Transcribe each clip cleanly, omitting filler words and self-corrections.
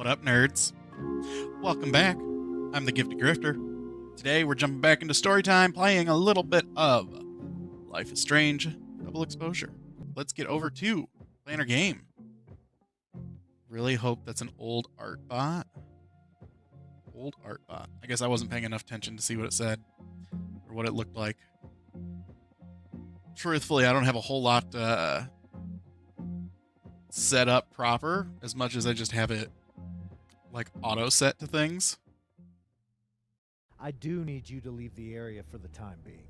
What up, nerds? Welcome back. I'm the Gifted Grifter. Today we're jumping back into story time, playing a little bit of Life is Strange Double Exposure. Let's get over to playing our game. Really hope that's an old art bot. Old art bot. I guess I wasn't paying enough attention to see what it said or what it looked like. Truthfully, I don't have a whole lot set up proper, as much as I just have it like auto set to things. I do need you to leave the area for the time being.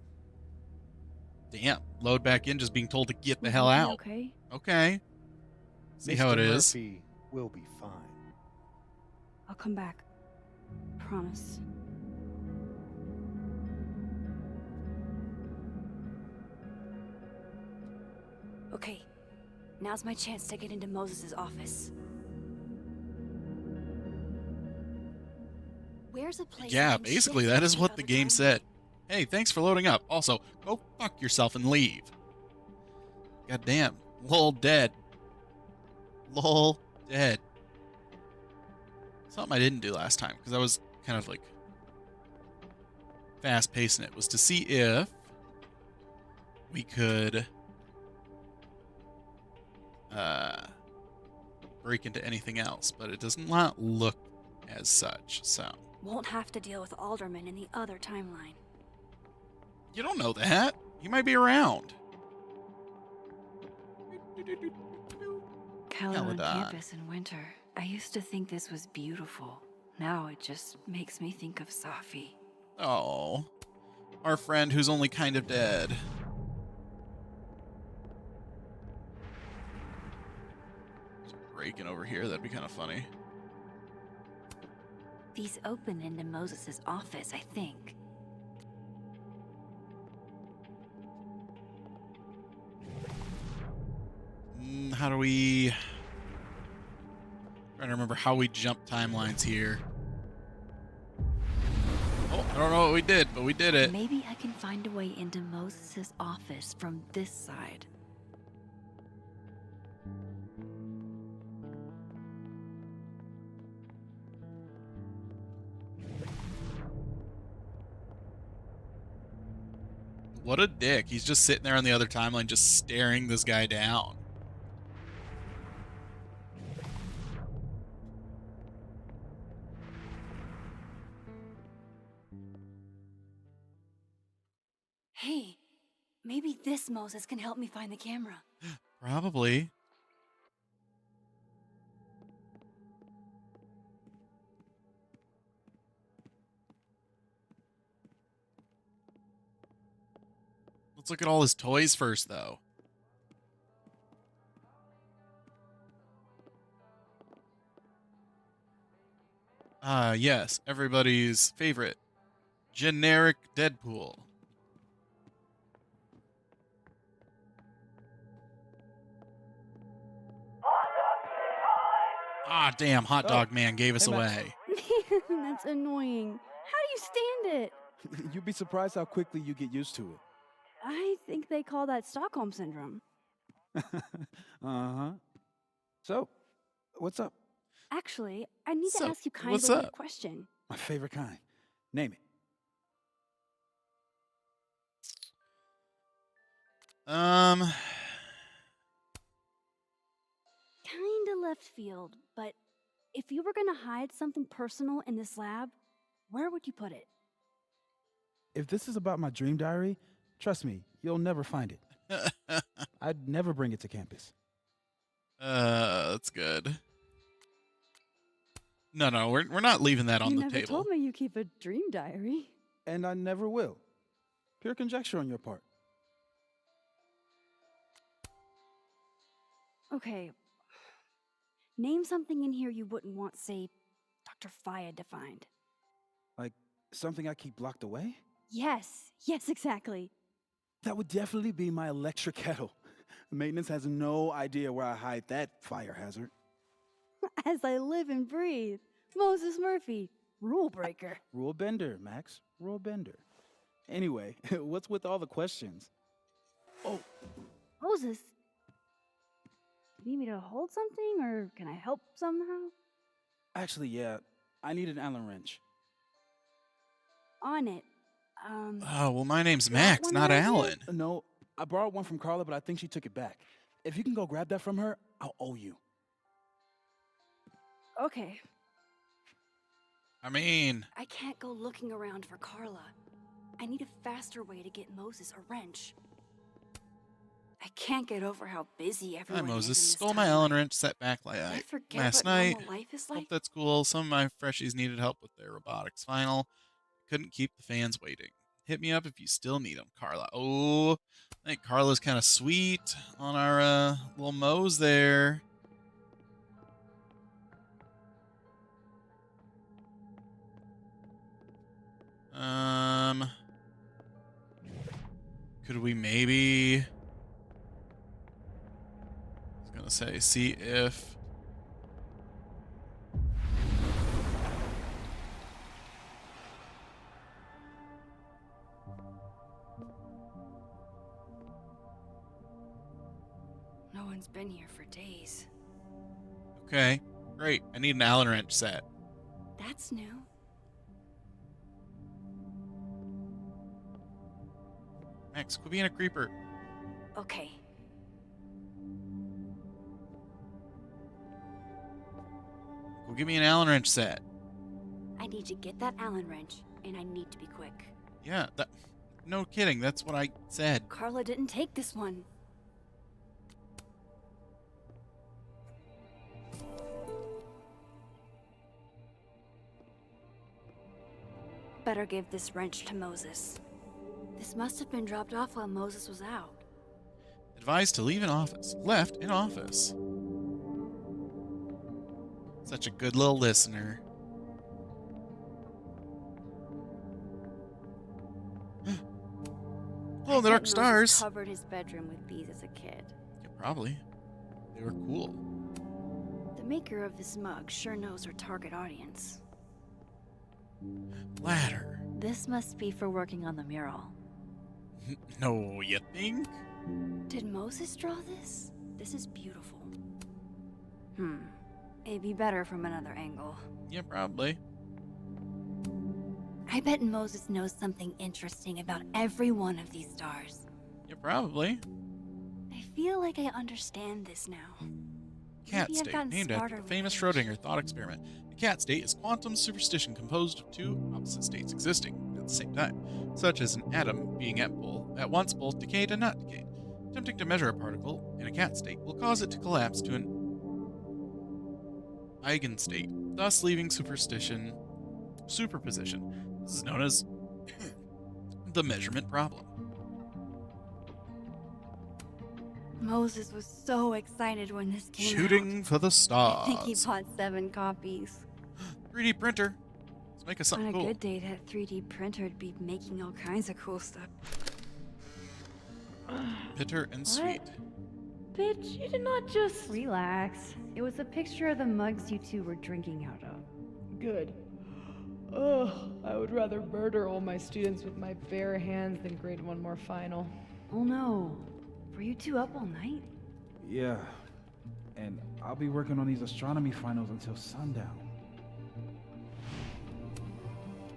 Damn, load back in just being told to get the Will hell you be out. Okay. Okay. See Mr. how it is. Murphy will be fine. I'll come back. Promise. Okay. Now's my chance to get into Moses' office. Where's a place I Yeah, can basically shift that is to what the other game timelines? said. Hey, thanks for loading up. Also, go fuck yourself and leave. God damn. Lol dead. Lol dead. Something I didn't do last time, because I was kind of like fast pacing it, was to see if we could break into anything else, but it does not look as such, so. Won't have to deal with Alderman in the other timeline. You don't know that. He might be around. Keller on Caledon. campus in winter. I used to think this was beautiful. Now it just makes me think of Safi. Oh, our friend who's only kind of dead. Just breaking over here, that'd be kind of funny. These open into Moses' office, I think. How do we... Trying to remember how we jump timelines here. Oh, I don't know what we did, but we did it. Maybe I can find a way into Moses' office from this side. What a dick. He's just sitting there on the other timeline just staring this guy down. Hey, maybe this Moses can help me find the camera. Probably. Let's look at all his toys first, though. Yes, everybody's favorite. Generic Deadpool. Ah, damn, Hot Dog Man gave us Hey, Max. away. Man, that's annoying. How do you stand it? You'd be surprised how quickly you get used to it. I think they call that Stockholm Syndrome. Uh-huh. So, what's up? Actually, I need So, to ask you kind what's of a weird up? question. My favorite kind. Name it. Kinda left field, but if you were gonna hide something personal in this lab, where would you put it? If this is about my dream diary, trust me, you'll never find it. I'd never bring it to campus. That's good. No, we're not leaving that on you the never table. told me you keep a dream diary. And I never will. Pure conjecture on your part. Okay. Name something in here you wouldn't want, say, Dr. Fayed to find. Like, something I keep locked away? Yes, exactly. That would definitely be my electric kettle. Maintenance has no idea where I hide that fire hazard. As I live and breathe. Moses Murphy, rule breaker. Rule bender, Max. Rule bender. Anyway, what's with all the questions? Oh, Moses, you need me to hold something or can I help somehow? Actually, yeah. I need an Allen wrench. On it. Oh, well, my name's Got Max, one not around here? Alan. No, I borrowed one from Carla, but I think she took it back. If you can go grab that from her, I'll owe you. Okay. I mean, I can't go looking around for Carla. I need a faster way to get Moses a wrench. I can't get over how busy hi, everyone Moses. is in this Stole my Allen timeline. wrench set back I forget last what night. normal life is Hope like. that's cool. Some of my freshies needed help with their robotics final. Couldn't keep the fans waiting. Hit me up if you still need them, Carla. Oh, I think Carla's kind of sweet on our little Mose there. Could we maybe? I was gonna say, see if. No one's been here for days. Okay, great. I need an Allen wrench set. That's new. Max, quit being a creeper. Okay. Go give me an Allen wrench set. I need to get that Allen wrench, and I need to be quick. Yeah, that. No kidding. That's what I said. Carla didn't take this one. Better give this wrench to Moses. This must have been dropped off while Moses was out. Advised to leave in office. Left in office. Such a good little listener. Glow in the I dark bet stars. Moses covered his bedroom with these as a kid. Yeah, probably. They were cool. The maker of this mug sure knows her target audience. Ladder. This must be for working on the mural. No, you think? Did Moses draw this? This is beautiful. It'd be better from another angle. Yeah, probably. I bet Moses knows something interesting about every one of these stars. Yeah, probably. I feel like I understand this now. Cat Maybe I've state, gotten named smarter after the with famous age. Schrodinger thought experiment. The cat state is quantum superstition composed of two opposite states existing at the same time, such as an atom being at once both decayed and not decayed. Attempting to measure a particle in a cat state will cause it to collapse to an eigenstate, thus leaving superposition. This is known as the measurement problem. Moses was so excited when this came Shooting for the out. stars. I think he bought 7 copies. 3D printer. Let's make us On something a cool. good day, that 3D printer'd be making all kinds of cool stuff. Bitter and sweet. Bitch, you did not just. Relax. It was a picture of the mugs you two were drinking out of. Good. Ugh, I would rather murder all my students with my bare hands than grade one more final. Oh no. Were you two up all night? Yeah. And I'll be working on these astronomy finals until sundown.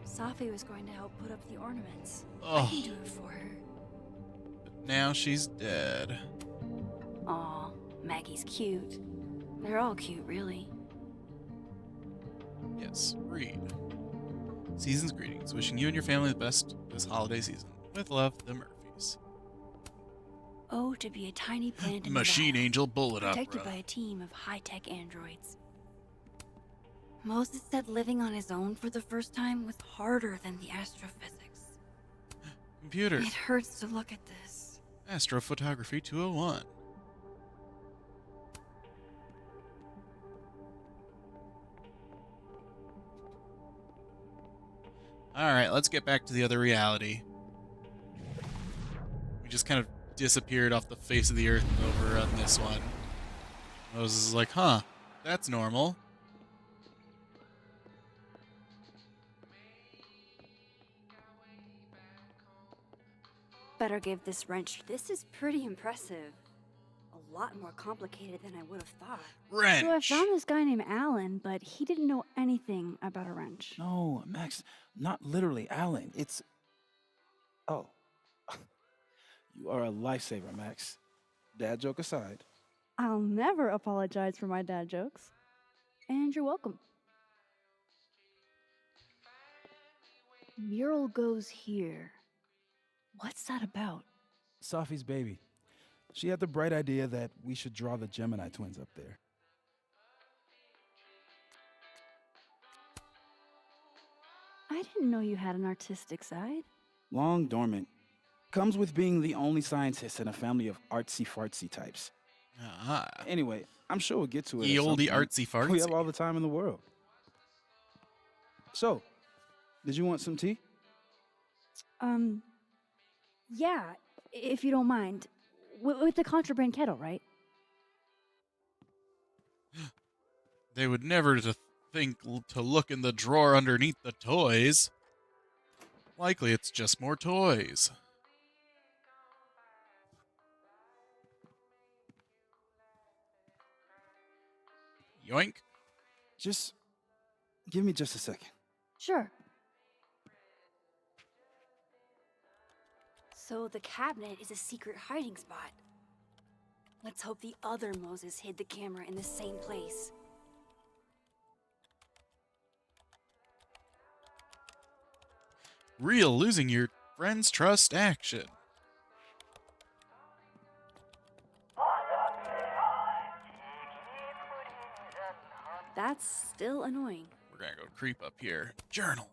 Safi was going to help put up the ornaments. I Oh, can do it for her. but now she's dead. Aw, Maggie's cute. They're all cute, really. Yes, read. Season's greetings. Wishing you and your family the best this holiday season. With love, the Murphys. Oh, to be a tiny plant in Machine the wild, Angel Bullet protected Opera. by a team of high-tech androids. Moses said living on his own for the first time was harder than the astrophysics. Computer. It hurts to look at this. Astrophotography 201. Alright, let's get back to the other reality. We just kind of disappeared off the face of the earth over on this one. Moses is like, huh, that's normal. Better give this wrench. This is pretty impressive. A lot more complicated than I would have thought. Wrench. So I found this guy named Alan, but he didn't know anything about a wrench. No, Max, not literally Alan. It's. Oh. You are a lifesaver, Max. Dad joke aside. I'll never apologize for my dad jokes. And you're welcome. Mural goes here. What's that about? Sophie's baby. She had the bright idea that we should draw the Gemini twins up there. I didn't know you had an artistic side. Long dormant. Comes with being the only scientist in a family of artsy-fartsy types. Ah. Anyway, I'm sure we'll get to it. Ye at some olde point. artsy fartsy. We have all the time in the world. So, did you want some tea? Yeah, if you don't mind. With the contraband kettle, right? They would never think to look in the drawer underneath the toys. Likely it's just more toys. Yoink. Just give me just a second. Sure. So the cabinet is a secret hiding spot. Let's hope the other Moses hid the camera in the same place. Real losing your friend's trust action. That's still annoying. We're gonna go creep up here. Journal.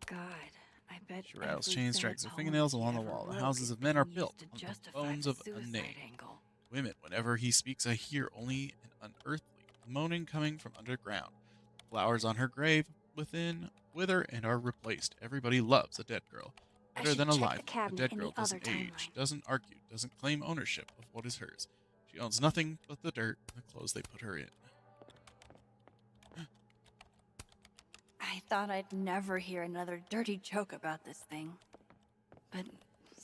God, I bet. She rattles every chains, sad drags her poem fingernails he along the ever wall. The wrote houses is of men are being built used to on the justify bones the of suicide unnamed angle. women. Whenever he speaks, I hear only an unearthly moaning coming from underground. Flowers on her grave wither and are replaced. Everybody loves a dead girl. I Better should than a check live the one. cabinet A dead in girl the other doesn't age, timeline. doesn't argue, doesn't claim ownership of what is hers. She owns nothing but the dirt and the clothes they put her in. I thought I'd never hear another dirty joke about this thing. But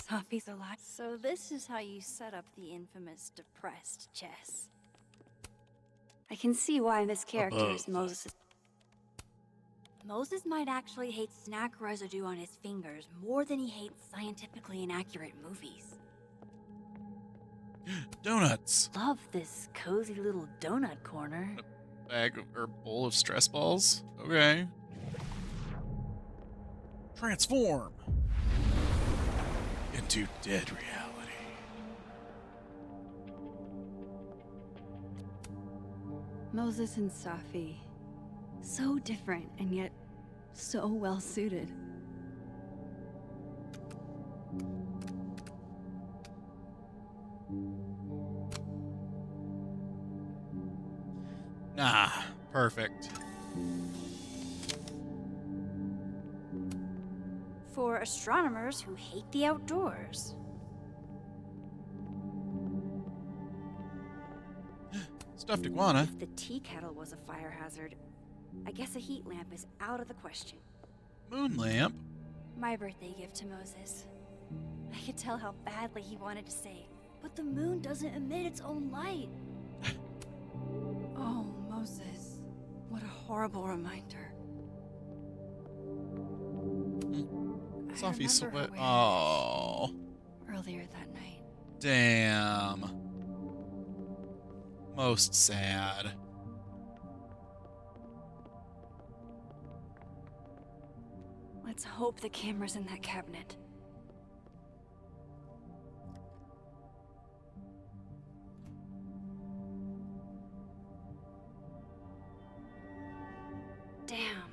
Sophie's alive. So this is how you set up the infamous depressed chess. I can see why this character is Above. Moses. Moses might actually hate snack residue on his fingers more than he hates scientifically inaccurate movies. Donuts. Love this cozy little donut corner. Bag or bowl of stress balls. Okay. Transform into dead reality. Moses and Safi. So different and yet so well suited. Nah, perfect. For astronomers who hate the outdoors. Stuffed iguana. If the tea kettle was a fire hazard, I guess a heat lamp is out of the question. Moon lamp. My birthday gift to Moses. I could tell how badly he wanted to say, but the moon doesn't emit its own light. Oh, Moses. What a horrible reminder. I Sophie's remember her sweat. wearing Oh, this earlier that night. damn. Most sad. Let's hope the camera's in that cabinet. Damn.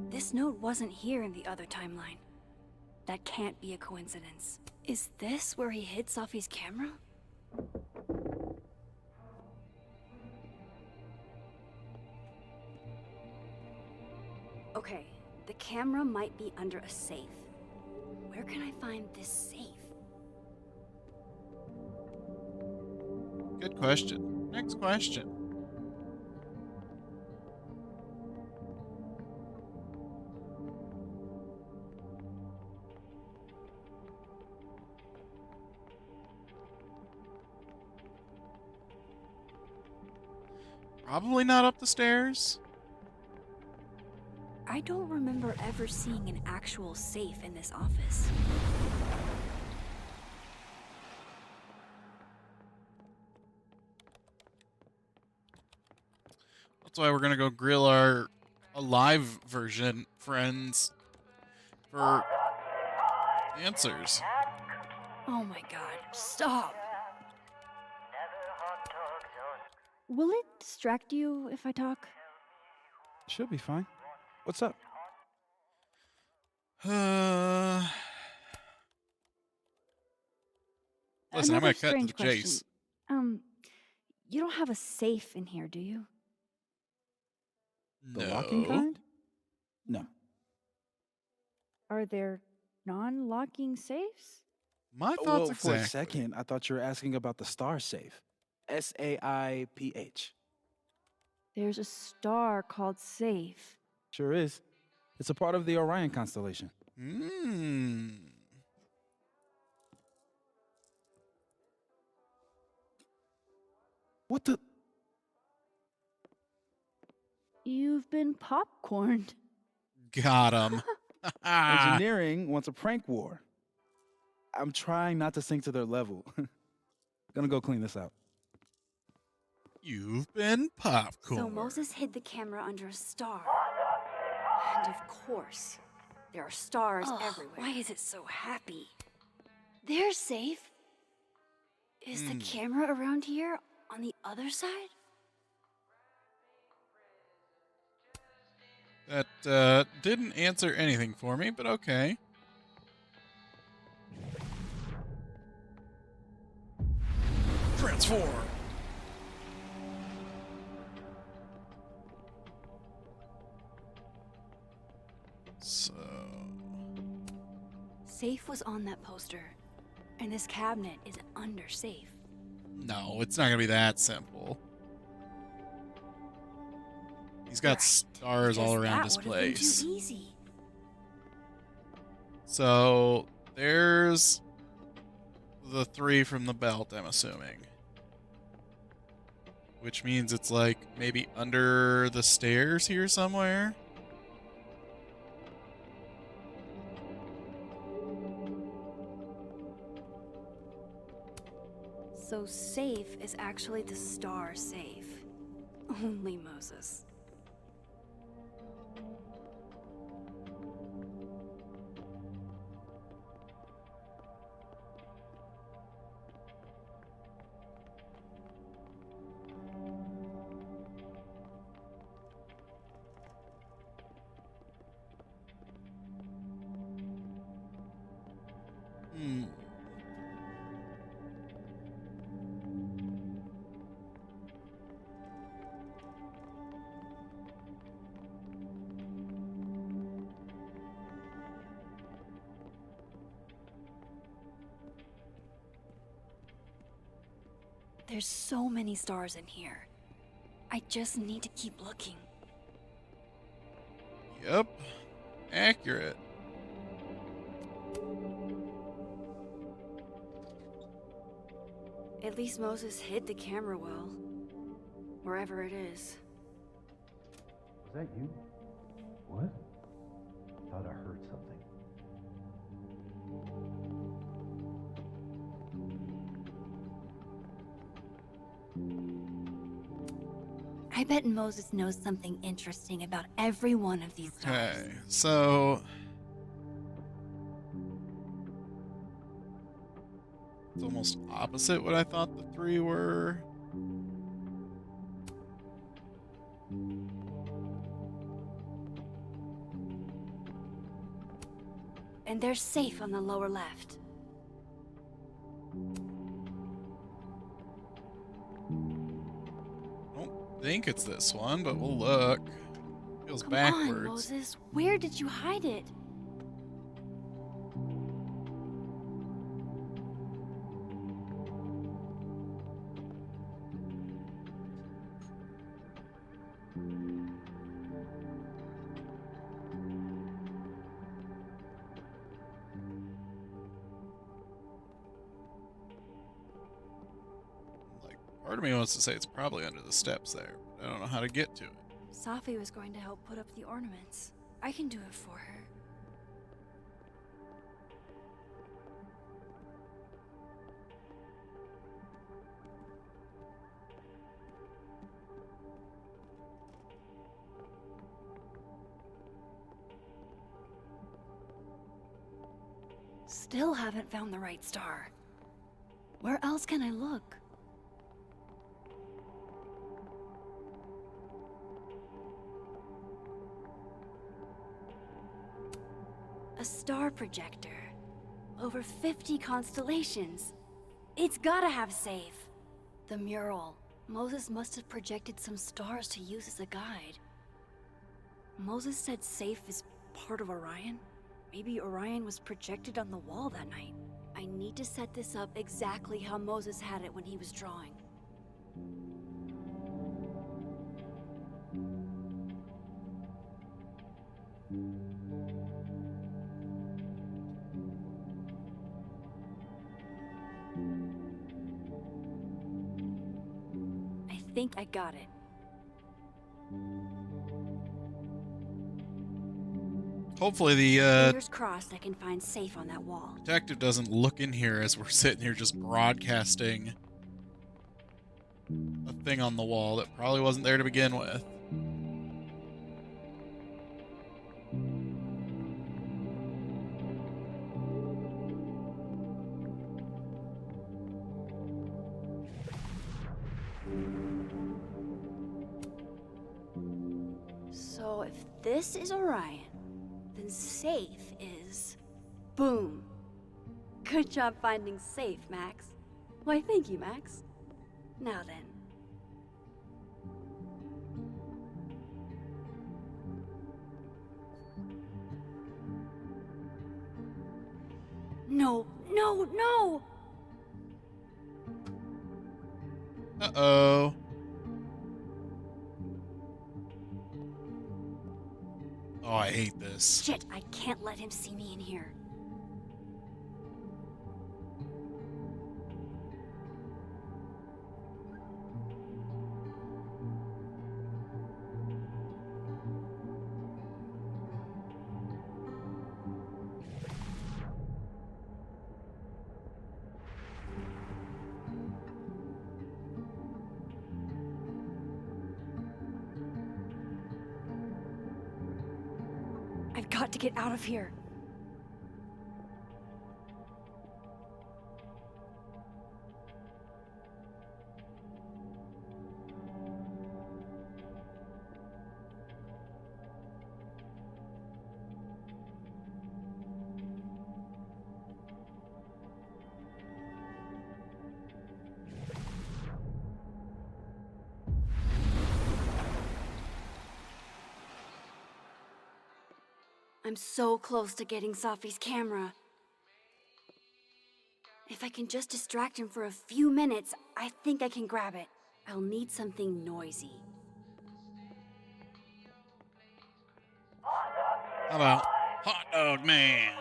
This note wasn't here in the other timeline. That can't be a coincidence. Is this where he hid Sophie's camera? Okay, the camera might be under a safe. Where can I find this safe? Good question. Next question. Probably not up the stairs. I don't remember ever seeing an actual safe in this office. That's why we're gonna go grill our alive version friends for answers. Oh my god, stop! Will it distract you if I talk? Should be fine. What's up? Listen, I'm Another gonna cut to strange the question. chase. You don't have a safe in here, do you? The locking No. kind? No. Are there non-locking safes? My thoughts Well, exactly. for a second, I thought you were asking about the star safe. SAIPH. There's a star called Safe. Sure is. It's a part of the Orion constellation. Hmm. What the? You've been popcorned. Got him. Engineering wants a prank war. I'm trying not to sink to their level. Gonna go clean this out. You've been popcorn. So Moses hid the camera under a star. And of course, there are stars everywhere. Why is it so happy? They're safe. Is the camera around here on the other side? That didn't answer anything for me, but okay. Transform. So, Safe was on that poster. And this cabinet is under safe. no, it's not gonna be that simple. He's got Right, stars all because around that his would've been place. too easy. So there's the 3 from the belt, I'm assuming. Which means it's like maybe under the stairs here somewhere. So Safe is actually the star safe. Only Moses. Hmm. There's so many stars in here. I just need to keep looking. Yep. Accurate. At least Moses hid the camera well. Wherever it is. Was that you? What? Thought I heard something. I bet Moses knows something interesting about every one of these stars. Okay, so it's almost opposite what I thought the 3 were. And they're safe on the lower left. I think it's this one, but we'll look. Feels Come backwards. on, Moses. Where did you hide it? Part of me wants to say it's probably under the steps there, but I don't know how to get to it. Safi was going to help put up the ornaments. I can do it for her. Still haven't found the right star. Where else can I look? A star projector. Over 50 constellations. It's gotta have safe. The mural. Moses must have projected some stars to use as a guide. Moses said safe is part of Orion? Maybe Orion was projected on the wall that night. I need to set this up exactly how Moses had it when he was drawing. I think I got it. Hopefully the Fingers crossed I can find safe on that wall. detective doesn't look in here as we're sitting here just broadcasting a thing on the wall that probably wasn't there to begin with. So if this is Orion, then safe is... boom. Good job finding safe, Max. Why, thank you, Max. Now then. No, no, no! Uh-oh. Oh, I hate this. Shit, I can't let him see me in here. I've got to get out of here. I'm so close to getting Safi's camera. If I can just distract him for a few minutes, I think I can grab it. I'll need something noisy. How about Hot Dog Man?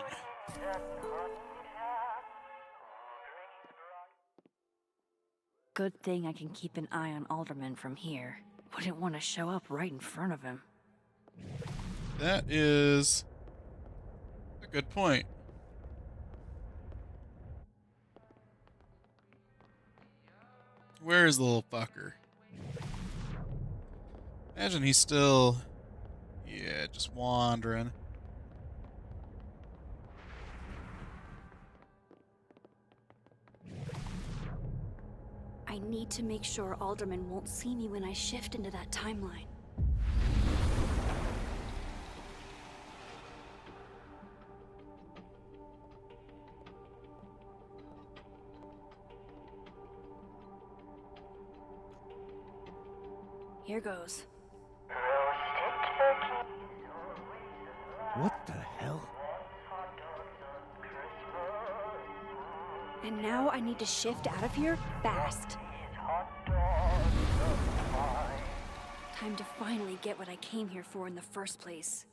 Good thing I can keep an eye on Alderman from here. Wouldn't want to show up right in front of him. That is a good point. Where is the little fucker? Imagine he's still... yeah, just wandering. I need to make sure Alderman won't see me when I shift into that timeline. Here goes. What the hell? And now I need to shift out of here fast. Time to finally get what I came here for in the first place.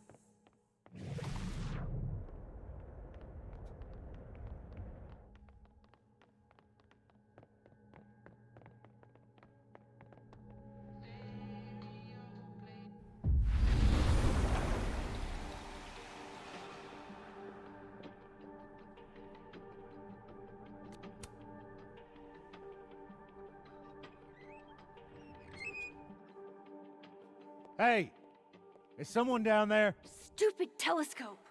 Hey! Is someone down there? Stupid telescope!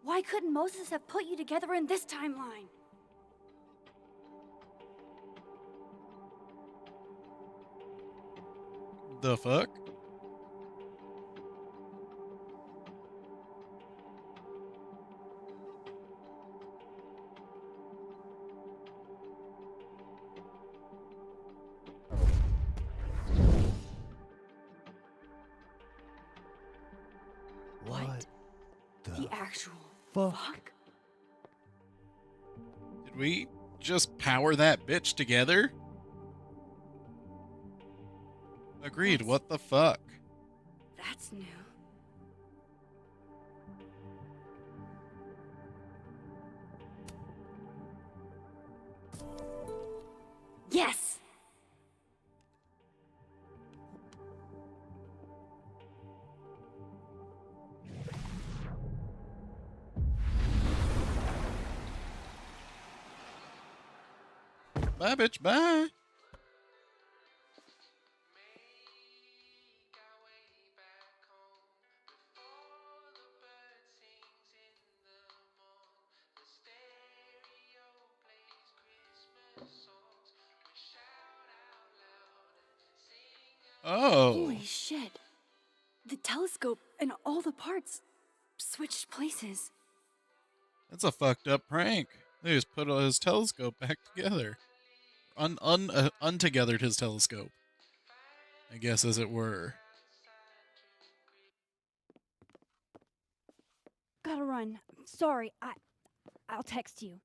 Why couldn't Moses have put you together in this timeline? The fuck? What The actual fuck? fuck? Did we just power that bitch together? Agreed, That's- what the fuck? That's new. Yes! Bye, bitch, bye. Oh, Holy shit. The telescope and all the parts switched places. that's a fucked up prank. They just put his telescope back together. Untogethered his telescope, I guess, as it were. Gotta run. Sorry, I'll text you.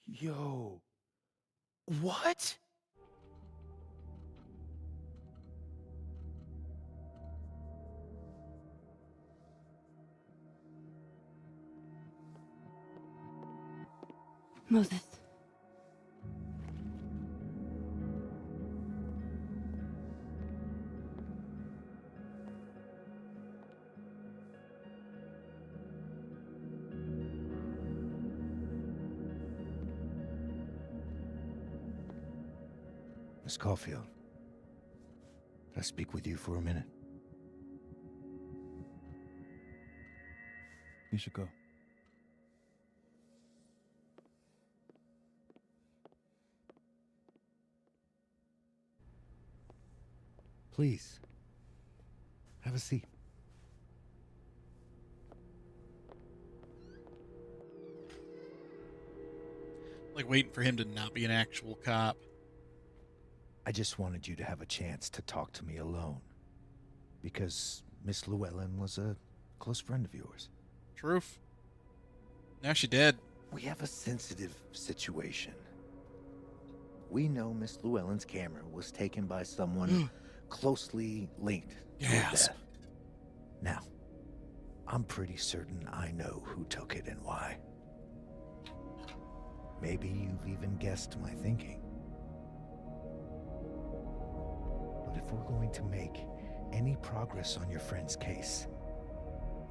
Yo. What? Moses. Miss Caulfield, can I speak with you for a minute? You should go. Please, have a seat. Like waiting for him to not be an actual cop. I just wanted you to have a chance to talk to me alone. Because Miss Llewellyn was a close friend of yours. Truth. Now she dead. We have a sensitive situation. We know Miss Llewellyn's camera was taken by someone closely linked to her Gasp. death. Now, I'm pretty certain I know who took it and why. Maybe you've even guessed my thinking. But if we're going to make any progress on your friend's case,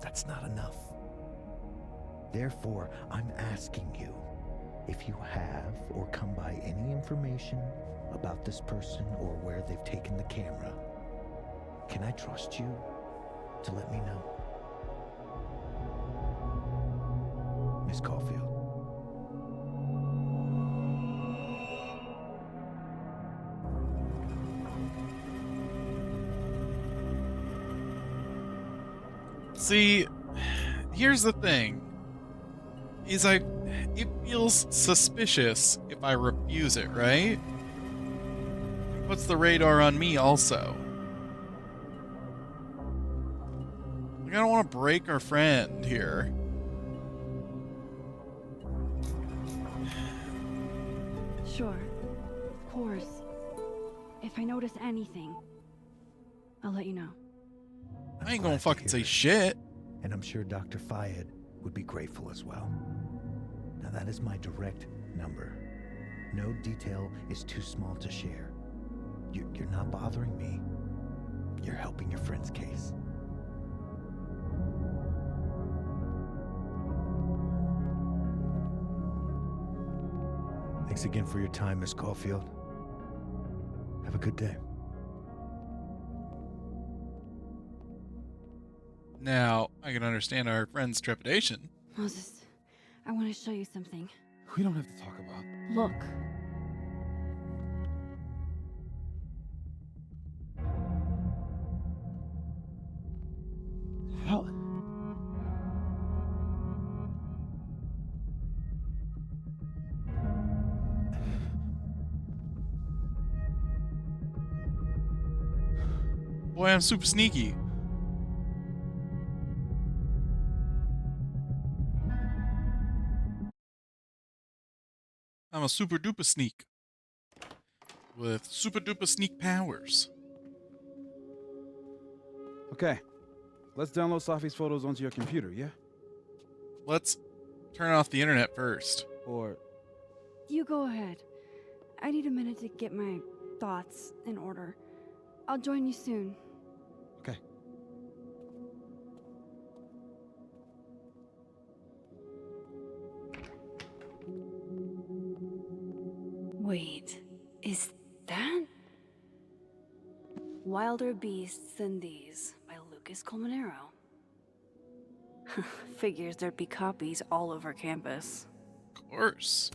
that's not enough. Therefore, I'm asking you, if you have or come by any information about this person or where they've taken the camera, can I trust you to let me know? Miss Caulfield. See, here's the thing. It feels suspicious if I refuse it, right? It puts the radar on me also. Like, I don't want to break our friend here. Sure. Of course. If I notice anything, I'll let you know. I ain't I'm gonna glad to fucking hear say it. shit. And I'm sure Dr. Fayed would be grateful as well. Now that is my direct number. No detail is too small to share. You're not bothering me. You're helping your friend's case. Thanks again for your time, Miss Caulfield. Have a good day. Now, I can understand our friend's trepidation. Moses, I want to show you something. We don't have to talk about. Look. How? Boy, I'm super sneaky. I'm a super duper sneak. With super duper sneak powers. Okay, let's download Safi's photos onto your computer, yeah? Let's turn off the internet first. Or You go ahead. I need a minute to get my thoughts in order. I'll join you soon. okay. Wait, is that? Wilder Beasts Than These by Lucas Colmenero. Figures there'd be copies all over campus. Of course.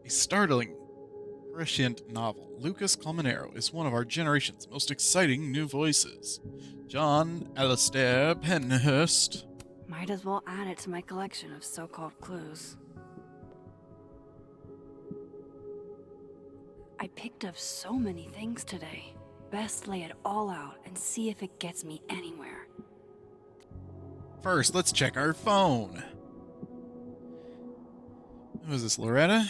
A startling, prescient novel. Lucas Colmenero is one of our generation's most exciting new voices. John Alastair Penhurst. Might as well add it to my collection of so-called clues. I picked up so many things today. Best lay it all out and see if it gets me anywhere. First, let's check our phone. Who is this, Loretta?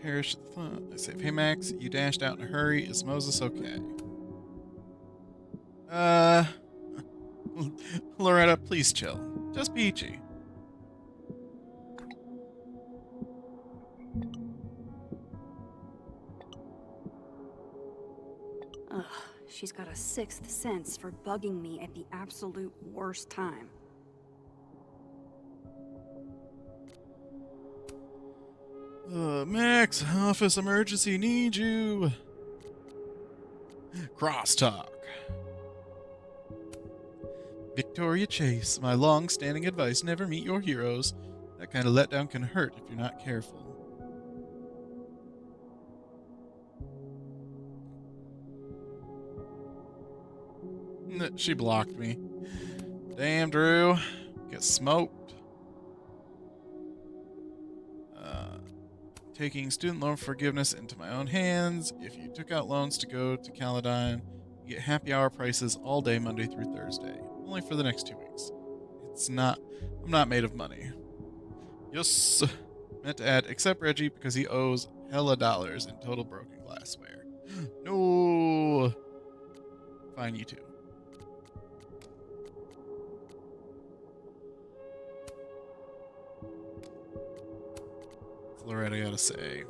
Parish at the phone. I say, hey Max, you dashed out in a hurry. Is Moses okay? Loretta, please chill. Just peachy. Ugh, she's got a sixth sense for bugging me at the absolute worst time. Max, office emergency, need you. Crosstalk. Victoria Chase, my long-standing advice, never meet your heroes. That kind of letdown can hurt if you're not careful. She blocked me. Damn, Drew. Get smoked. Taking student loan forgiveness into my own hands. If you took out loans to go to Caledon, you get happy hour prices all day, Monday through Thursday. Only for the next 2 weeks. I'm not made of money. Yes. Meant to add, except Reggie, because he owes hella dollars in total broken glassware. No. Fine, you too. Loretta gotta say,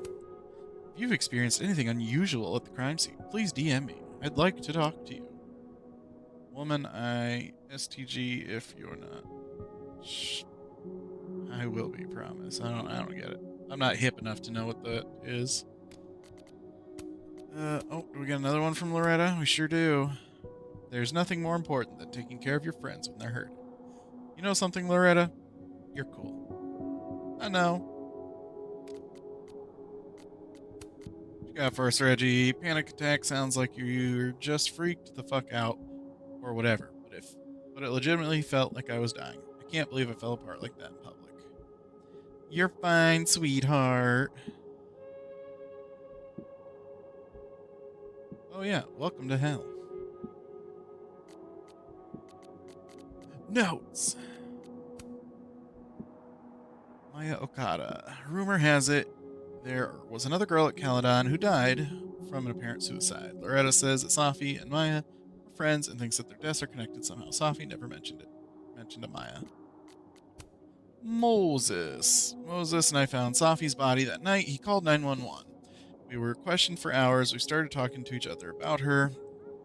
if you've experienced anything unusual at the crime scene, please DM me. I'd like to talk to you. Woman, I STG if you're not. Shh. I will be, promise. I don't get it. I'm not hip enough to know what that is. Oh, do we got another one from Loretta? We sure do. There's nothing more important than taking care of your friends when they're hurt. You know something, Loretta? You're cool. I know. Yeah, first, Reggie, panic attack sounds like you're just freaked the fuck out, or whatever. But it legitimately felt like I was dying. I can't believe I fell apart like that in public. You're fine, sweetheart. Oh yeah, welcome to hell. Notes. Maya Okada. Rumor has it there was another girl at Caledon who died from an apparent suicide. Loretta says that Safi and Maya are friends and thinks that their deaths are connected somehow. Safi never mentioned to Maya. Moses and I found Safi's body that night. He called 911. We were questioned for hours. We started talking to each other about her.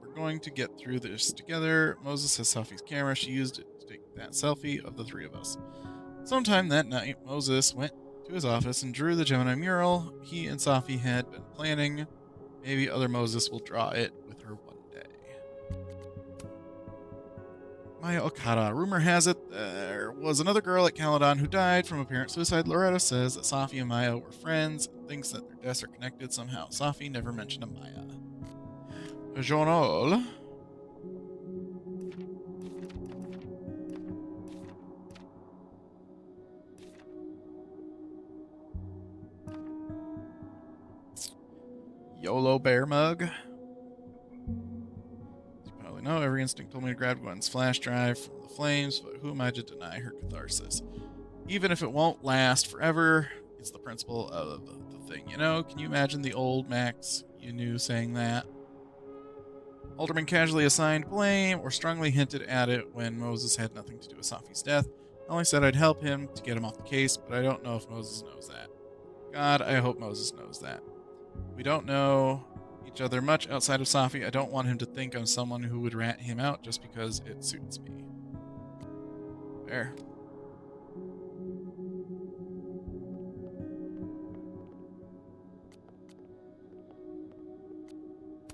We're going to get through this together. Moses has Safi's camera. She used it to take that selfie of the three of us. Sometime that night, Moses went to his office and drew the Gemini mural he and Safi had been planning. Maybe other Moses will draw it with her one day. Maya Okada. Rumor has it there was another girl at Caledon who died from apparent suicide. Loretta says that Safi and Maya were friends and thinks that their deaths are connected somehow. Safi never mentioned a Maya. Journal. YOLO bear mug. As you probably know, every instinct told me to grab Gwen's flash drive from the flames, but who am I to deny her catharsis? Even if it won't last forever, it's the principle of the thing, you know? Can you imagine the old Max you knew saying that? Alderman casually assigned blame or strongly hinted at it when Moses had nothing to do with Safi's death. I only said I'd help him to get him off the case, but I don't know if Moses knows that. God, I hope Moses knows that. We don't know each other much outside of Safi. I don't want him to think I'm someone who would rat him out just because it suits me. Fair.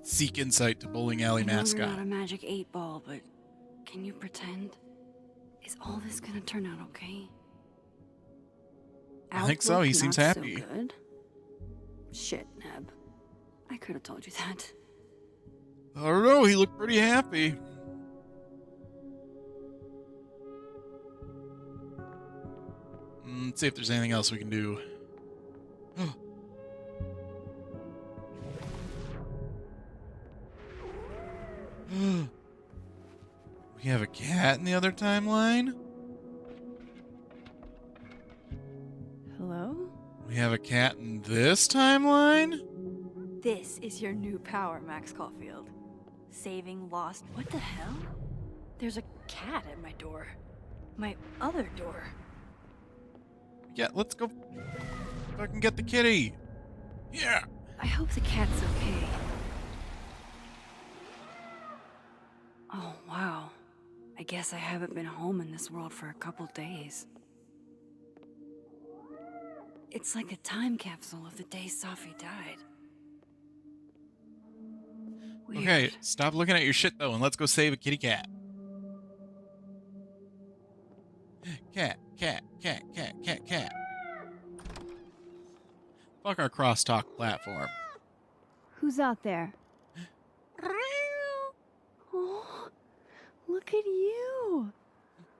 Seek insight to bowling alley I know mascot. you're not a magic 8-ball, but can you pretend? Is all this gonna turn out okay? I think so. He seems Not happy. So good. Shit, Neb. I could have told you that. I don't know. He looked pretty happy. Let's see if there's anything else we can do. We have a cat in the other timeline? Hello? We have a cat in this timeline? This is your new power, Max Caulfield. Saving lost. What the hell? There's a cat at my door. My other door. Yeah, let's go fucking get the kitty. Yeah. I hope the cat's okay. Oh, wow. I guess I haven't been home in this world for a couple days. It's like a time capsule of the day Safi died. Weird. Okay, stop looking at your shit though and let's go save a kitty cat. Cat, cat, cat, cat, cat, cat. Fuck our crosstalk platform. Who's out there? Oh, look at you.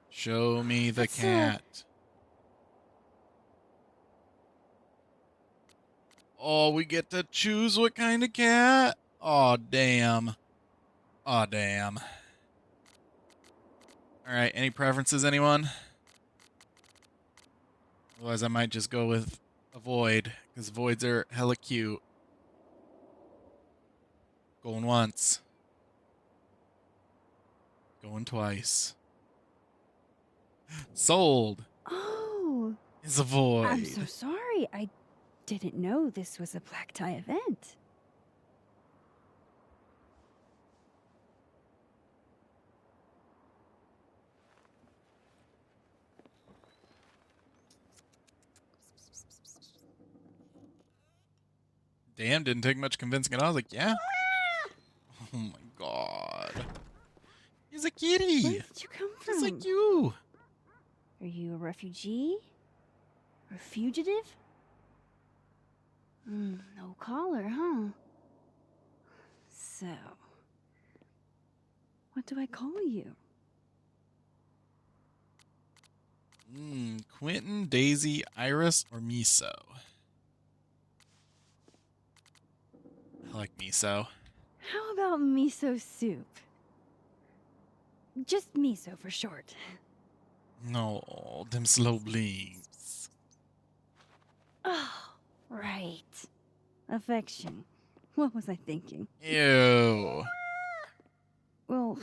Show me the That's a- cat. Oh, we get to choose what kind of cat? Oh, damn. Oh, damn. Alright, any preferences, anyone? Otherwise, I might just go with a void, because voids are hella cute. Going once. Going twice. Sold. Oh, Is a void. I'm so sorry. I didn't know this was a black tie event. Damn, didn't take much convincing at all. I was like, yeah. Oh my god. He's a kitty. Where did you come from? Just like you. Are you a refugee? A fugitive? No collar, huh? So, what do I call you? Quentin, Daisy, Iris, or Miso? I like Miso. How about miso soup? Just miso for short. No, them slow blinks. Oh, right. Affection. What was I thinking? Ew. Well,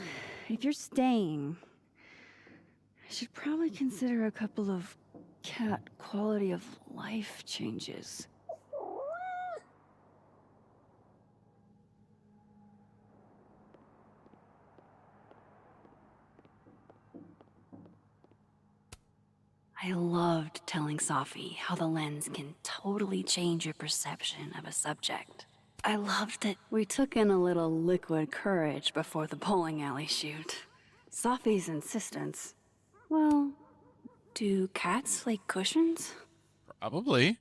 if you're staying, I should probably consider a couple of cat quality of life changes. I I loved telling Sophie how the lens can totally change your perception of a subject. I loved that we took in a little liquid courage before the bowling alley shoot. Sophie's insistence. Well, do cats like cushions? Probably.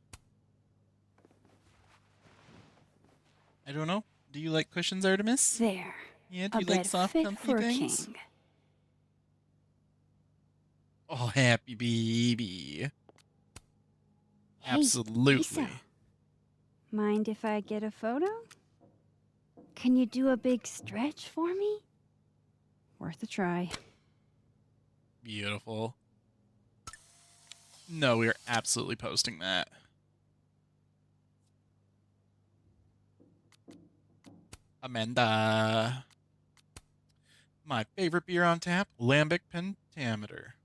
I don't know. Do you like cushions, Artemis? There. Yeah, do A you like bed soft, fit comfy for a things? king. Oh, happy baby. Hey, Absolutely. Lisa. Mind if I get a photo? Can you do a big stretch for me? Worth a try. Beautiful. No, we are absolutely posting that. Amanda. My favorite beer on tap, Lambic Pentameter.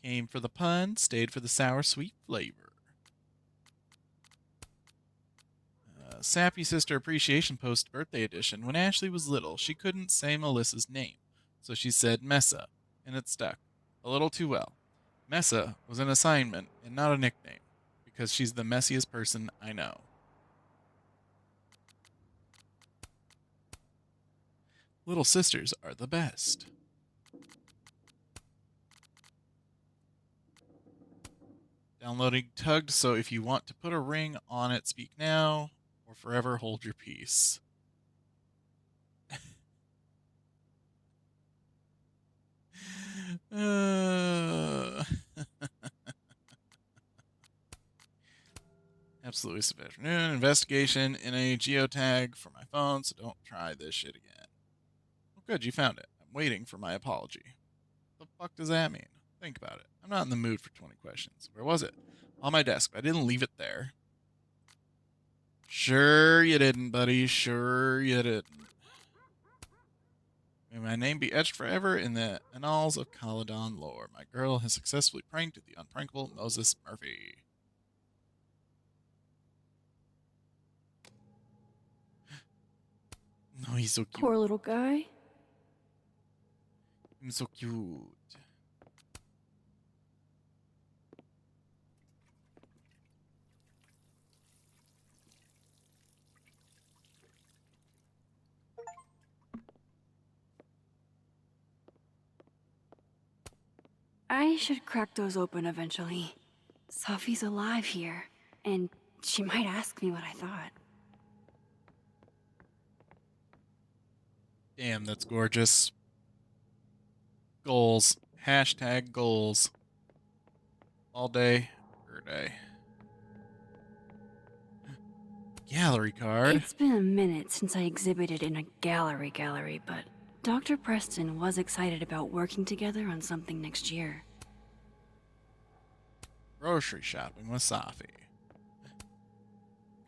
Came for the pun, stayed for the sour sweet flavor. Sappy Sister Appreciation Post Birthday Edition. When Ashley was little, she couldn't say Melissa's name, so she said Messa, and it stuck. A little too well. Messa was an assignment and not a nickname, because she's the messiest person I know. Little sisters are the best. Downloading Tugged, so if you want to put a ring on it, speak now, or forever hold your peace. Absolutely sufficient. Investigation in a geotag for my phone, so don't try this shit again. Well, good, you found it. I'm waiting for my apology. What the fuck does that mean? Think about it. I'm not in the mood for 20 questions. Where was it? On my desk, but I didn't leave it there. Sure you didn't, buddy. Sure you didn't. May my name be etched forever in the annals of Caledon lore. My girl has successfully pranked the unprankable Moses Murphy. No, he's so cute. Poor little guy. He's so cute. I should crack those open eventually. Sophie's alive here, and she might ask me what I thought. Damn, that's gorgeous. Goals. Hashtag goals. All day, every day. Gallery card. It's been a minute since I exhibited in a gallery, but Dr. Preston was excited about working together on something next year. Grocery shopping with Safi.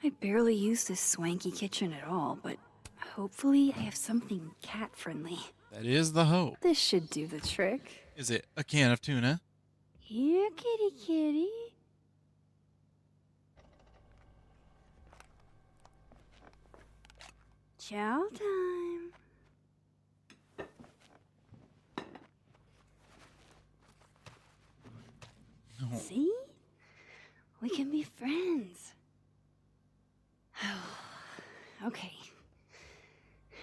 I barely use this swanky kitchen at all, but hopefully I have something cat-friendly. That is the hope. This should do the trick. Is it a can of tuna? Here, kitty kitty. Chow time. No. See? We can be friends. Okay.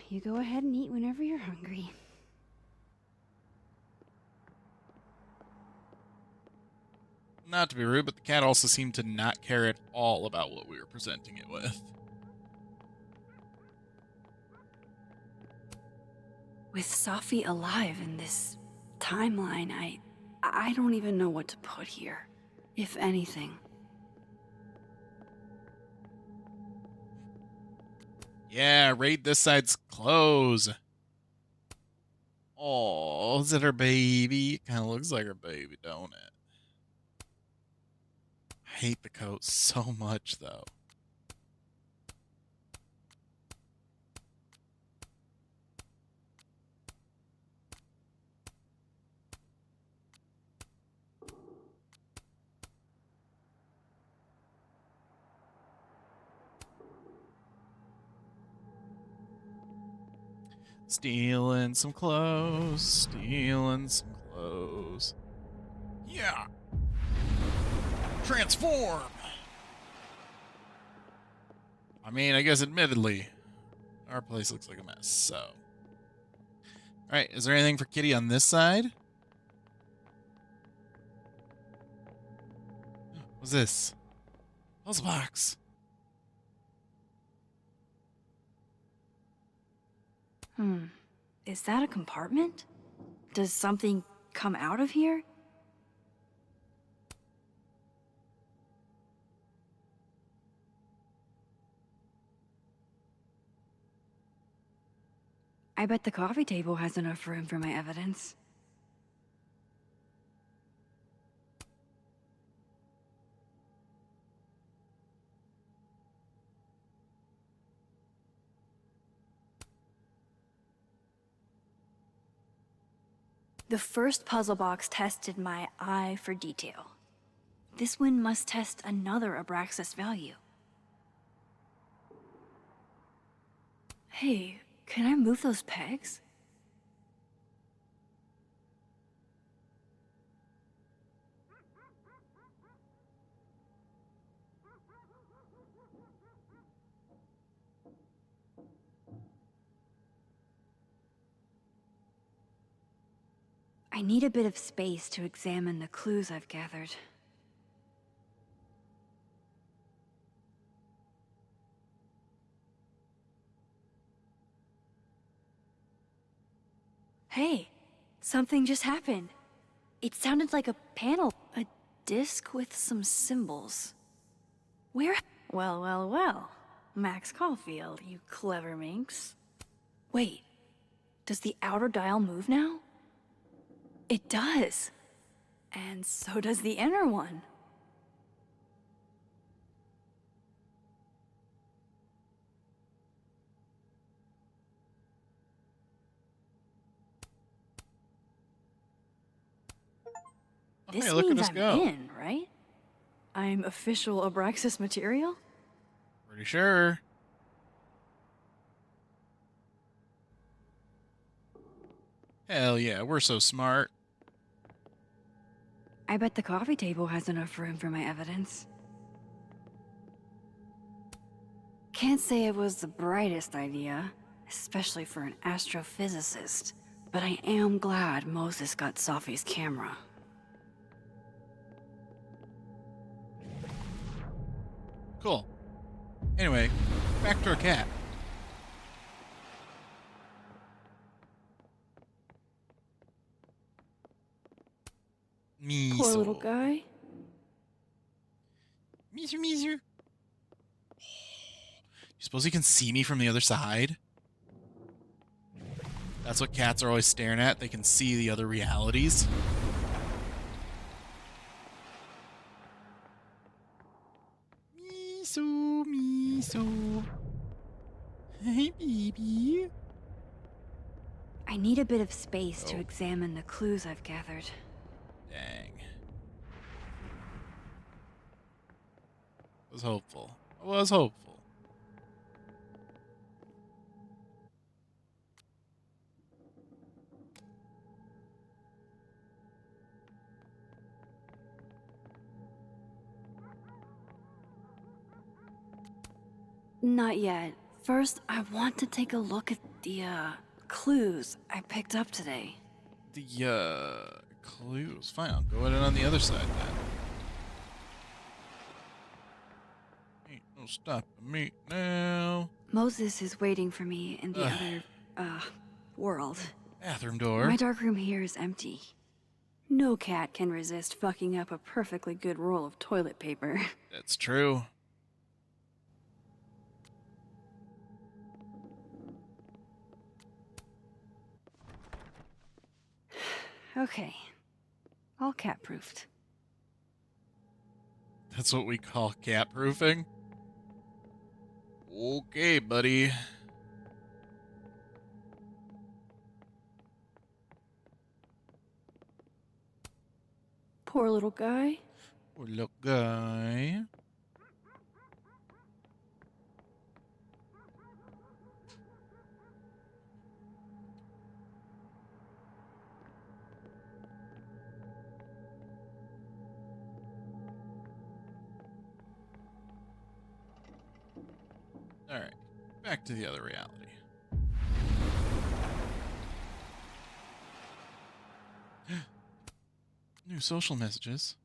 You go ahead and eat whenever you're hungry. Not to be rude, but the cat also seemed to not care at all about what we were presenting it with. With Safi alive in this timeline, I don't even know what to put here, if anything. Yeah, raid this side's clothes. Oh, is it her baby? It kind of looks like her baby, don't it? I hate the coat so much, though. Stealing some clothes, stealing some clothes. Yeah. Transform! I mean, I guess admittedly, our place looks like a mess, so. Alright, is there anything for Kitty on this side? What's this? Puzzle box. Is that a compartment? Does something come out of here? I bet the coffee table has enough room for my evidence. The first puzzle box tested my eye for detail. This one must test another Abraxas value. Hey, can I move those pegs? I need a bit of space to examine the clues I've gathered. Hey, something just happened. It sounded like a panel, a disc with some symbols. Where? Well, well, well. Max Caulfield, you clever minx. Wait, does the outer dial move now? It does. And so does the inner one. Okay, This look at means us I'm go. in, right? I'm official Abraxas material? Pretty sure. Hell yeah, we're so smart. I bet the coffee table has enough room for my evidence. Can't say it was the brightest idea, especially for an astrophysicist, but I am glad Moses got Safi's camera. Cool. Anyway, back to our cat. Miso. Poor little guy. Miso, miso. You suppose he can see me from the other side? That's what cats are always staring at. They can see the other realities. Miso, miso. Hey, baby. I need a bit of space to Oh. examine the clues I've gathered. Dang. I was hopeful. I was hopeful. Not yet. First, I want to take a look at the, clues I picked up today. The, clues. Fine, I'll go in on the other side then. Ain't no stopping me now. Moses is waiting for me in the Ugh. other, world. Bathroom door. My darkroom here is empty. No cat can resist fucking up a perfectly good roll of toilet paper. That's true. Okay. All cat-proofed. That's what we call cat proofing. Okay, buddy. Poor little guy. Poor little guy. Alright, back to the other reality. New social messages.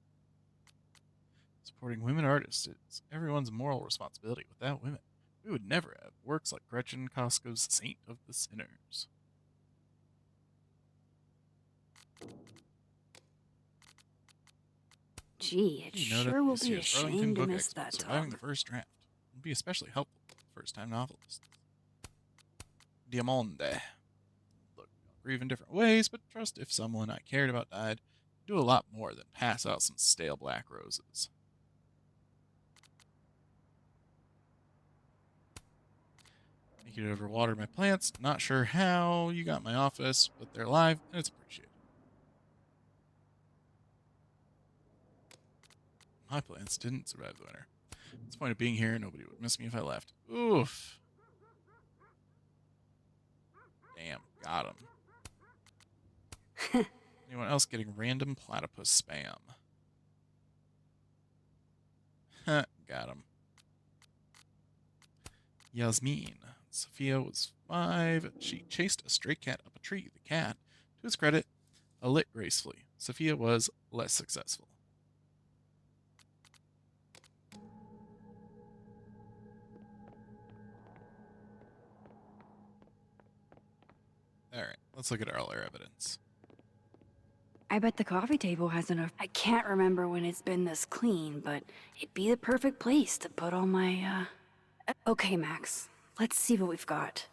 Supporting women artists is everyone's moral responsibility. Without women, we would never have works like Gretchen Costco's Saint of the Sinners. Gee, it You know that sure will this be a year's Arlington shame to Book miss Expo that surviving talk. the first draft would be especially helpful for first-time novelists. Diamande. Look, grieve in different ways, but trust if someone I cared about died, I'd do a lot more than pass out some stale black roses. Thank you to whoever watered my plants. Not sure how you got my office, but they're alive and it's appreciated. My plants didn't survive the winter. What's the point of being here? Nobody would miss me if I left. Oof. Damn, got him. Anyone else getting random platypus spam? Got him. Yasmin. Sophia was 5. She chased a stray cat up a tree. The cat, to his credit, lit gracefully. Sophia was less successful. Alright, let's look at all our evidence. I bet the coffee table has enough. I can't remember when it's been this clean, but it'd be the perfect place to put all my, Okay, Max. Let's see what we've got.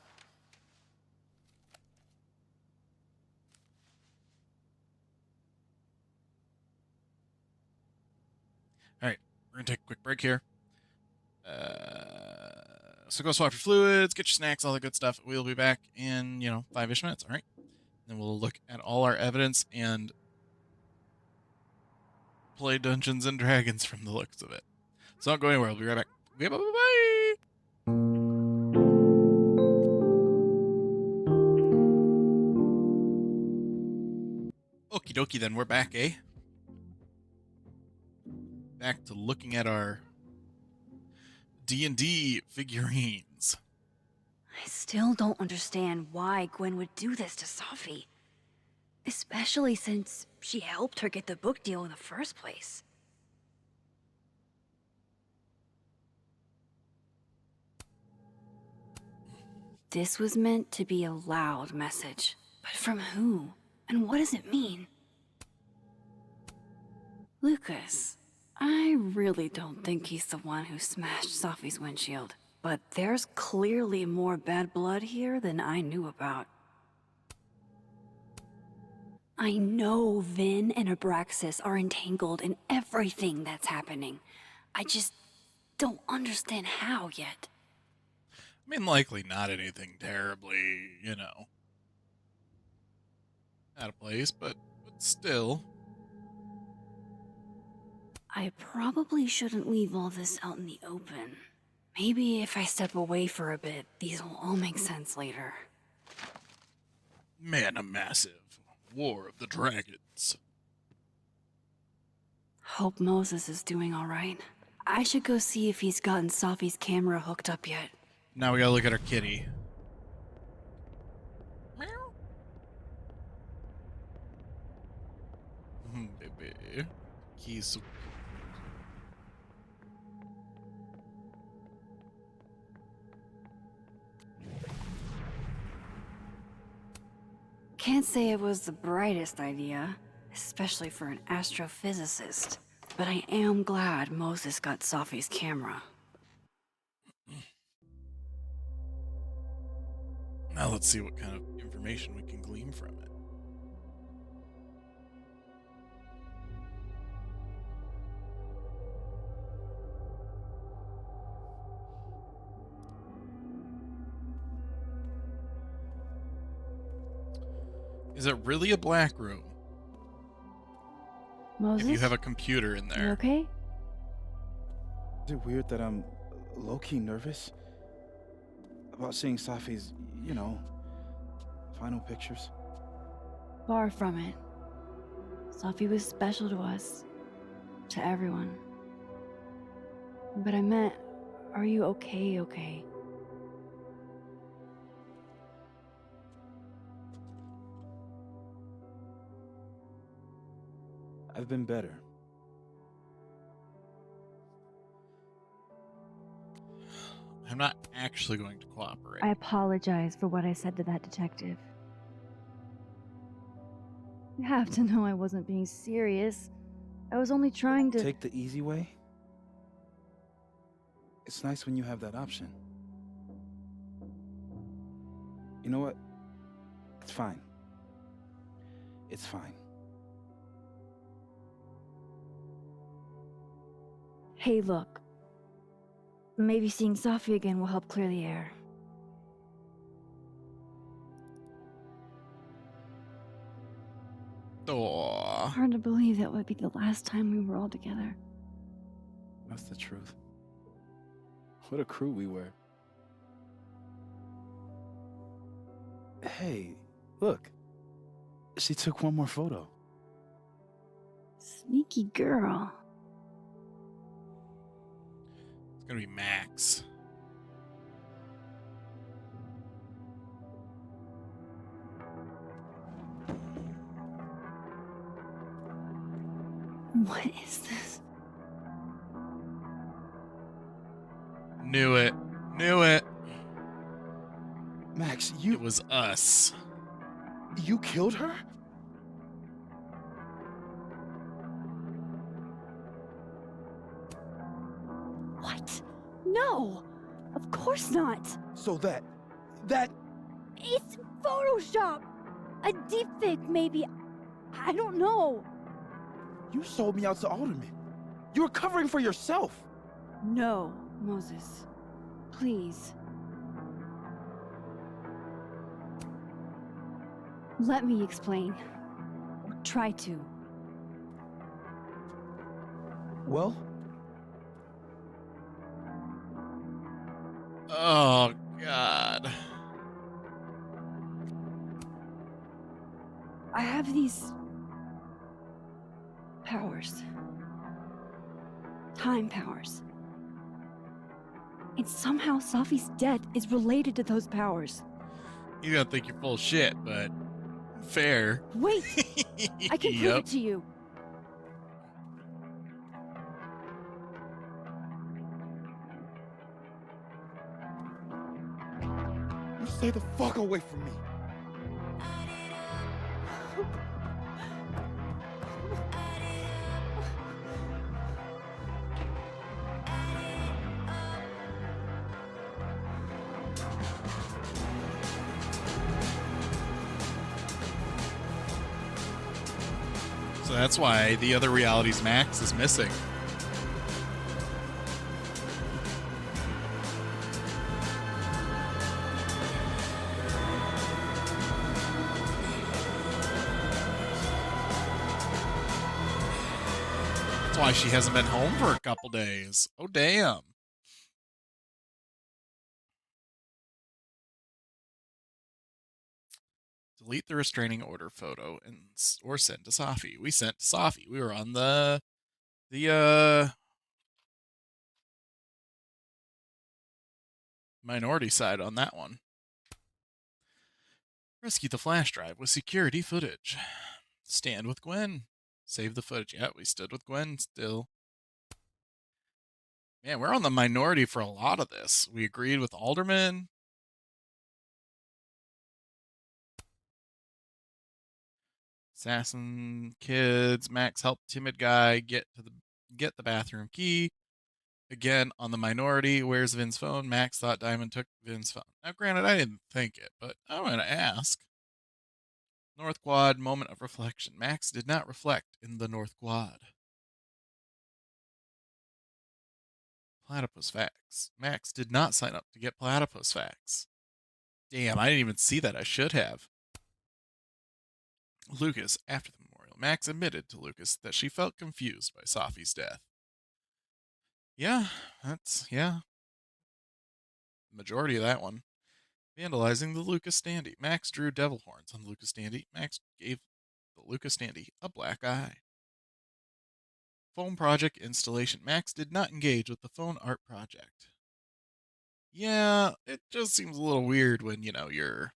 Alright, we're gonna take a quick break here. So go swap your fluids, get your snacks, all that good stuff. We'll be back in, 5-ish minutes, alright? Then we'll look at all our evidence and play Dungeons and Dragons from the looks of it. So don't go anywhere, we'll be right back. Okay, bye-bye-bye! Okie dokie then, we're back, eh? Back to looking at our D&D figurines. I still don't understand why Gwen would do this to Sophie. Especially since she helped her get the book deal in the first place. This was meant to be a loud message. But from who? And what does it mean? Lucas, I really don't think he's the one who smashed Sophie's windshield. But there's clearly more bad blood here than I knew about. I know Vin and Abraxas are entangled in everything that's happening. I just don't understand how yet. I mean, likely not anything terribly, out of place, but still. I probably shouldn't leave all this out in the open. Maybe if I step away for a bit, these will all make sense later. Man, a massive War of the Dragons. Hope Moses is doing all right. I should go see if he's gotten Sophie's camera hooked up yet. Now we gotta look at our kitty. Meow. Baby. He's so Can't say it was the brightest idea, especially for an astrophysicist. But I am glad Moses got Sophie's camera. Now let's see what kind of information we can glean from it. Is it really a black room? Moses, If you have a computer in you there. okay? Is it weird that I'm low-key nervous about seeing Safi's, final pictures? Far from it. Sophie was special to us. To everyone. But I meant, are you okay? I've been better. I'm not actually going to cooperate. I apologize for what I said to that detective. You have to know I wasn't being serious. I was only trying to... Take the easy way? It's nice when you have that option. You know what? It's fine. It's fine. Hey, look. Maybe seeing Safi again will help clear the air. Aw. Hard to believe that would be the last time we were all together. That's the truth. What a crew we were. Hey, look. She took one more photo. Sneaky girl. It's gonna be Max. What is this? Knew it. Knew it. Max, It was us. you killed her? What? No! Of course not! So that It's Photoshop! A deepfake, maybe. I don't know. you sold me out to Alderman. You were covering for yourself. No, Moses. Please. Let me explain. Or try to. Well, Oh, God. I have these... powers. Time powers. And somehow Safi's death is related to those powers. You gotta think you're full of shit, but fair. Wait! I can prove Yep. it to you. you stay the fuck away from me. So that's why the other reality's Max is missing. That's why she hasn't been home for a couple days. Oh, damn. Delete the restraining order photo and or send to Safi. We sent to Safi. We were on the minority side on that one. Rescue the flash drive with security footage. Stand with Gwen. Save the footage. Yeah, we stood with Gwen still. Man, we're on the minority for a lot of this. We agreed with Alderman. Assassin kids. Max helped timid guy get the bathroom key. Again, on the minority, where's Vin's phone? Max thought Diamond took Vin's phone. Now, granted, I didn't think it, but I'm going to ask. North Quad, moment of reflection. Max did not reflect in the North Quad. Platypus facts. Max did not sign up to get platypus facts. Damn, I didn't even see that. I should have. Lucas, after the memorial. Max admitted to Lucas that she felt confused by Safi's death. Yeah, yeah. Majority of that one. Vandalizing the Lucas Standy. Max drew devil horns on the Lucas Standy. Max gave the Lucas Standy a black eye. Phone project installation. Max did not engage with the phone art project. Yeah, it just seems a little weird when, you're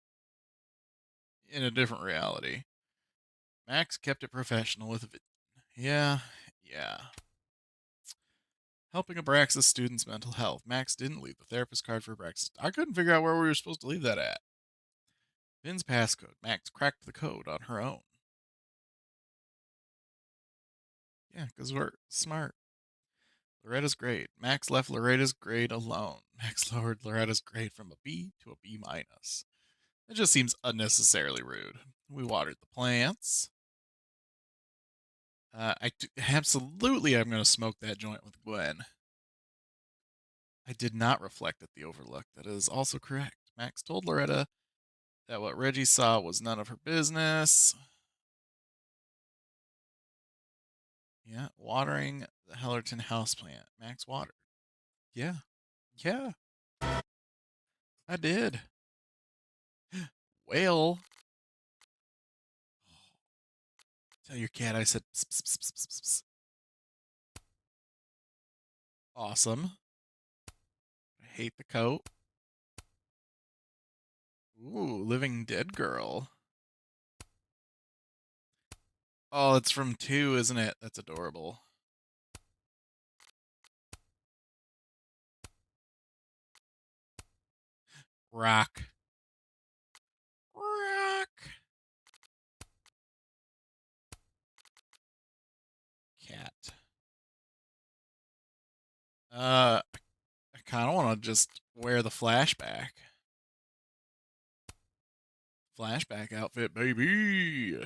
in a different reality. Max kept it professional with Vin. Yeah. Helping Abraxas students' mental health. Max didn't leave the therapist card for Abraxas. I couldn't figure out where we were supposed to leave that at. Vin's passcode. Max cracked the code on her own. Yeah, because we're smart. Loretta's grade. Max left Loretta's grade alone. Max lowered Loretta's grade from a B to a B minus. It just seems unnecessarily rude. We watered the plants. Absolutely, I'm going to smoke that joint with Gwen. I did not reflect at the overlook. That is also correct. Max told Loretta that what Reggie saw was none of her business. Yeah, watering the Hellerton houseplant. Max watered. Yeah, I did. Well, tell your cat I said pss, pss, pss, pss, pss, pss. Awesome. I hate the coat. Ooh, Living Dead Girl. Oh, it's from 2, isn't it? That's adorable. Rock. Cat. I kind of want to just wear the flashback. Flashback outfit, baby.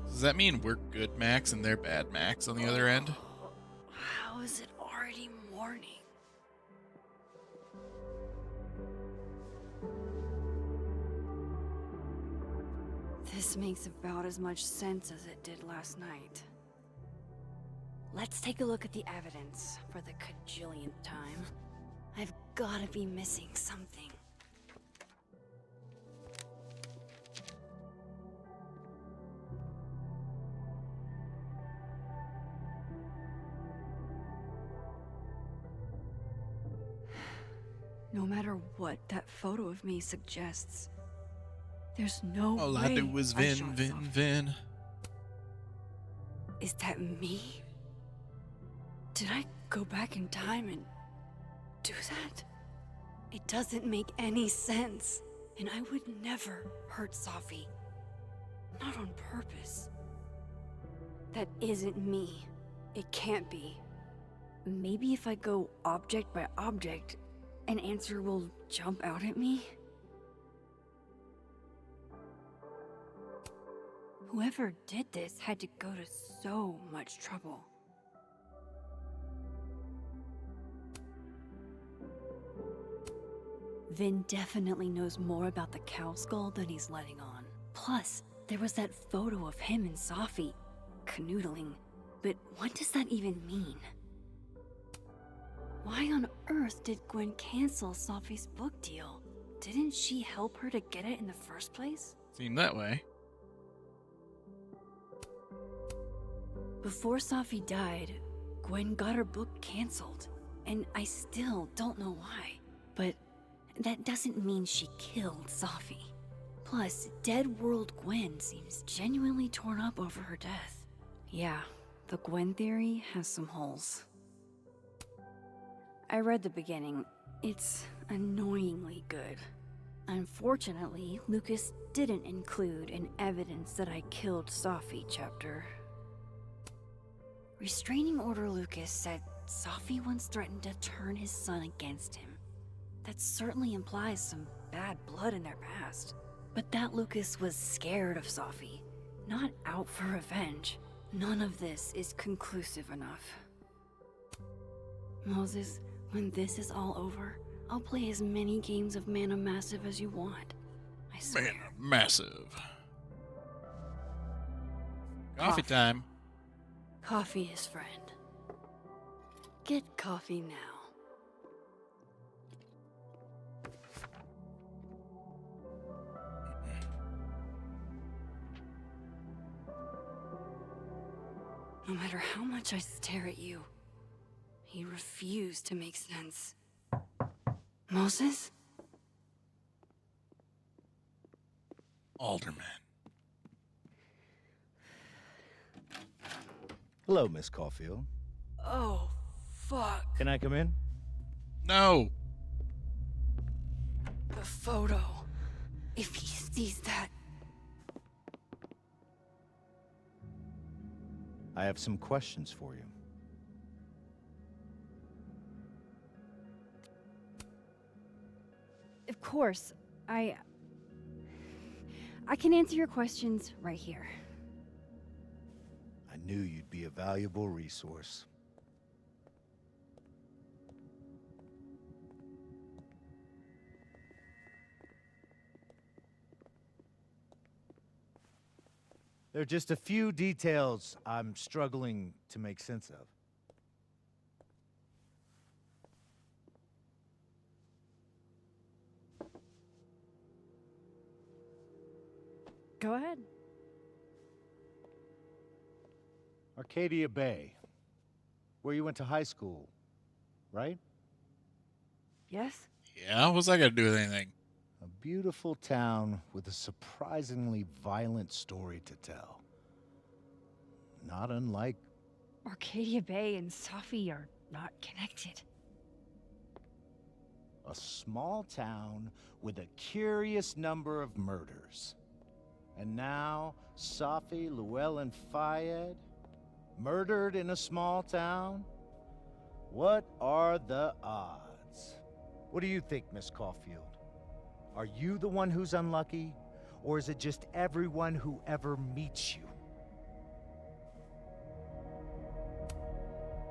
Does that mean we're good Max and they're bad Max on the other end? How is it already morning? This makes about as much sense as it did last night. Let's take a look at the evidence for the cajillionth time. I've gotta be missing something. No matter what that photo of me suggests, there's no All way I do is I Vin, shot Vin, Sophie. Vin. Is that me? Did I go back in time and do that? It doesn't make any sense. And I would never hurt Sophie. Not on purpose. That isn't me. It can't be. Maybe if I go object by object, an answer will jump out at me? Whoever did this had to go to so much trouble. Vin definitely knows more about the cow skull than he's letting on. Plus, there was that photo of him and Sophie canoodling. But what does that even mean? Why on earth did Gwen cancel Sophie's book deal? Didn't she help her to get it in the first place? Seemed that way. Before Sophie died, Gwen got her book canceled. And I still don't know why. But that doesn't mean she killed Sophie. Plus, Dead World Gwen seems genuinely torn up over her death. Yeah, the Gwen theory has some holes. I read the beginning. It's annoyingly good. Unfortunately, Lucas didn't include an evidence that I killed Sophie chapter. Restraining Order Lucas said Sophie once threatened to turn his son against him. That certainly implies some bad blood in their past. But that Lucas was scared of Sophie, not out for revenge. None of this is conclusive enough. Moses, When this is all over, I'll play as many games of Mana Massive as you want. I swear. Man, massive. Coffee time. Coffee is friend. Get coffee now. No matter how much I stare at you, you refuse to make sense. Moses? Alderman. Hello, Miss Caulfield. Oh, fuck. Can I come in? No. The photo. If he sees that. I have some questions for you. Of course, I can answer your questions right here. I knew you'd be a valuable resource. There are just a few details I'm struggling to make sense of. Go ahead. Arcadia Bay, where you went to high school, right? Yes? Yeah, what's that got to do with anything? A beautiful town with a surprisingly violent story to tell. Not unlike... Arcadia Bay and Safi are not connected. a small town with a curious number of murders. And now, Safi, Llewellyn Fayed, murdered in a small town? What are the odds? What do you think, Miss Caulfield? Are you the one who's unlucky, or is it just everyone who ever meets you?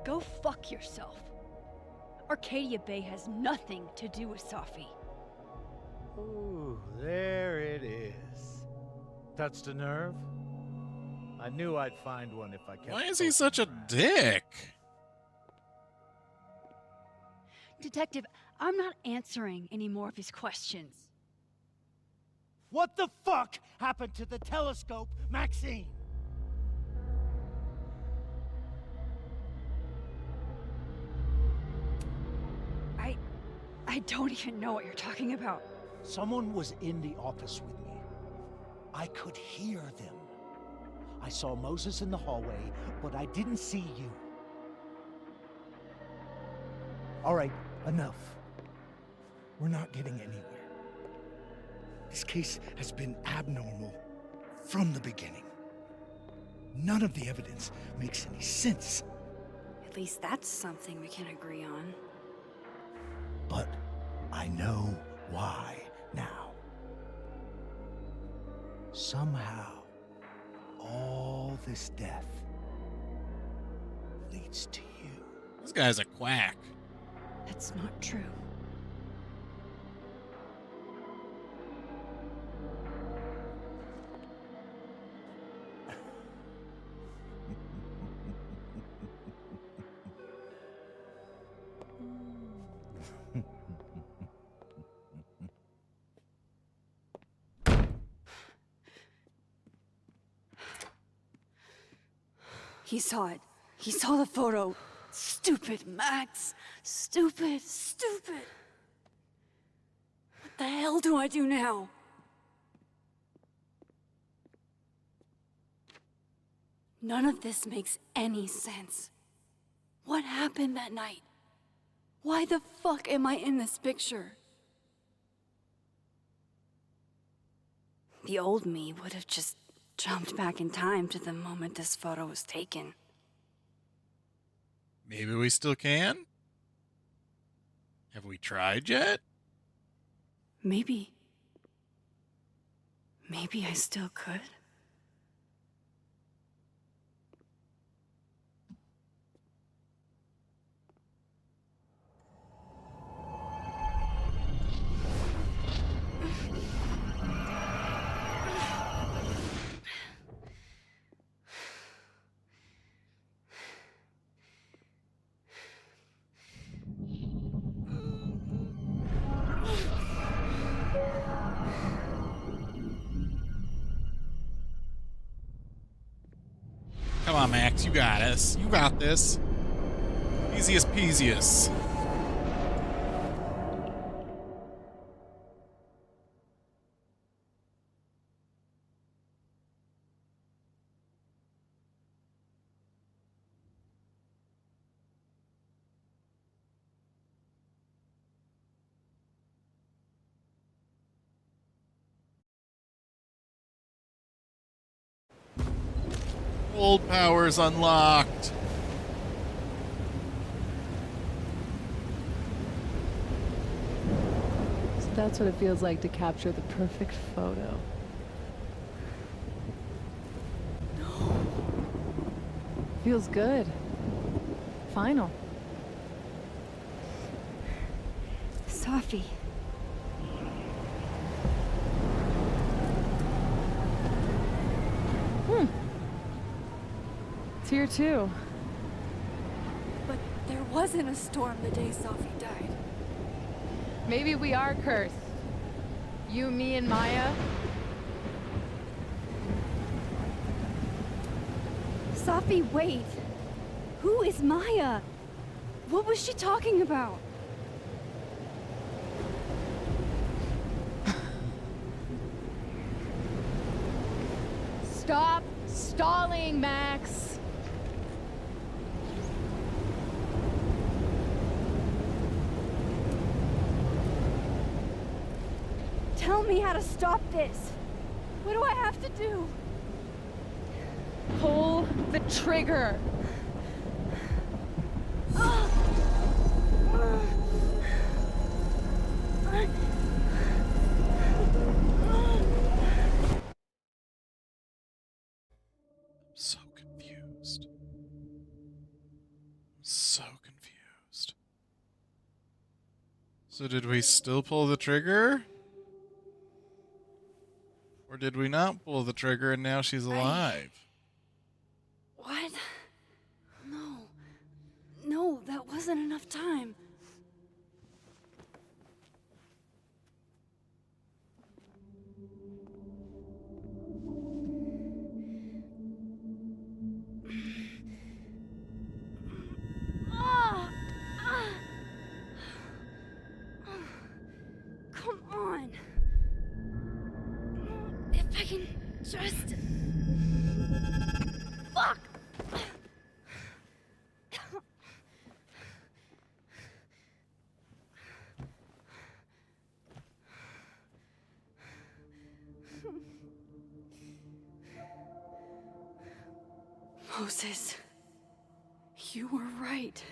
Go fuck yourself. Arcadia Bay has nothing to do with Safi. Ooh, there it is. Touched a nerve? I knew I'd find one if I kept... Why is he poking such a around. dick? Detective, I'm not answering any more of his questions. What the fuck happened to the telescope, Maxine? I don't even know what you're talking about. Someone was in the office with me. I could hear them. I saw Moses in the hallway, but I didn't see you. All right, enough. We're not getting anywhere. This case has been abnormal from the beginning. None of the evidence makes any sense. At least that's something we can agree on. But I know why now. Somehow, all this death leads to you. This guy's a quack. That's not true. He saw it. He saw the photo. Stupid, Max. Stupid, stupid. What the hell do I do now? None of this makes any sense. What happened that night? Why the fuck am I in this picture? The old me would have just jumped back in time to the moment this photo was taken. Maybe we still can? Have we tried yet? Maybe. Maybe I still could. Come on, Max. You got us. You got this. Easiest peasiest. Old powers unlocked. So that's what it feels like to capture the perfect photo. Feels good. Final. Safi. It's here too. But there wasn't a storm the day Safi died. Maybe we are cursed. You, me, and Maya. Safi, wait. Who is Maya? What was she talking about? Stop stalling, Max. Tell me how to stop this. What do I have to do? Pull the trigger. So confused. So confused. So did we still pull the trigger? Or did we not pull the trigger and now she's alive? What? No. No, that wasn't enough time. Come on. If I can just... Fuck! Moses, you were right.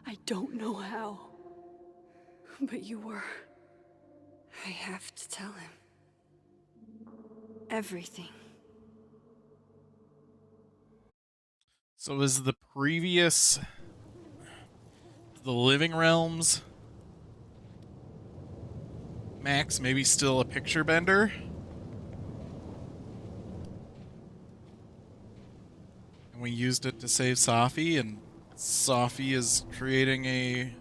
I don't know how, but you were. I have to tell him. Everything. So is the previous... the living realms... Max maybe still a picture bender? And we used it to save Safi, and Safi is creating a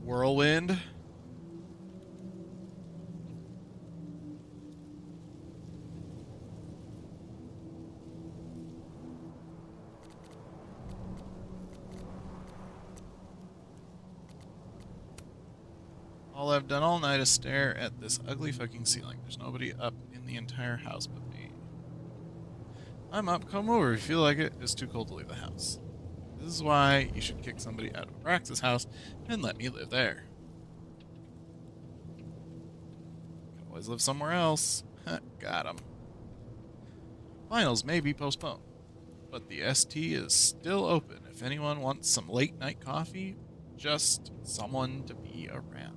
whirlwind? All I've done all night is stare at this ugly fucking ceiling. There's nobody up in the entire house but me. I'm up, come over if you feel like it. It's too cold to leave the house. This is why you should kick somebody out of Brax's house and let me live there. Can always live somewhere else. Got him. Finals may be postponed, but the ST is still open if anyone wants some late night coffee, just someone to be around.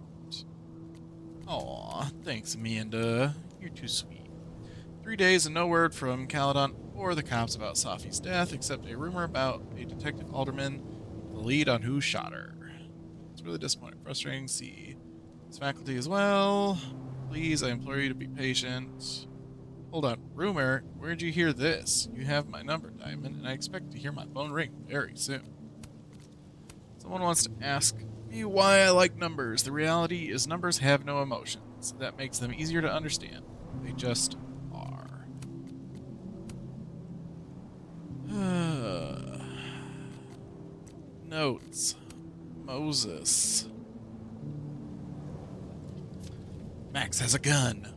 Aw, thanks, Amanda. You're too sweet. 3 days and no word from Caledon or the cops about Safi's death, except a rumor about a detective alderman, the lead on who shot her. It's really disappointing, frustrating. See his faculty as well. Please, I implore you to be patient. Hold on, rumor? Where'd you hear this? You have my number, Diamond, and I expect to hear my phone ring very soon. Someone wants to ask me why I like numbers. The reality is numbers have no emotions. That makes them easier to understand. They just are. Notes. Moses. Max has a gun.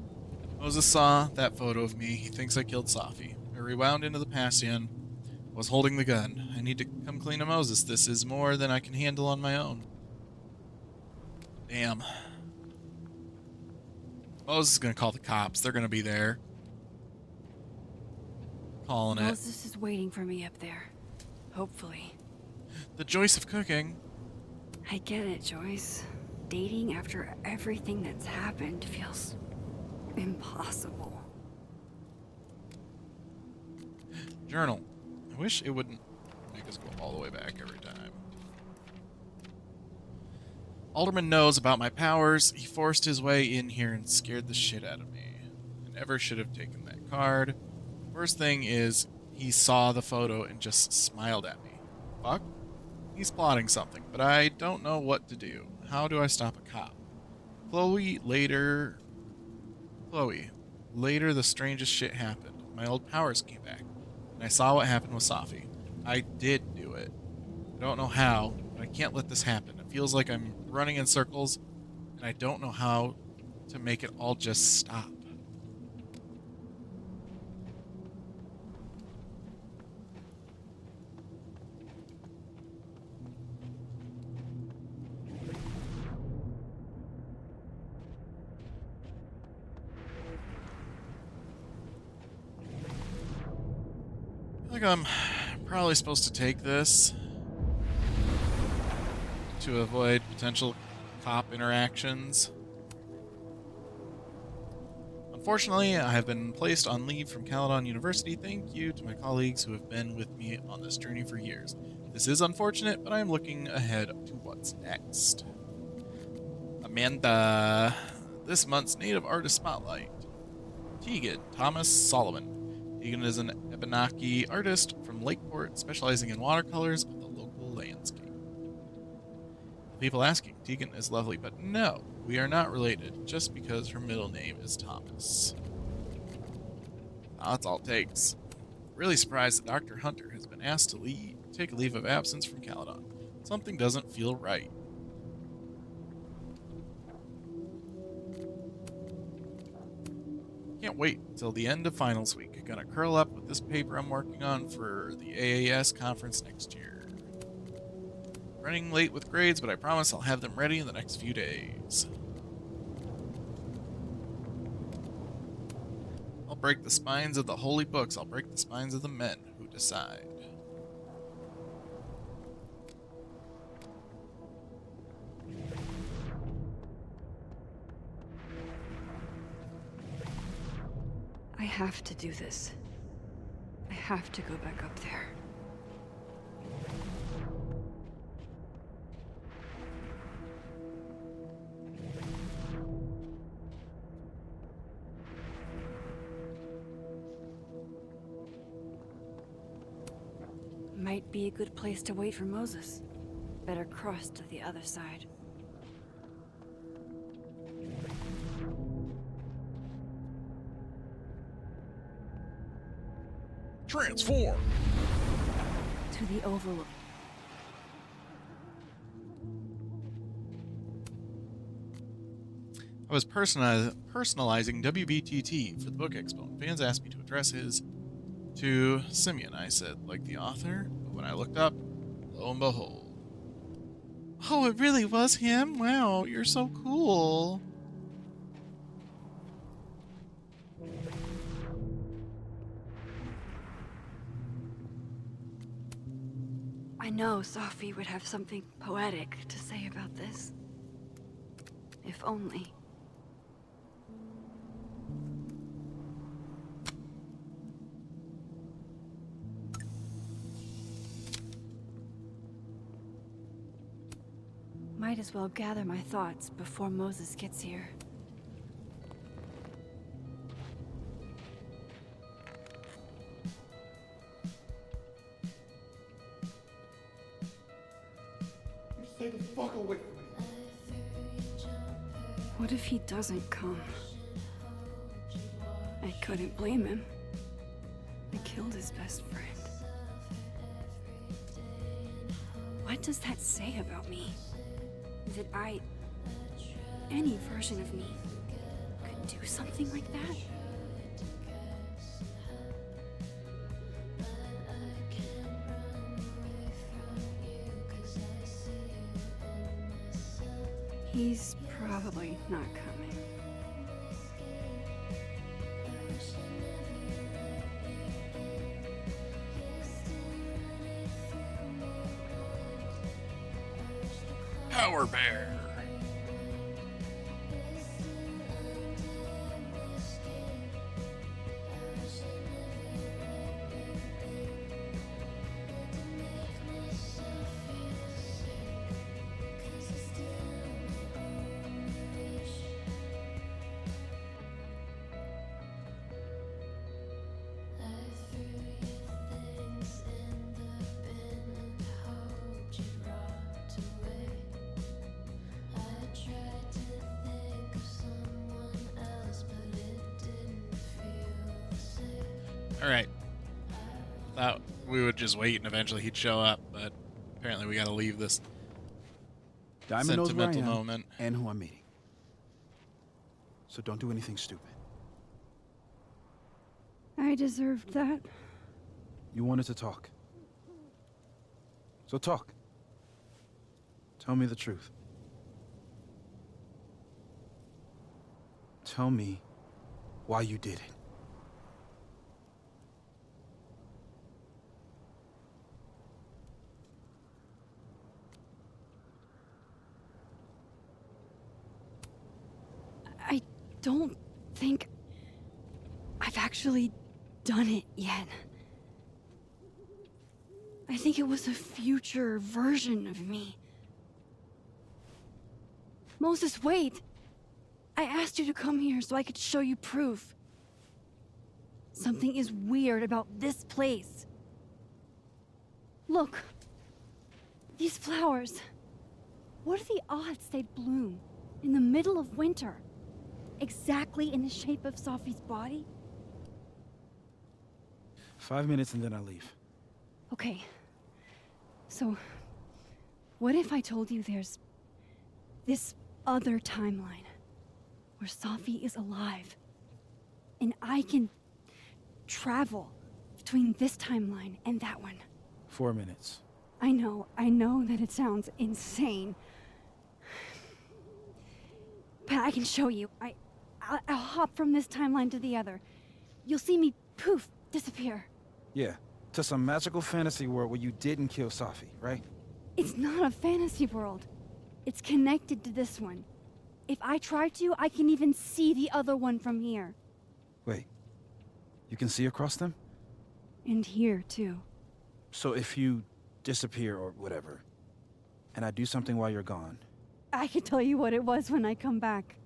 Moses saw that photo of me. He thinks I killed Safi. I rewound into the past again. I was holding the gun. I need to come clean to Moses. This is more than I can handle on my own. Damn. Moses is gonna call the cops. They're gonna be there. Calling it. Moses is waiting for me up there. Hopefully. The joys of cooking. I get it, Joyce. Dating after everything that's happened feels impossible. Journal. I wish it wouldn't make us go all the way back every time. Alderman knows about my powers. He forced his way in here and scared the shit out of me. I never should have taken that card. Worst thing is, he saw the photo and just smiled at me. Fuck? He's plotting something, but I don't know what to do. How do I stop a cop? Chloe, later the strangest shit happened. My old powers came back, and I saw what happened with Safi. I did do it. I don't know how, but I can't let this happen. It feels like I'm running in circles, and I don't know how to make it all just stop. I feel like I'm probably supposed to take this to avoid potential cop interactions. Unfortunately, I have been placed on leave from Caledon University. Thank you to my colleagues who have been with me on this journey for years. This is unfortunate, but I am looking ahead to what's next. Amanda. This month's Native Artist Spotlight. Tegan Thomas Solomon. Tegan is an Abenaki artist from Lakeport, specializing in watercolors of the local landscape. People asking, Tegan is lovely, but no, we are not related, just because her middle name is Thomas. That's all it takes. Really surprised that Dr. Hunter has been asked to take a leave of absence from Caledon. Something doesn't feel right. Can't wait until the end of finals week. I'm gonna curl up with this paper I'm working on for the AAS conference next year. Running late with grades, but I promise I'll have them ready in the next few days. I'll break the spines of the holy books. I'll break the spines of the men who decide. I have to do this. I have to go back up there. Might be a good place to wait for Moses. Better cross to the other side. Transform! To the Overlook. I was personalizing WBTT for the book expo. Fans asked me to address his to Simeon. I said, like the author, but when I looked up, lo and behold. Oh, it really was him? Wow, you're so cool. I know Safi would have something poetic to say about this. If only. Might as well gather my thoughts before Moses gets here. Stay the fuck away from me. What if he doesn't come? I couldn't blame him. I killed his best friend. What does that say about me? That any version of me, could do something like that? He's probably not coming. Power Bear. All right. Thought we would just wait and eventually he'd show up, but apparently we got to leave this Diamond knows where I sentimental am moment. and who I'm meeting. So don't do anything stupid. I deserved that. You wanted to talk. So talk. Tell me the truth. Tell me why you did it. I don't think I've actually done it yet. I think it was a future version of me. Moses, wait! I asked you to come here so I could show you proof. Something is weird about this place. Look. These flowers. What are the odds they'd bloom in the middle of winter? Exactly in the shape of Sophie's body? 5 minutes and then I leave. Okay. So, what if I told you there's this other timeline where Sophie is alive and I can travel between this timeline and that one? 4 minutes. I know that it sounds insane. But I can show you. I'll hop from this timeline to the other. You'll see me, poof, disappear. Yeah, to some magical fantasy world where you didn't kill Safi, right? It's not a fantasy world. It's connected to this one. If I try to, I can even see the other one from here. Wait, you can see across them? And here, too. So if you disappear or whatever, and I do something while you're gone... I can tell you what it was when I come back.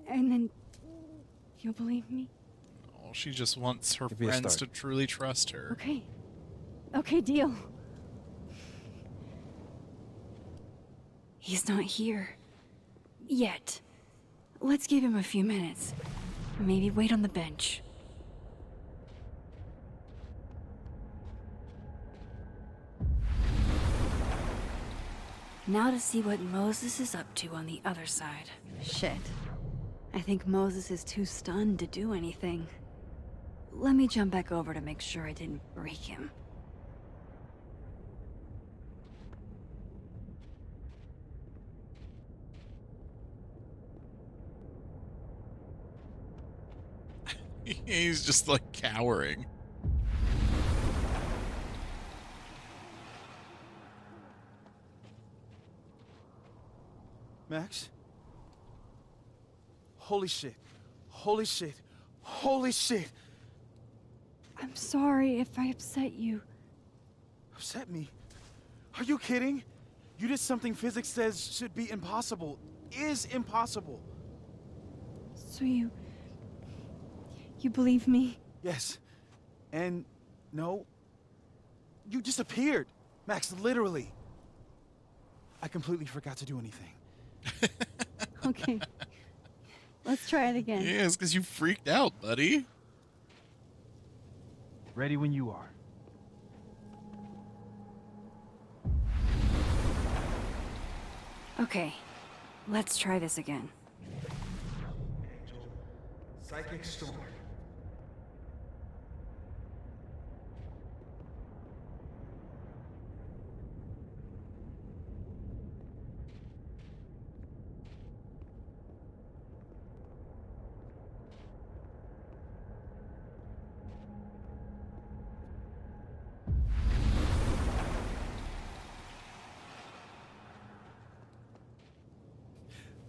And then... you'll believe me? Oh, she just wants her Give me a friends to start. truly trust her. Okay. Okay, deal. He's not here. Yet. Let's give him a few minutes. Maybe wait on the bench. Now to see what Moses is up to on the other side. Shit. I think Moses is too stunned to do anything. Let me jump back over to make sure I didn't break him. He's just like cowering. Max? Holy shit. Holy shit. Holy shit. I'm sorry if I upset you. Upset me? Are you kidding? You did something physics says should be impossible. Is impossible. So you believe me? Yes. And no. You disappeared. Max, literally. I completely forgot to do anything. Okay. Let's try it again. Yeah, it's because you freaked out, buddy. Ready when you are. Okay, let's try this again. Psychic storm.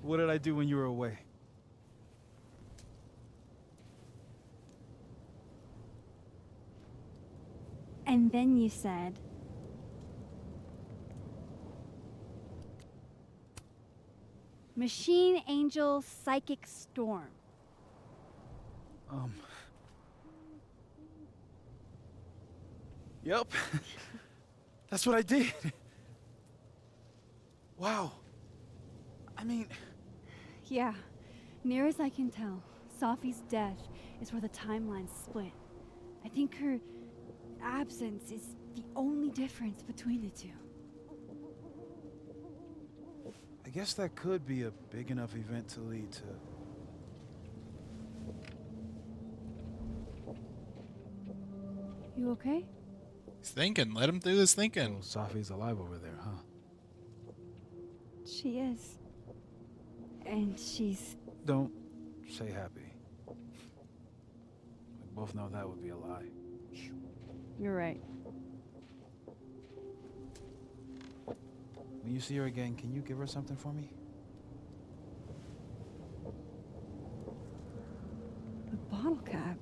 What did I do when you were away? And then you said, Machine Angel Psychic Storm. Yep. That's what I did. Wow. I mean, Yeah, near as I can tell, Sophie's death is where the timelines split. I think her absence is the only difference between the two. I guess that could be a big enough event to lead to... You okay? He's thinking. Let him do his Oh, thinking. Sophie's alive over there, huh? She is. And she's... Don't say happy. We both know that would be a lie. You're right. When you see her again, can you give her something for me? The bottle cap?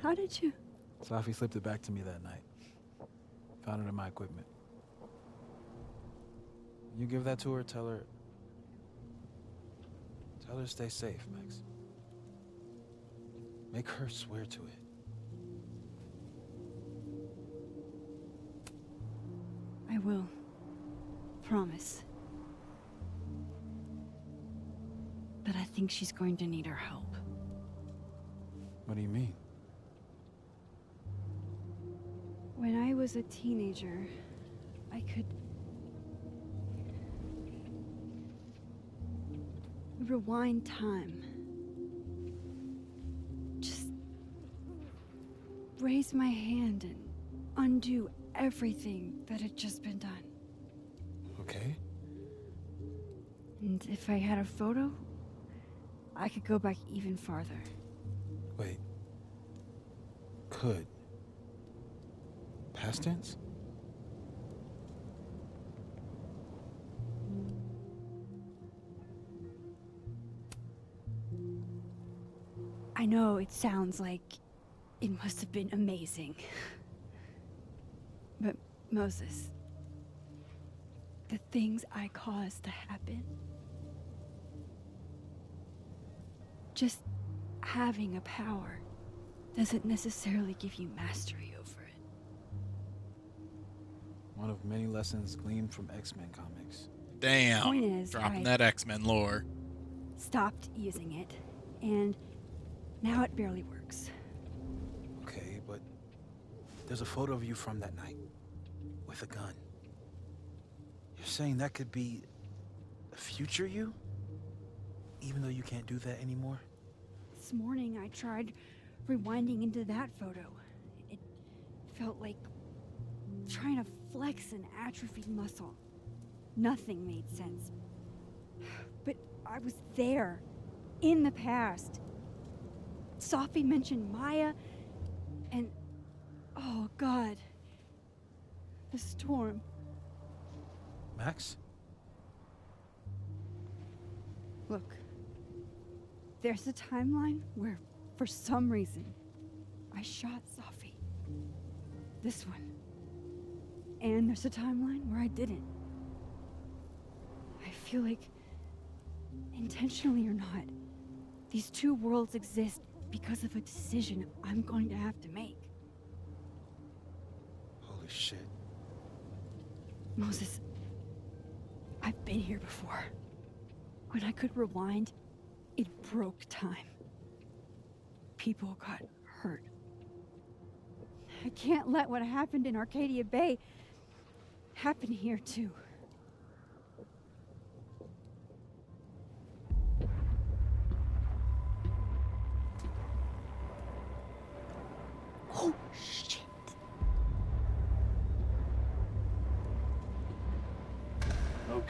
How did you... Sophie slipped it back to me that night. Found it in my equipment. When you give that to her, tell her to stay safe, Max. Make her swear to it. I will. Promise. But I think she's going to need our help. What do you mean? When I was a teenager, I could rewind time. Just raise my hand and undo everything that had just been done. Okay. And if I had a photo, I could go back even farther. Wait. Could. Past tense? I know it sounds like it must have been amazing. But Moses, the things I caused to happen, just having a power doesn't necessarily give you mastery over it. One of many lessons gleaned from X-Men comics. Damn. Point is, Dropping I that X-Men lore. stopped using it, and now it barely works. Okay, but there's a photo of you from that night with a gun. You're saying that could be a future you? Even though you can't do that anymore? This morning I tried rewinding into that photo. It felt like trying to flex an atrophied muscle. Nothing made sense. But I was there, in the past. Sophie mentioned Maya, and oh God, the storm. Max? Look, there's a timeline where, for some reason, I shot Sophie. This one. And there's a timeline where I didn't. I feel like, intentionally or not, these two worlds exist because of a decision I'm going to have to make. Holy shit. Moses, I've been here before. When I could rewind, it broke time. People got hurt. I can't let what happened in Arcadia Bay happen here too.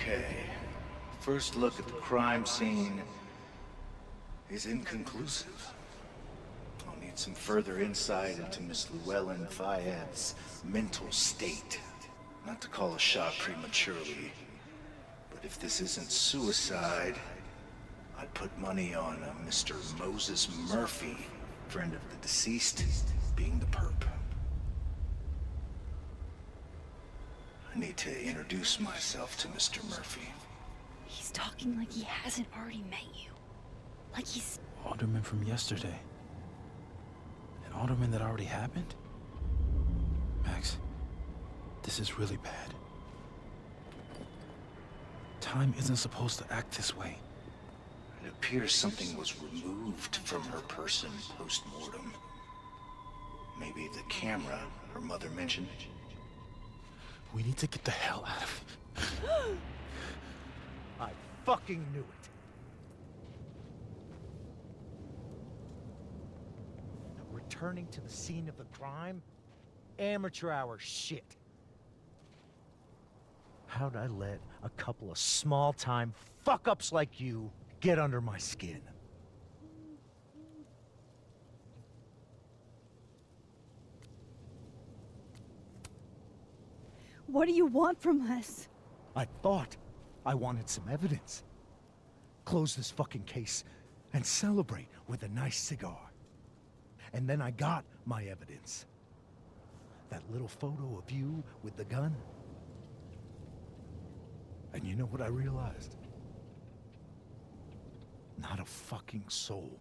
Okay. First look at the crime scene is inconclusive. I'll need some further insight into Miss Llewellyn Fayette's mental state. Not to call a shot prematurely, but if this isn't suicide, I'd put money on a Mr. Moses Murphy, friend of the deceased, being the perp. I need to introduce myself to Mr. Murphy. He's talking like he hasn't already met you. Like he's... Alderman from yesterday. An alderman that already happened? Max, this is really bad. Time isn't supposed to act this way. It appears something was removed from her person post-mortem. Maybe the camera her mother mentioned. We need to get the hell out of here. I fucking knew it. Returning to the scene of the crime? Amateur hour shit. How'd I let a couple of small-time fuck-ups like you get under my skin? What do you want from us? I thought I wanted some evidence. Close this fucking case and celebrate with a nice cigar. And then I got my evidence. That little photo of you with the gun. And you know what I realized? Not a fucking soul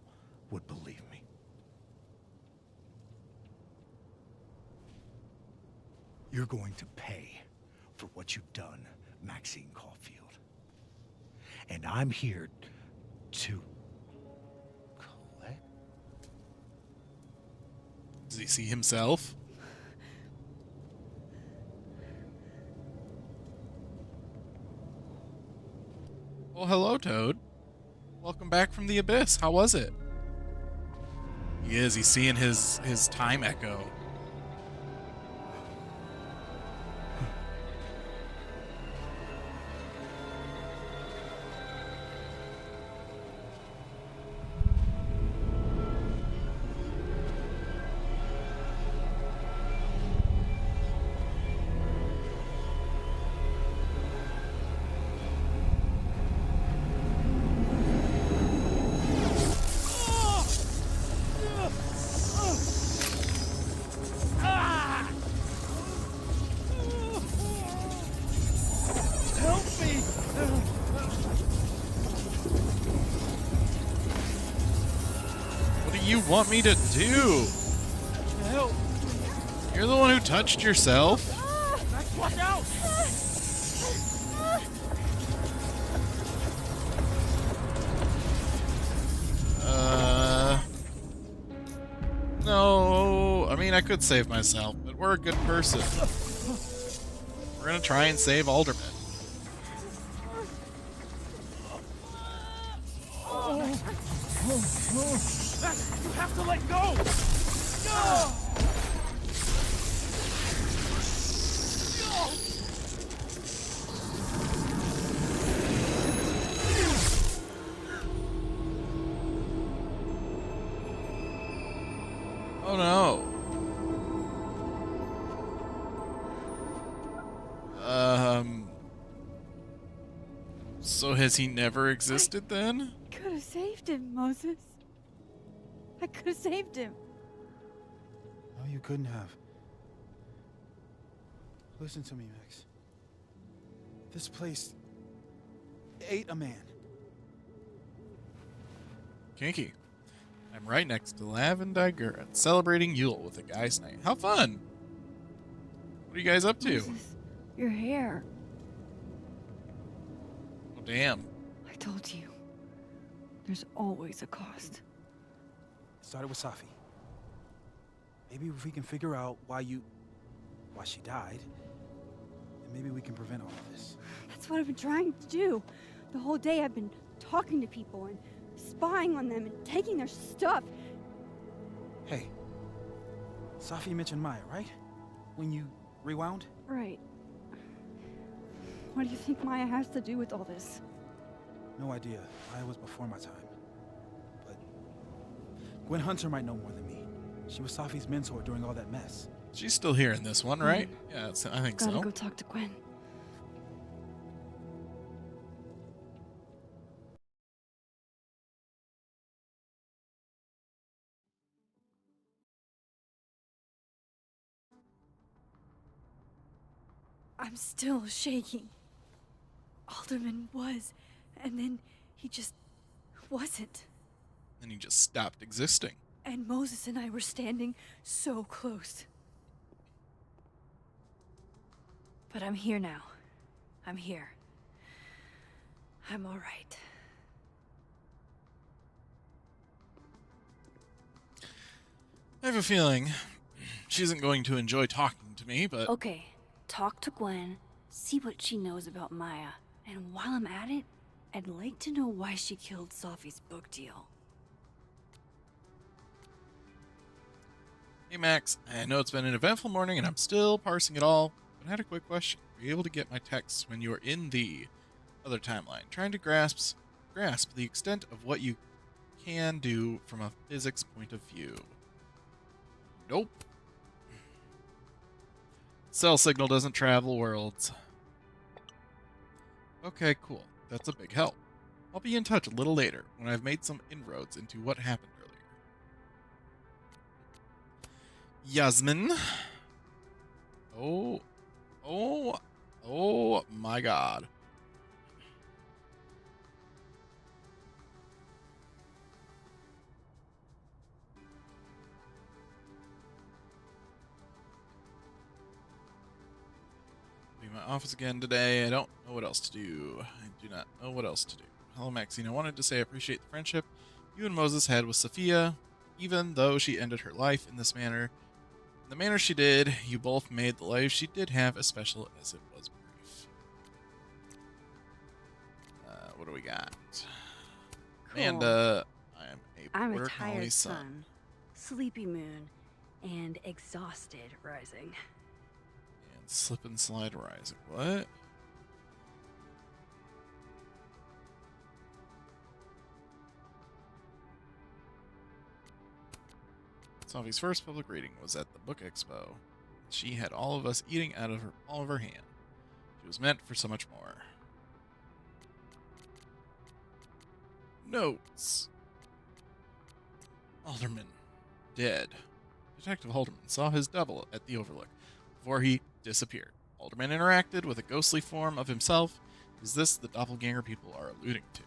would believe me. You're going to pay for what you've done, Maxine Caulfield. And I'm here to collect. Does he see himself? Well, hello, Toad. Welcome back from the abyss. How was it? He's seeing his time echo. What do you want me to do? Help! You're the one who touched yourself. Max, watch out! No. I mean, I could save myself, but we're a good person. We're gonna try and save Alderman. Max, you have to let go! Oh no. So has he never existed then? Could have saved him, Moses. I could have saved him. No, you couldn't have. Listen to me, Max. This place ate a man. Kinky. I'm right next to Lav and Diger celebrating Yule with a guy's night. How fun! What are you guys up to? Moses, your hair. Oh, damn. I told you. There's always a cost. It started with Safi. Maybe if we can figure out why she died, then maybe we can prevent all of this. That's what I've been trying to do. The whole day I've been talking to people and spying on them and taking their stuff. Hey, Safi mentioned Maya, right? When you rewound? Right. What do you think Maya has to do with all this? No idea. I was before my time. But Gwen Hunter might know more than me. She was Safi's mentor during all that mess. She's still here in this one, right? Yeah, I think Gotta so. go talk to Gwen. I'm still shaking. Alderman was, and then he just wasn't. And he just stopped existing. And Moses and I were standing so close. But I'm here now. I'm here. I'm all right. I have a feeling she isn't going to enjoy talking to me, but... Okay, talk to Gwen, see what she knows about Maya, and while I'm at it, I'd like to know why she killed Safi's book deal. Hey Max, I know it's been an eventful morning and I'm still parsing it all, but I had a quick question. Were you able to get my texts when you were in the other timeline, trying to grasp the extent of what you can do from a physics point of view? Nope. Cell signal doesn't travel worlds. Okay, cool. That's a big help. I'll be in touch a little later when I've made some inroads into what happened earlier. Yasmin. Oh my god. Be in my office again today. I don't know what else to do. I do not know what else to do. Hello, Maxine. I wanted to say I appreciate the friendship you and Moses had with Sophia, even though she ended her life in this manner. In the manner she did, you both made the life she did have as special as it was brief. What do we got? Cool. Amanda, I am a I'm border a collie tired son. sun, sleepy moon, and exhausted rising. And slip and slide rising. What? Sophie's first public reading was at the book expo. She had all of us eating out of her palm of her hand. She was meant for so much more. Notes. Alderman. Dead. Detective Alderman saw his double at the Overlook before he disappeared. Alderman interacted with a ghostly form of himself. Is this the doppelganger people are alluding to?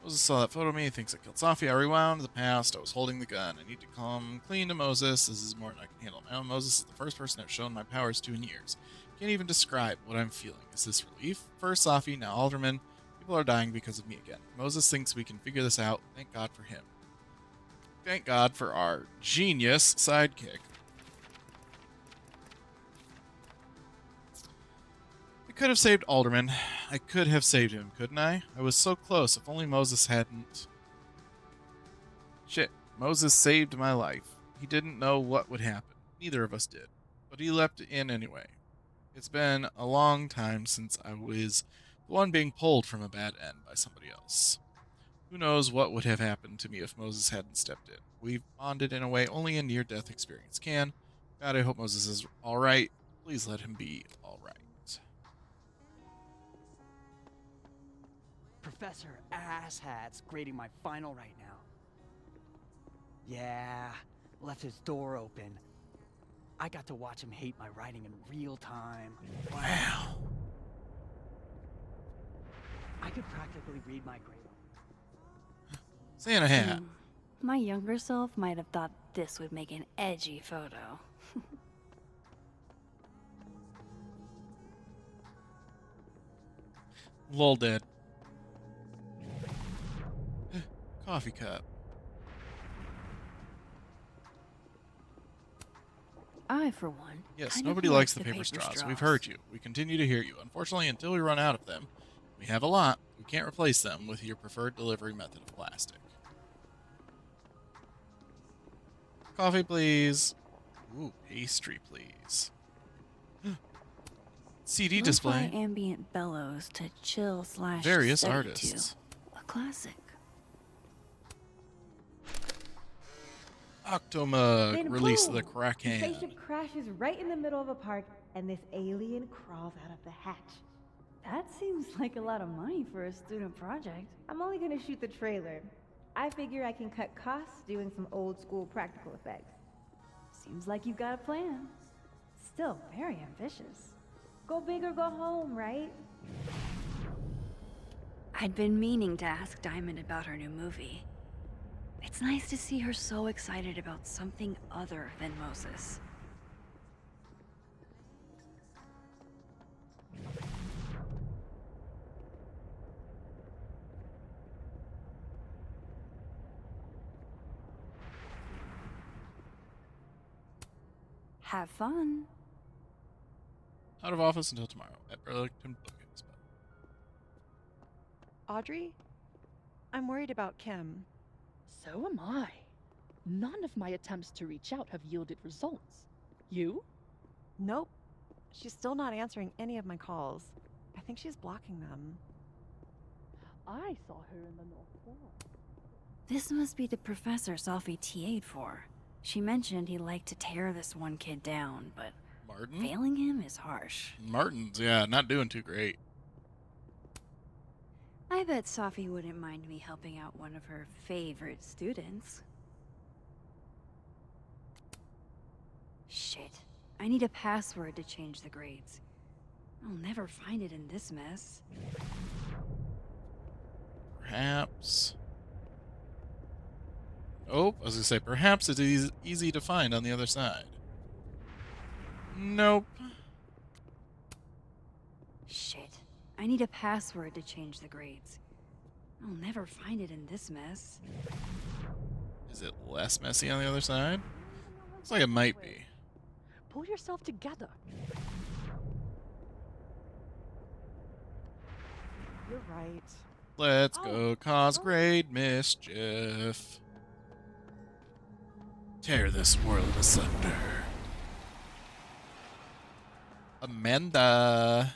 Moses saw that photo of me. He thinks I killed Safi. I rewound the past. I was holding the gun. I need to come clean to Moses. This is more than I can handle now. Moses is the first person I've shown my powers to in years. Can't even describe what I'm feeling. Is this relief? First Safi, now Alderman. People are dying because of me again. Moses thinks we can figure this out. Thank God for him. Thank God for our genius sidekick. I could have saved Alderman. I could have saved him, couldn't I? I was so close. If only Moses hadn't... Shit. Moses saved my life. He didn't know what would happen. Neither of us did. But he leapt in anyway. It's been a long time since I was the one being pulled from a bad end by somebody else. Who knows what would have happened to me if Moses hadn't stepped in. We've bonded in a way only a near-death experience can. God, I hope Moses is alright. Please let him be alright. Professor Asshat's grading my final right now. Yeah, left his door open. I got to watch him hate my writing in real time. Wow. I could practically read my grade. Santa hat. My younger self might have thought this would make an edgy photo. Lol dead. Coffee cup. I, for one, Yes, kind nobody of likes like the paper straws. We've heard you. We continue to hear you. Unfortunately, until we run out of them, we have a lot. We can't replace them with your preferred delivery method of plastic. Coffee, please. Ooh, pastry, please. CD Lo-fi display. ambient bellows to chill slash Various study artists. to. A classic. Octomug, Then release boom! the crack The hand. spaceship crashes right in the middle of a park, and this alien crawls out of the hatch. That seems like a lot of money for a student project. I'm only gonna shoot the trailer. I figure I can cut costs doing some old school practical effects. Seems like you've got a plan. Still very ambitious. Go big or go home, right? I'd been meaning to ask Diamond about her new movie. It's nice to see her so excited about something other than Moses. Have fun. Out of office until tomorrow at Burlington Book Expo. Audrey? I'm worried about Kim. So am I. None of my attempts to reach out have yielded results. You? Nope. She's still not answering any of my calls. I think she's blocking them. I saw her in the North Quad. This must be the professor Sophie TA'd for. She mentioned he liked to tear this one kid down, but Martin? failing him is harsh. Martin's, yeah, not doing too great. I bet Sophie wouldn't mind me helping out one of her favorite students. Shit. I need a password to change the grades. I'll never find it in this mess. Perhaps. Oh, I was gonna say, perhaps it's easy to find on the other side. Nope. Shit. I need a password to change the grades. I'll never find it in this mess. Is it less messy on the other side? Looks like it might be. Pull yourself together. You're right. Let's go cause great mischief. Tear this world asunder. Amanda.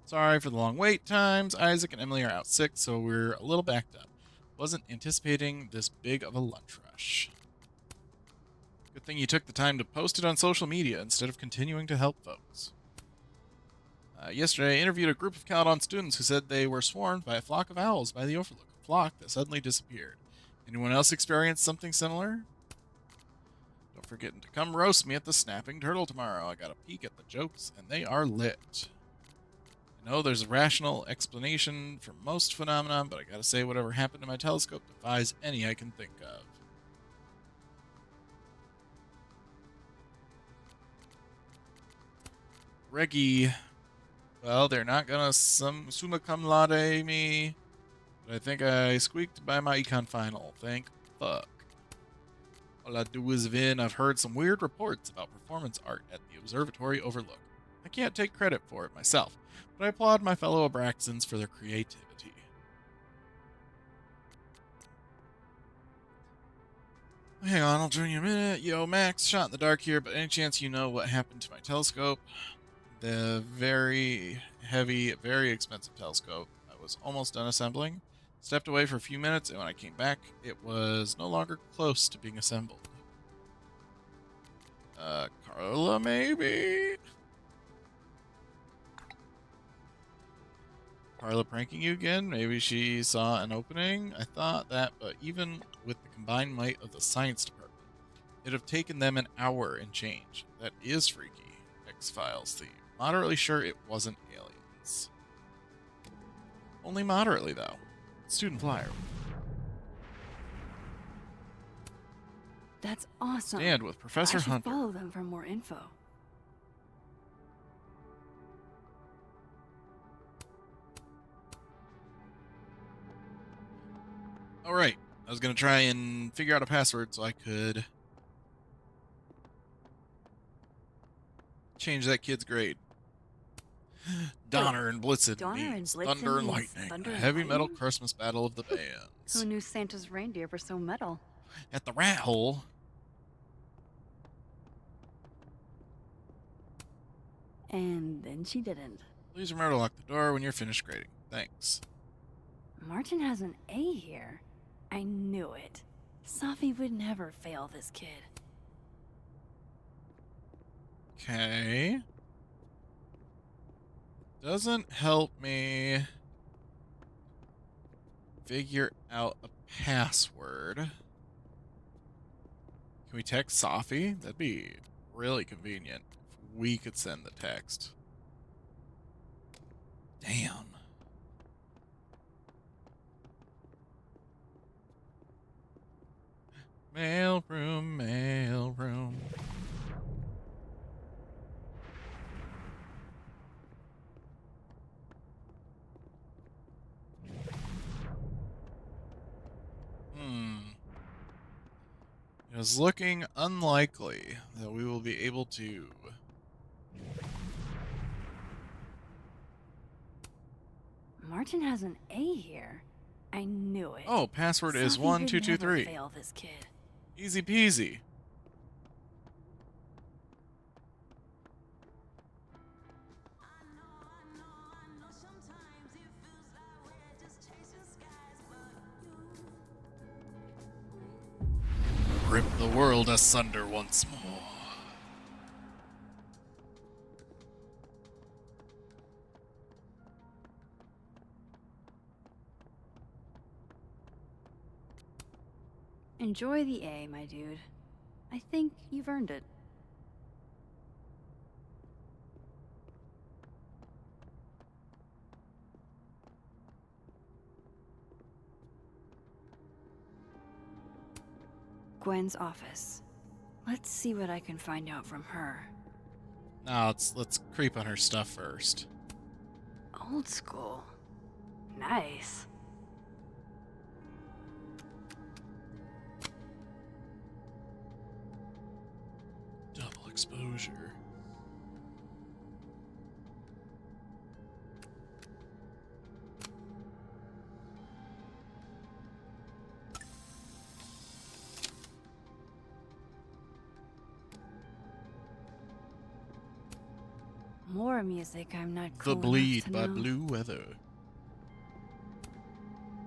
Sorry for the long wait times. Isaac and Emily are out sick, so we're a little backed up. Wasn't anticipating this big of a lunch rush. Good thing you took the time to post it on social media instead of continuing to help folks. Yesterday, I interviewed a group of Caledon students who said they were swarmed by a flock of owls by the Overlook, a flock that suddenly disappeared. Anyone else experienced something similar? Don't forget to come roast me at the Snapping Turtle tomorrow. I got a peek at the jokes, and they are lit. I know there's a rational explanation for most phenomena, but I gotta say whatever happened to my telescope defies any I can think of. Reggie. Well, they're not gonna summa cum laude me, but I think I squeaked by my econ final. Thank fuck. All I do is win. I've heard some weird reports about performance art at the Observatory Overlook. I can't take credit for it myself, but I applaud my fellow Abraxans for their creativity. Hang on, I'll join you in a minute. Yo, Max, shot in the dark here, but any chance you know what happened to my telescope? The very heavy, very expensive telescope I was almost done assembling. Stepped away for a few minutes, and when I came back, it was no longer close to being assembled. Carla, maybe? Carla pranking you again? Maybe she saw an opening? I thought that, but even with the combined might of the science department, it'd have taken them an hour and change. That is freaky. X-Files theme. Moderately sure it wasn't aliens. Only moderately, though. Student flyer. That's awesome. Stand with Professor I should Hunter. follow them for more info. Alright, I was going to try and figure out a password so I could change that kid's grade. Donner and Blitzen Donner means and Blitzen Thunder and means Lightning, Thunder a and heavy metal Lightning? Christmas battle of the bands. Who knew Santa's reindeer were so metal? At the rat hole. And then she didn't. Please remember to lock the door when you're finished grading. Thanks. Martin has an A here. I knew it. Safi would never fail this kid. Okay. Doesn't help me figure out a password. Can we text Safi? That'd be really convenient if we could send the text. Damn. Mailroom, mailroom. It is looking unlikely that we will be able to. Martin has an A here. I knew it. Oh, password is Safi would 1223. never fail this kid. Easy peasy. Rip the world asunder once more. Enjoy the A, my dude. I think you've earned it. Gwen's office. Let's see what I can find out from her. Now let's creep on her stuff first. Old school. Nice. Double exposure. More music I'm not The cool enough Bleed to by know. Blue Weather.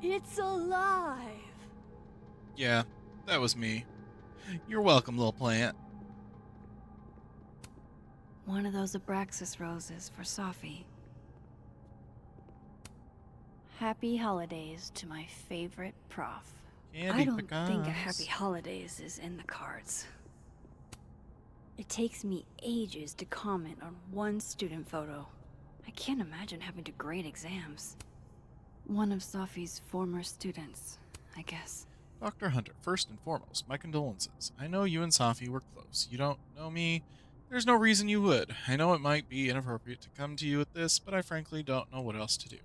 It's alive! Yeah, that was me. You're welcome, little plant. One of those Abraxas roses for Safi. Happy holidays to my favorite prof. Candy I don't think a pecans. happy holidays is in the cards. It takes me ages to comment on one student photo. I can't imagine having to grade exams. One of Safi's former students, I guess. Dr. Hunter, first and foremost, my condolences. I know you and Safi were close. You don't know me. There's no reason you would. I know it might be inappropriate to come to you with this, but I frankly don't know what else to do.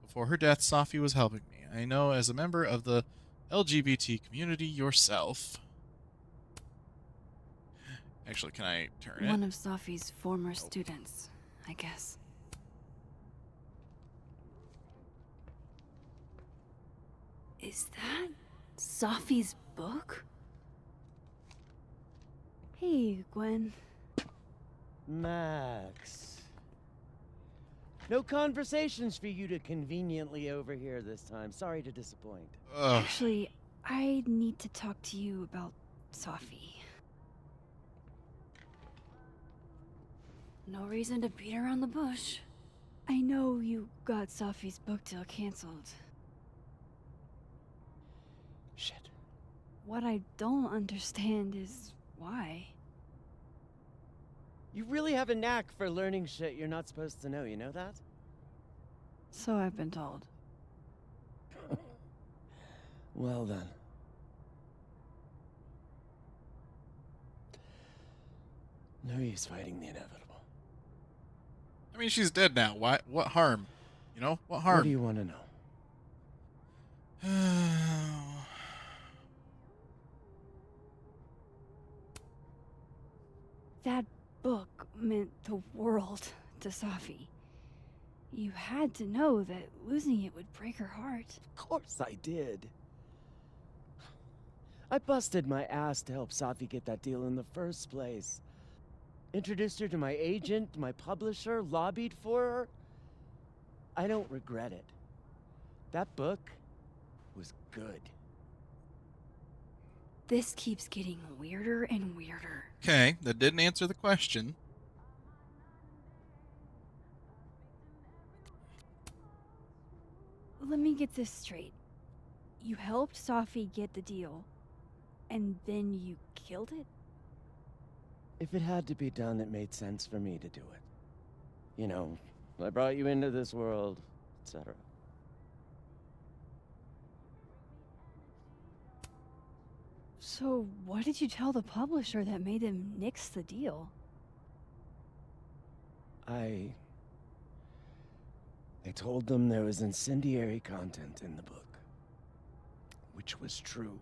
Before her death, Safi was helping me. I know as a member of the LGBT community yourself. Actually, can I turn it? One of Safi's former students, I guess. Is that Safi's book? Hey, Gwen. Max. No conversations for you to conveniently overhear this time. Sorry to disappoint. Actually, I need to talk to you about Safi. No reason to beat around the bush. I know you got Safi's book deal canceled. Shit. What I don't understand is why. You really have a knack for learning shit you're not supposed to know, you know that? So I've been told. Well then. No use fighting the inevitable. I mean, she's dead now. Why? What harm? You know? What harm? What do you want to know? That book meant the world to Safi. You had to know that losing it would break her heart. Of course I did. I busted my ass to help Safi get that deal in the first place. Introduced her to my agent, my publisher, lobbied for her. I don't regret it. That book was good. This keeps getting weirder and weirder. Okay, that didn't answer the question. Let me get this straight. You helped Safi get the deal, and then you killed it? If it had to be done, it made sense for me to do it. You know, I brought you into this world, etc. So, what did you tell the publisher that made them nix the deal? I told them there was incendiary content in the book. Which was true.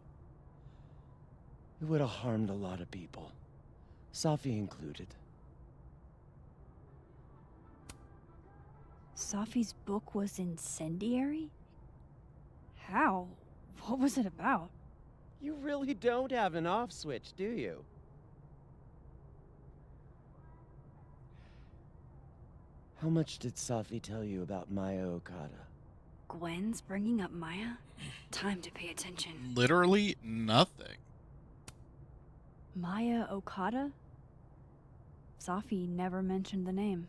It would have harmed a lot of people. Safi included. Safi's book was incendiary? How? What was it about? You really don't have an off switch, do you? How much did Safi tell you about Maya Okada? Gwen's bringing up Maya? Time to pay attention. Literally nothing. Maya Okada? Safi never mentioned the name.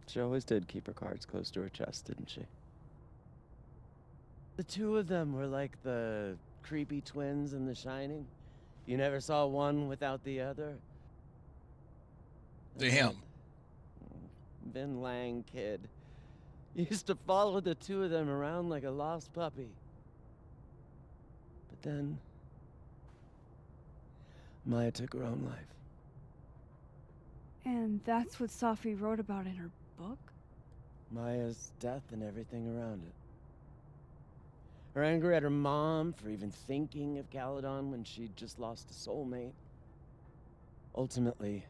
She always did keep her cards close to her chest, didn't she? The two of them were like the creepy twins in The Shining. You never saw one without the other. Damn. Vin Lang kid. Used to follow the two of them around like a lost puppy. But then Maya took her own life. And that's what Safi wrote about in her book? Maya's death and everything around it. Her anger at her mom for even thinking of Caledon when she'd just lost a soulmate. Ultimately,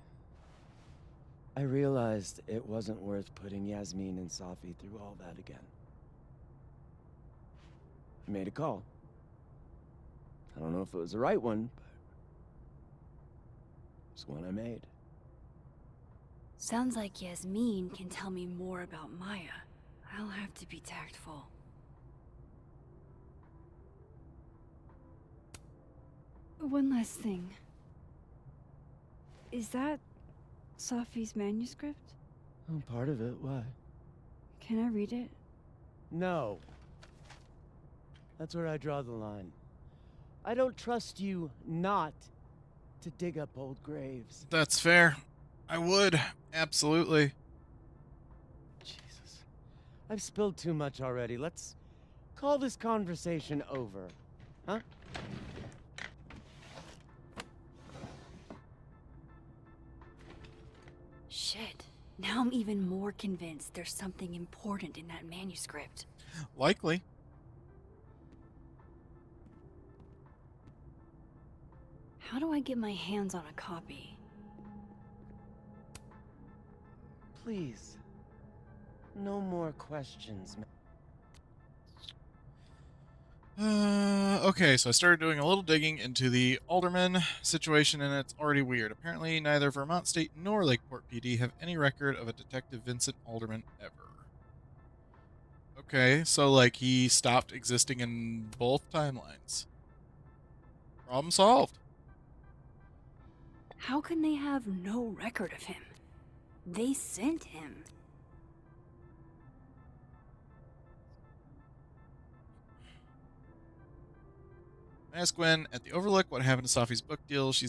I realized it wasn't worth putting Yasmin and Safi through all that again. I made a call. I don't know if it was the right one, but it's one I made. Sounds like Yasmin can tell me more about Maya. I'll have to be tactful. One last thing. Is that Safi's manuscript? Oh, part of it. Why? Can I read it? No. That's where I draw the line. I don't trust you not to dig up old graves. That's fair. I would. Absolutely. Jesus. I've spilled too much already. Let's call this conversation over. Huh? Shit. Now I'm even more convinced there's something important in that manuscript. Likely. How do I get my hands on a copy? Please. No more questions. Okay, so I started doing a little digging into the alderman situation, and it's already weird. Apparently, neither Vermont State nor Lakeport PD have any record of a Detective Vincent Alderman ever. Okay, so, like, he stopped existing in both timelines. Problem solved. How can they have no record of him? They sent him. I asked Gwen at the Overlook what happened to Safi's book deal. She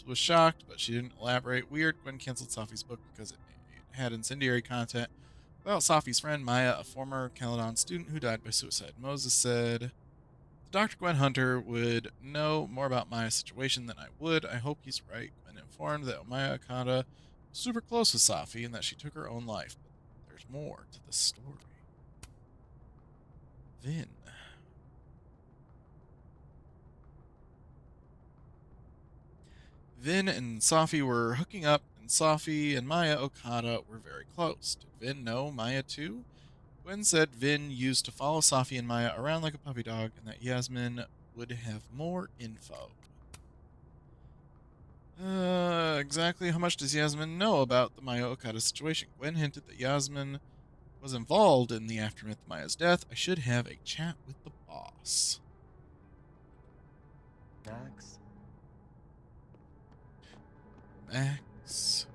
was shocked, but she didn't elaborate. Weird, Gwen canceled Safi's book because it had incendiary content about Safi's friend Maya, a former Caledon student who died by suicide. Moses said, Dr. Gwen Hunter would know more about Maya's situation than I would. I hope he's right. Gwen informed that Maya Okada was super close with Safi and that she took her own life. But there's more to the story. Vin. Vin and Safi were hooking up, and Safi and Maya Okada were very close. Did Vin know Maya too? Gwen said Vin used to follow Safi and Maya around like a puppy dog, and that Yasmin would have more info. Exactly how much does Yasmin know about the Maya Okada situation? Gwen hinted that Yasmin was involved in the aftermath of Maya's death. I should have a chat with the boss. Max? Max.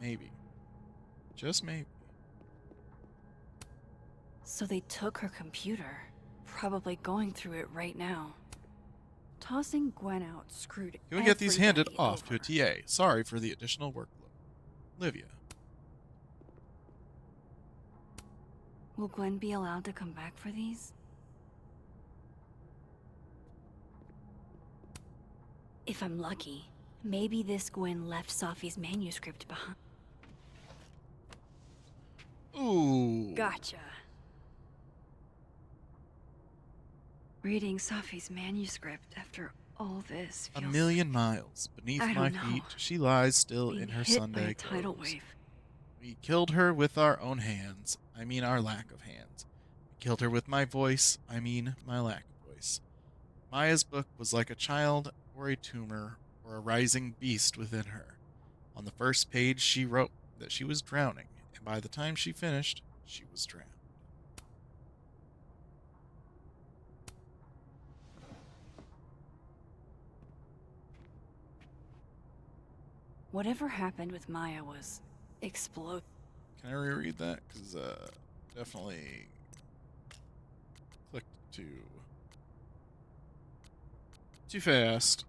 Maybe. Just maybe. So they took her computer. Probably going through it right now. Tossing Gwen out screwed Can we get these handed everybody off over. to a TA? Sorry for the additional workload. Livia. Will Gwen be allowed to come back for these? If I'm lucky, maybe this Gwen left Safi's manuscript behind. Ooh. Gotcha. Reading Safi's manuscript after all this A feels... million miles beneath I my don't know. feet, she lies still Being in her hit by Sunday a tidal clothes. wave. We killed her with our own hands. I mean our lack of hands. We killed her with my voice. I mean my lack of voice. Maya's book was like a child or a tumor or a rising beast within her. On the first page she wrote that she was drowning, and by the time she finished, she was drowned. Whatever happened with Maya was explode. Can I reread that? Because definitely clicked too fast.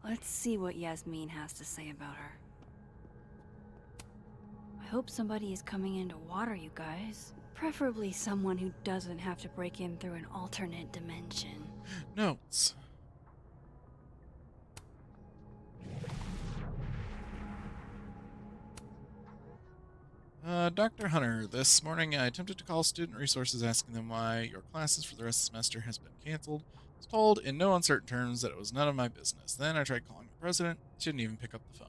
Let's see what Yasmin has to say about her. I hope somebody is coming in to water you guys. Preferably someone who doesn't have to break in through an alternate dimension. Notes. Dr. Hunter, this morning I attempted to call student resources asking them why your classes for the rest of the semester has been canceled. I was told in no uncertain terms that it was none of my business. Then I tried calling the president. She didn't even pick up the phone.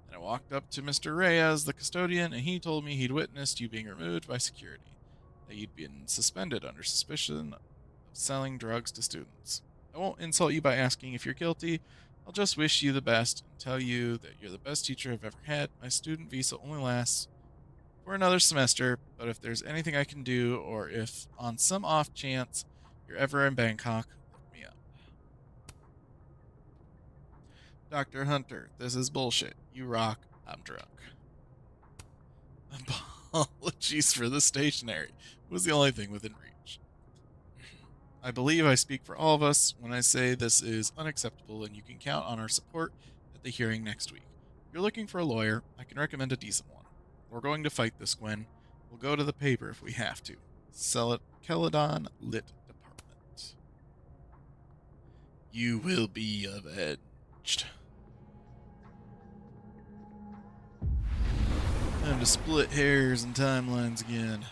Then I walked up to Mr. Reyes, the custodian, and he told me he'd witnessed you being removed by security, that you'd been suspended under suspicion of selling drugs to students. I won't insult you by asking if you're guilty. I'll just wish you the best and tell you that you're the best teacher I've ever had. My student visa only lasts for another semester, but if there's anything I can do, or if on some off chance you're ever in Bangkok, look me up. Dr. Hunter, this is bullshit. You rock. I'm drunk. Apologies for the stationery. It was the only thing within reach. I believe I speak for all of us when I say this is unacceptable, and you can count on our support at the hearing next week. If you're looking for a lawyer, I can recommend a decent one. We're going to fight this, Gwen. We'll go to the paper if we have to. Sell it Celadon Lit Department. You will be avenged. Time to split hairs and timelines again.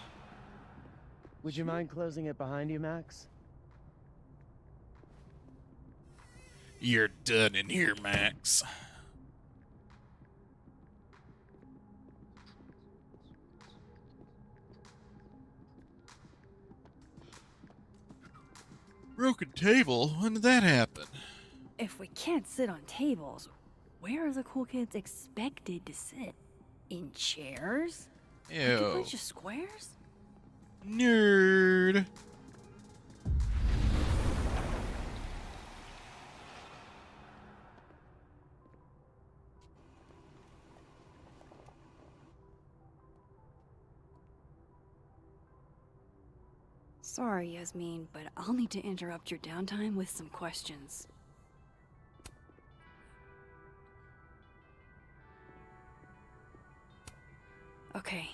Would you mind closing it behind you, Max? You're done in here, Max. Broken table? When did that happen? If we can't sit on tables, where are the cool kids expected to sit? In chairs? Like a Ew. bunch of squares? Nerd. Sorry, Yasmin, but I'll need to interrupt your downtime with some questions. Okay,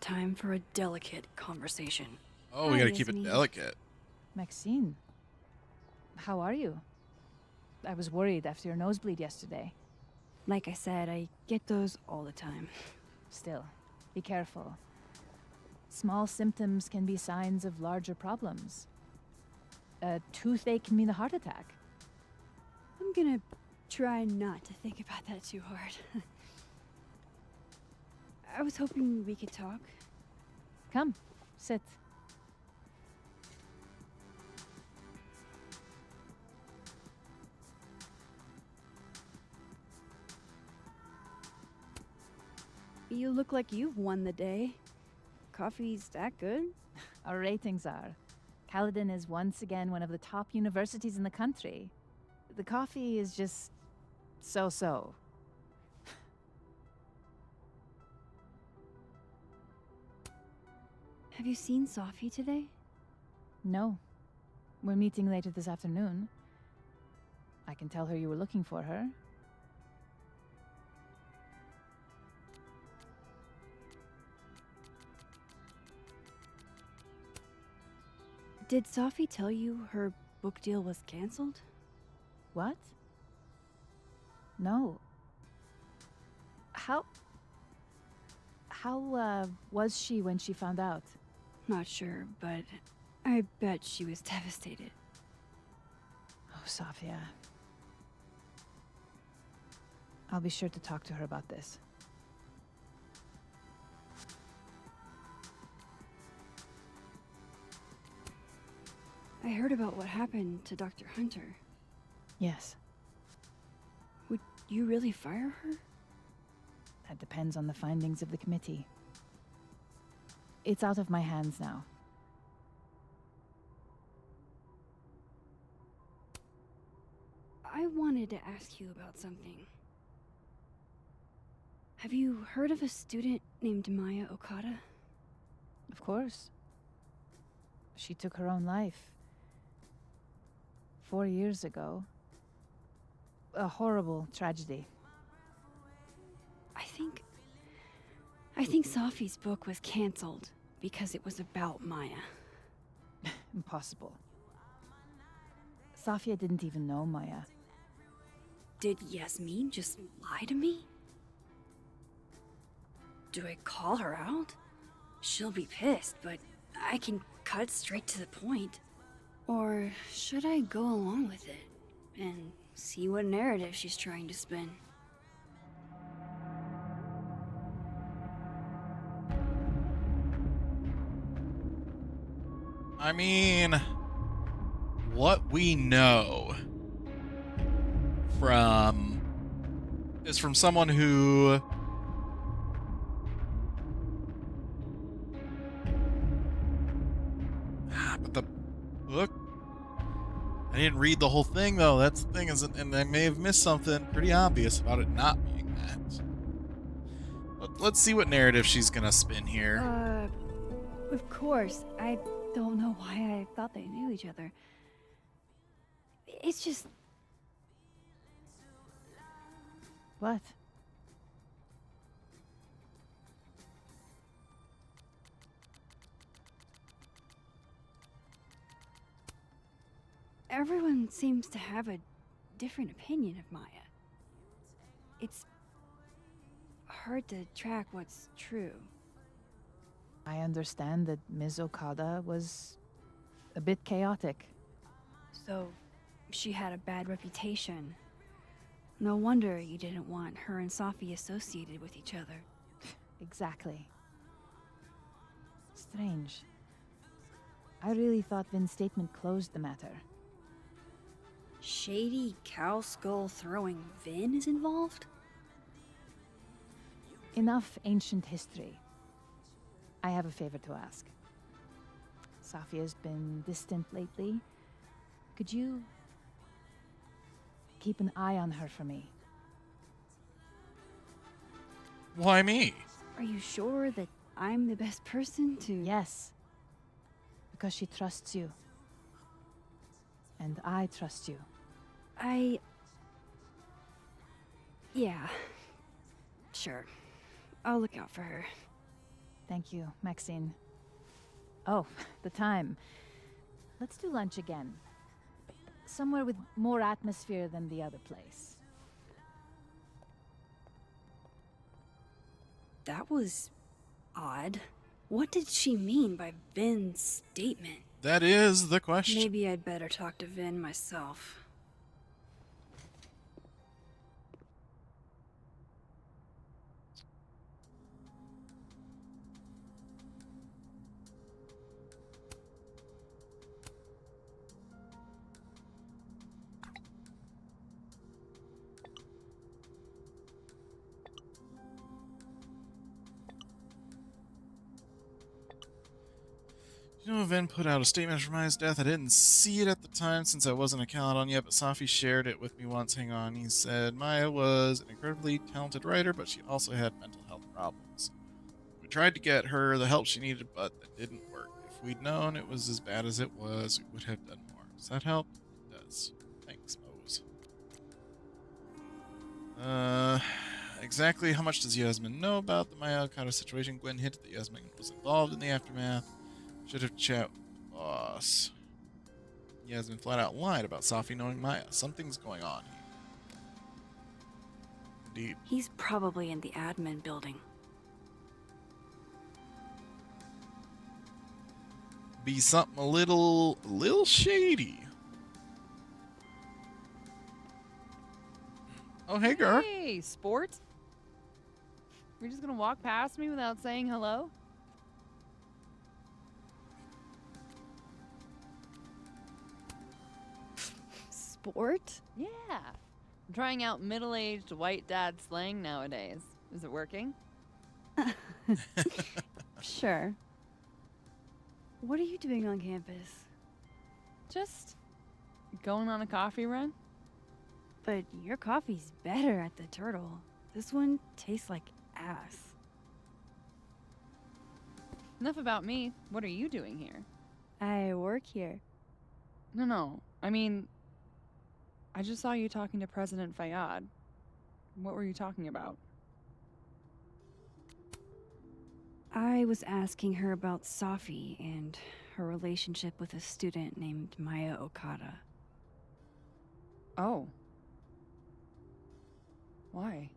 time for a delicate conversation. Oh, we Hi, gotta keep it Yasmin. delicate. Maxine, how are you? I was worried after your nosebleed yesterday. Like I said, I get those all the time. Still, be careful. Small symptoms can be signs of larger problems. A toothache can mean a heart attack. I'm gonna try not to think about that too hard. I was hoping we could talk. Come, sit. You look like you've won the day. Coffee's that good? Our ratings are. Caledon is once again one of the top universities in the country. The coffee is just so-so. Have you seen Sophie today? No. We're meeting later this afternoon. I can tell her you were looking for her. Did Sophie tell you her book deal was canceled? What? No. How was she when she found out? Not sure, but I bet she was devastated. Oh, Sophia. I'll be sure to talk to her about this. I heard about what happened to Dr. Hunter. Yes. Would you really fire her? That depends on the findings of the committee. It's out of my hands now. I wanted to ask you about something. Have you heard of a student named Maya Okada? Of course. She took her own life. 4 years ago. A horrible tragedy. I think Sophie's book was canceled because it was about Maya. Impossible. Sophia didn't even know Maya. Did Yasmin just lie to me? Do I call her out? She'll be pissed, but I can cut straight to the point. Or should I go along with it and see what narrative she's trying to spin? I mean, what we know is from someone who but the book, I didn't read the whole thing though. That's the thing, isn't, and I may have missed something pretty obvious about it not being that. Let's see what narrative she's gonna spin here. Of course. I don't know why I thought they knew each other. It's just... What? Everyone seems to have a different opinion of Maya. It's hard to track what's true. I understand that Ms. Okada was a bit chaotic. So, she had a bad reputation. No wonder you didn't want her and Sophie associated with each other. Exactly. Strange. I really thought Vin's statement closed the matter. Shady cow skull throwing Vin is involved? Enough ancient history. I have a favor to ask. Sophia's been distant lately. Could you keep an eye on her for me? Why me? Are you sure that I'm the best person to... Yes. Because she trusts you. And I trust you. Yeah. Sure. I'll look out for her. Thank you, Maxine. Oh, the time. Let's do lunch again. Somewhere with more atmosphere than the other place. That was odd. What did she mean by Vin's statement? That is the question. Maybe I'd better talk to Vin myself. know Ven put out a statement for Maya's death. I didn't see it at the time since I wasn't a Caledon yet, but Safi shared it with me once. Hang on. He said Maya was an incredibly talented writer, but she also had mental health problems. We tried to get her the help she needed, but that didn't work. If we'd known it was as bad as it was, we would have done more. Does that help? It does. Thanks, Mose. Exactly how much does Yasmin know about the Maya Okada situation? Gwen hinted that Yasmin was involved in the aftermath. Should have chat with the boss. Yasmin flat out lied about Safi knowing Maya. Something's going on here. Indeed. He's probably in the admin building. Be something a little shady. Oh, hey, girl. Hey, sport. You're just gonna walk past me without saying hello? Sport? Yeah. I'm trying out middle-aged white dad slang nowadays. Is it working? Sure. What are you doing on campus? Just going on a coffee run. But your coffee's better at the Turtle. This one tastes like ass. Enough about me. What are you doing here? I work here. No. I mean, I just saw you talking to President Fayyad. What were you talking about? I was asking her about Safi and her relationship with a student named Maya Okada. Oh. Why?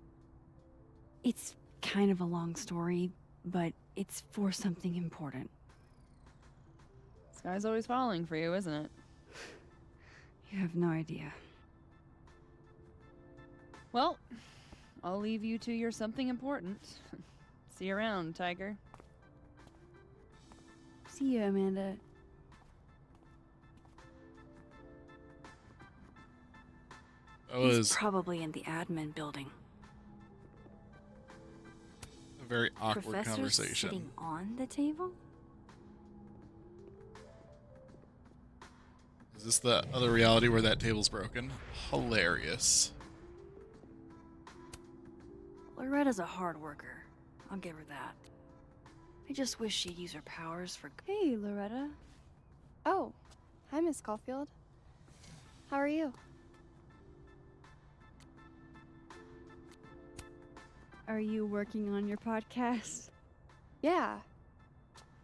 It's kind of a long story, but it's for something important. This guy's always falling for you, isn't it? You have no idea. Well, I'll leave you to your something important. See you around, Tiger. See you, Amanda. He's probably in the admin building. A very awkward Professor's conversation. sitting on the table? Is this the other reality where that table's broken? Hilarious. Loretta's a hard worker. I'll give her that. I just wish she'd use her powers for... Hey, Loretta. Oh, hi, Miss Caulfield. How are you? Are you working on your podcast? Yeah.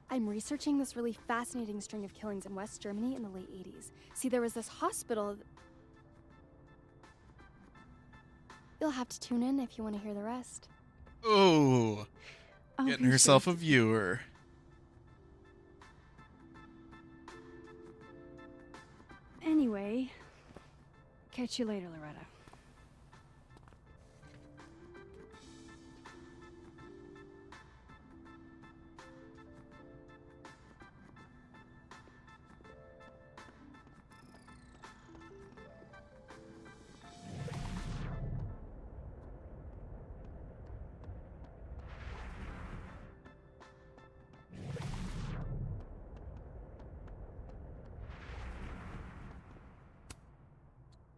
I'm researching this really fascinating string of killings in West Germany in the late 80s. See, there was this hospital... You'll have to tune in if you want to hear the rest. Oh, I'll getting be herself sure a viewer. Anyway, catch you later, Loretta.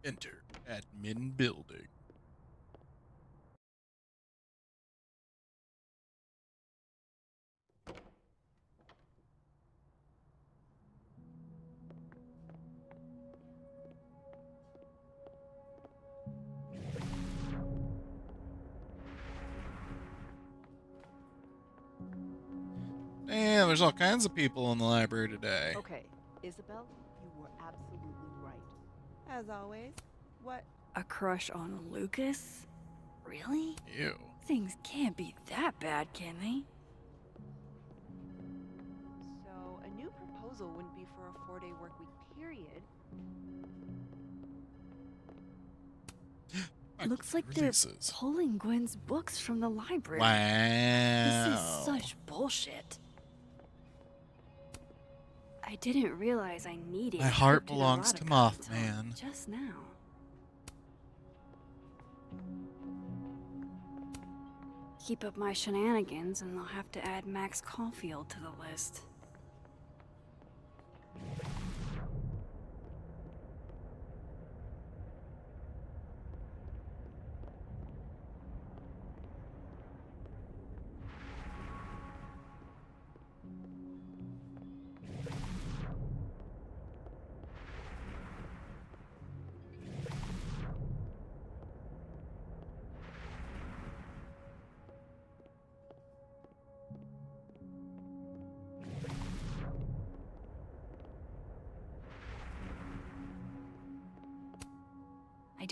Enter admin building. Damn, there's all kinds of people in the library today. Okay, Isabel, you were absolutely right. As always. What? A crush on Lucas? Really? Ew. Things can't be that bad, can they? So, a new proposal wouldn't be for a 4-day work week period. Looks like Releases. they're pulling Gwen's books from the library. Wow. This is such bullshit. I didn't realize I needed My heart cryptid belongs to erotica until Mothman. just now. Keep up my shenanigans and they'll have to add Max Caulfield to the list.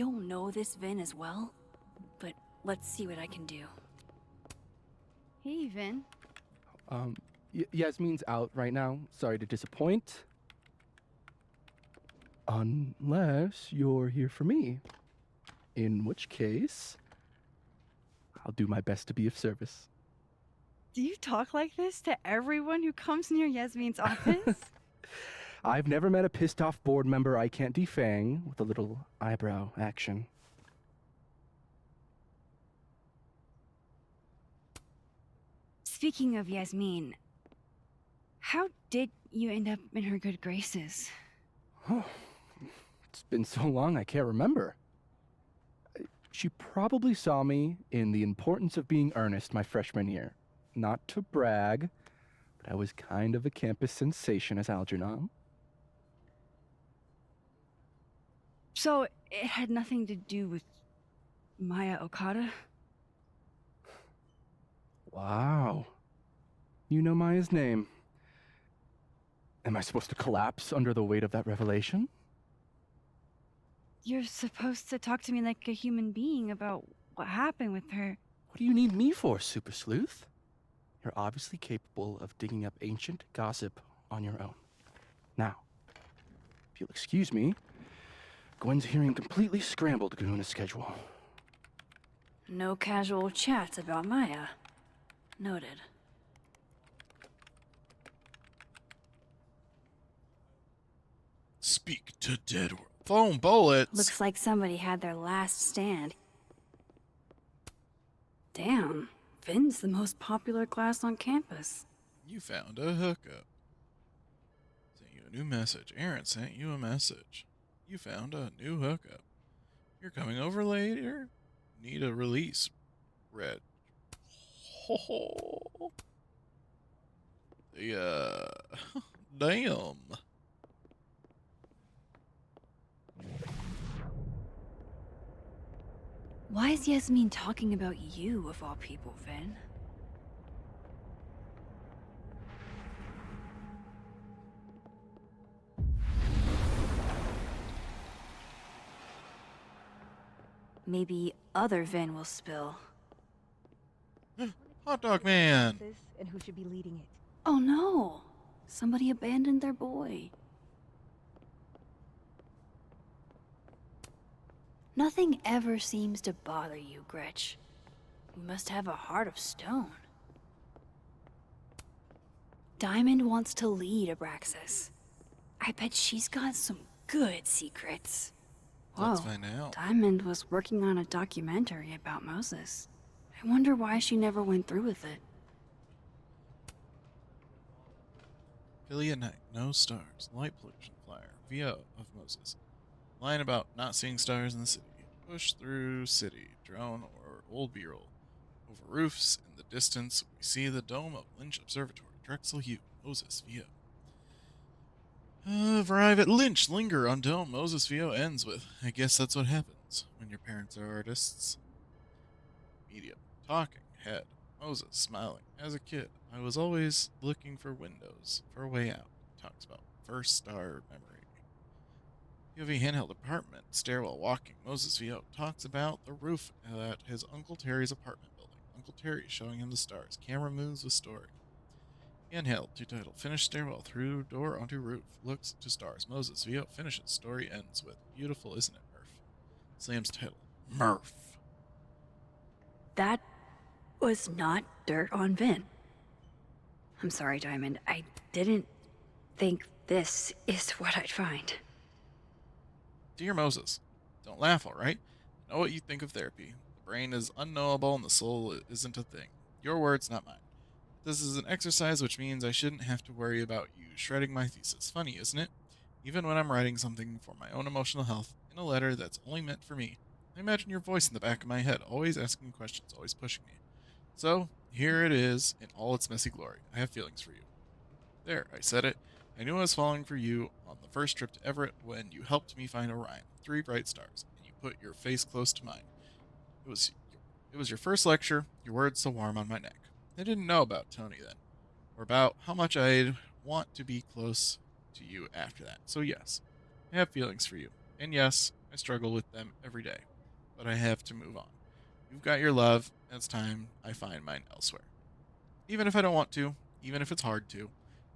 don't know this Vin as well, but let's see what I can do. Hey, Vin. Yasmin's out right now. Sorry to disappoint. Unless you're here for me. In which case, I'll do my best to be of service. Do you talk like this to everyone who comes near Yasmin's office? I've never met a pissed off board member I can't defang with a little eyebrow action. Speaking of Yasmin, how did you end up in her good graces? Oh, it's been so long I can't remember. She probably saw me in The Importance of Being Earnest my freshman year. Not to brag, but I was kind of a campus sensation as Algernon. So it had nothing to do with Maya Okada? Wow. You know Maya's name. Am I supposed to collapse under the weight of that revelation? You're supposed to talk to me like a human being about what happened with her. What do you need me for, Super Sleuth? You're obviously capable of digging up ancient gossip on your own. Now, if you'll excuse me, Gwen's hearing completely scrambled Kahuna schedule. No casual chats about Maya. Noted. Speak to dead world. Foam bullets. Looks like somebody had their last stand. Damn, Vin's the most popular class on campus. You found a hookup. Sent you a new message. Aaron sent you a message. You found a new hookup. You're coming over later? Need a release. Red. Oh. Yeah. Damn. Why is Yasmin talking about you, of all people, Vin? Maybe other Vin will spill. Hot dog man. And who should be leading it? Oh no! Somebody abandoned their boy. Nothing ever seems to bother you, Gretch. You must have a heart of stone. Diamond wants to lead Abraxas. I bet she's got some good secrets. Let's find out. Diamond was working on a documentary about Moses. I wonder why she never went through with it. Philly at night, no stars, light pollution flyer, VO of Moses. Line about not seeing stars in the city. Push through city, drone or old B-roll. Over roofs, in the distance, we see the dome of Lynch Observatory, Drexel Hugh, Moses VO. Arrive at Lynch, linger on dome, Moses VO ends with, I guess that's what happens when your parents are artists. Medium, talking, head, Moses smiling. As a kid, I was always looking for windows, for a way out. Talks about first star memory. POV handheld apartment, stairwell walking. Moses VO talks about the roof at his Uncle Terry's apartment building. Uncle Terry showing him the stars. Camera moves with story. Handheld, to title. Finish stairwell through door onto roof. Looks to stars. Moses VO finishes. Story ends with beautiful, isn't it, Murph? Slams title. Murph. That was not dirt on Vin. I'm sorry, Diamond. I didn't think this is what I'd find. Dear Moses, don't laugh, alright? I know what you think of therapy. The brain is unknowable and the soul isn't a thing. Your words, not mine. This is an exercise, which means I shouldn't have to worry about you shredding my thesis. Funny, isn't it? Even when I'm writing something for my own emotional health in a letter that's only meant for me, I imagine your voice in the back of my head, always asking questions, always pushing me. So, here it is in all its messy glory. I have feelings for you. There, I said it. I knew I was falling for you on the first trip to Everett when you helped me find Orion, 3 bright stars, and you put your face close to mine. It was your first lecture, your words so warm on my neck. I didn't know about Tony then, or about how much I'd want to be close to you after that. So yes, I have feelings for you. And yes, I struggle with them every day, but I have to move on. You've got your love, and it's time I find mine elsewhere. Even if I don't want to, even if it's hard to,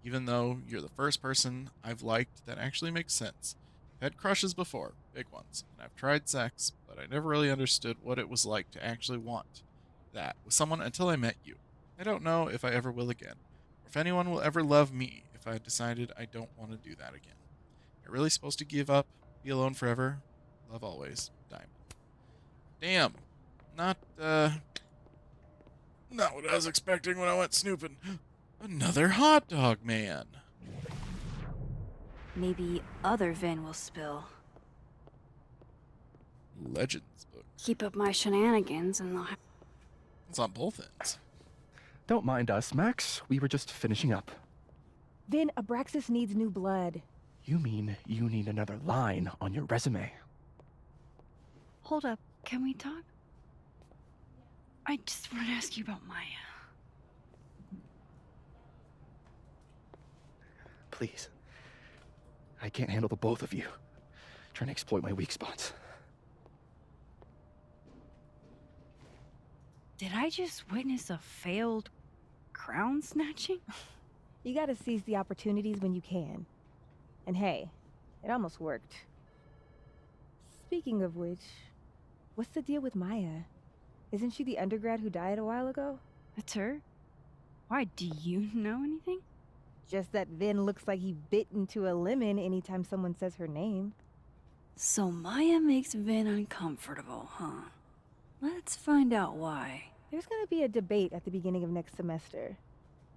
even though you're the first person I've liked that actually makes sense. I've had crushes before, big ones, and I've tried sex, but I never really understood what it was like to actually want that with someone until I met you. I don't know if I ever will again, or if anyone will ever love me if I decided I don't want to do that again. Am I really supposed to give up, be alone forever? Love always, Diamond. Damn. Not, not what I was expecting when I went snooping. Another hot dog man. Maybe other Vin will spill. Legends book. Keep up my shenanigans and they'll have... It's on both ends. Don't mind us, Max. We were just finishing up. Vin, Abraxas needs new blood. You mean you need another line on your resume? Hold up, can we talk? I just want to ask you about Maya. Please. I can't handle the both of you trying to exploit my weak spots. Did I just witness a failed crown snatching? You gotta seize the opportunities when you can. And hey, it almost worked. Speaking of which, what's the deal with Maya? Isn't she the undergrad who died a while ago? That's her? Why, do you know anything? Just that Vin looks like he bit into a lemon anytime someone says her name. So Maya makes Vin uncomfortable, huh? Let's find out why. There's gonna be a debate at the beginning of next semester.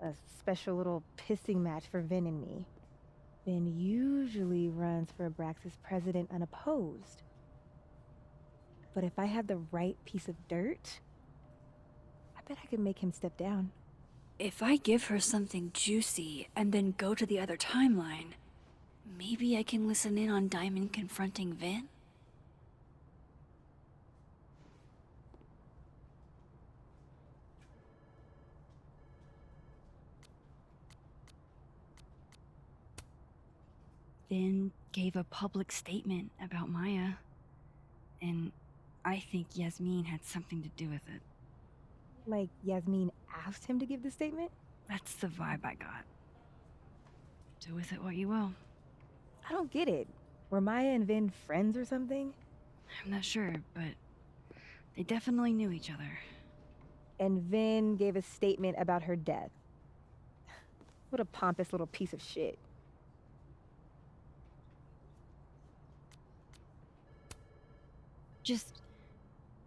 A special little pissing match for Vin and me. Vin usually runs for Abraxas president unopposed. But if I had the right piece of dirt, I bet I could make him step down. If I give her something juicy and then go to the other timeline, maybe I can listen in on Diamond confronting Vin? Vin gave a public statement about Maya, and I think Yasmin had something to do with it. Like Yasmin asked him to give the statement? That's the vibe I got. Do with it what you will. I don't get it. Were Maya and Vin friends or something? I'm not sure, but they definitely knew each other. And Vin gave a statement about her death. What a pompous little piece of shit. Just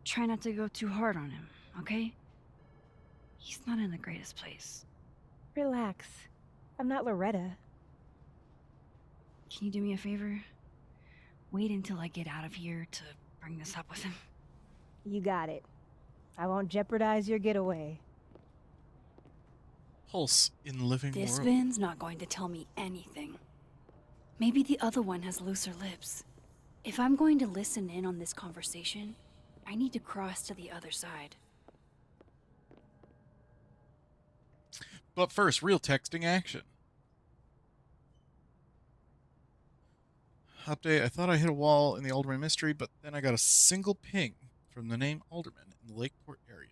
try not to go too hard on him, okay? He's not in the greatest place. Relax. I'm not Loretta. Can you do me a favor? Wait until I get out of here to bring this up with him. You got it. I won't jeopardize your getaway. Pulse in living This world. Vin's not going to tell me anything. Maybe the other one has looser lips. If I'm going to listen in on this conversation, I need to cross to the other side. But first, real texting action. Update, I thought I hit a wall in the Alderman mystery, but then I got a single ping from the name Alderman in the Lakeport area.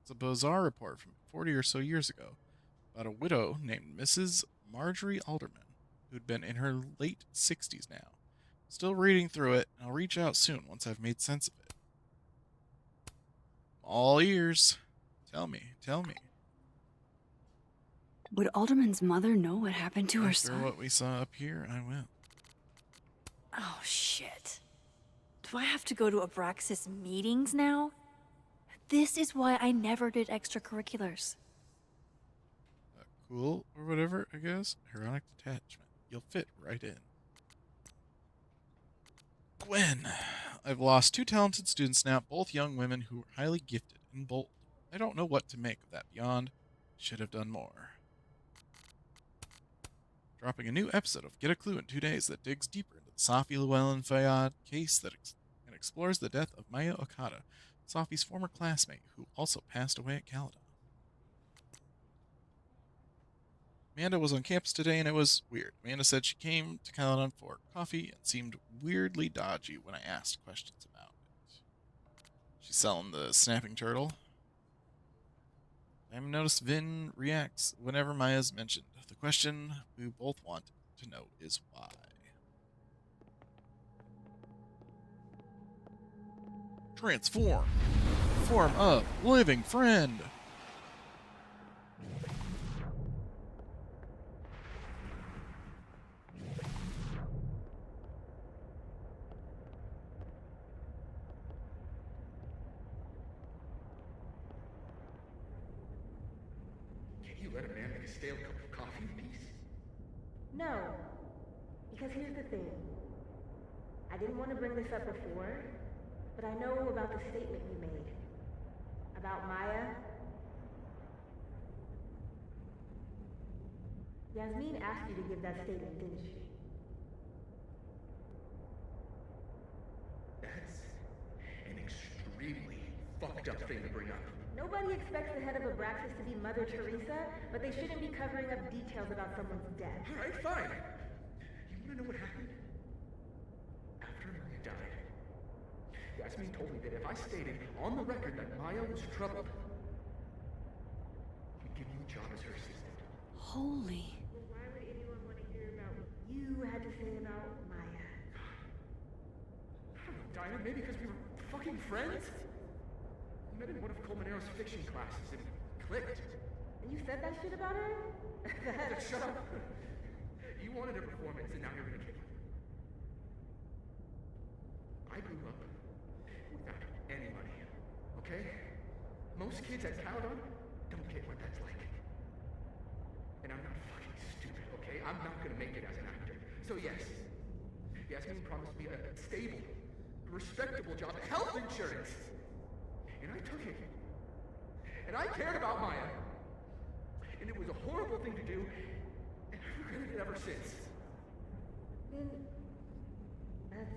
It's a bizarre report from 40 or so years ago about a widow named Mrs. Marjorie Alderman, who'd been in her late 60s now. Still reading through it, and I'll reach out soon once I've made sense of it. All ears. Tell me, tell me. Would Alderman's mother know what happened to her After son? what we saw up here, I will. Oh, shit. Do I have to go to Abraxas meetings now? This is why I never did extracurriculars. Cool, or whatever, I guess. Ironic detachment. You'll fit right in. Gwen. I've lost 2 talented students now, both young women who are highly gifted and bold. I don't know what to make of that beyond. Should have done more. Dropping a new episode of Get a Clue in 2 days that digs deeper into the Safi Llewellyn Fayad case that and explores the death of Maya Okada, Safi's former classmate who also passed away at Caledon. Amanda was on campus today and it was weird. Amanda said she came to Caledon for coffee and seemed weirdly dodgy when I asked questions about it. She's selling the snapping turtle. I've noticed Vin reacts whenever Maya's mentioned. The question we both want to know is why. Transform. Form of living friend. Can't you let a man make a stale cup of coffee in peace? No. Because here's the thing. I didn't want to bring this up before, but I know about the statement you made. About Maya. Yasmin asked you to give that statement, didn't she? That's an extremely fucked up thing to bring up. Nobody expects the head of Abraxas to be Mother Teresa, but they shouldn't be covering up details about someone's death. Alright, fine. You wanna know what happened? After Maya died, Yasmin told me that if I stated on the record that Maya was troubled, he'd give you a job as her assistant. Holy. Why would anyone want to hear about what you had to say about Maya? I don't know, Dinah, maybe because we were fucking friends? We met in one of Colmenaro's fiction classes and clicked. And you said that shit about her? Shut up. You wanted a performance and now you're gonna give it. I grew up without any money, okay? Most kids at Caledon don't get what that's like. And I'm not fucking stupid, okay? I'm not gonna make it as an actor. So yes, Yasmin promised me a stable, respectable job, health insurance. And I took it. And I cared about Maya. And it was a horrible thing to do, and I've regretted it ever since. Then that's...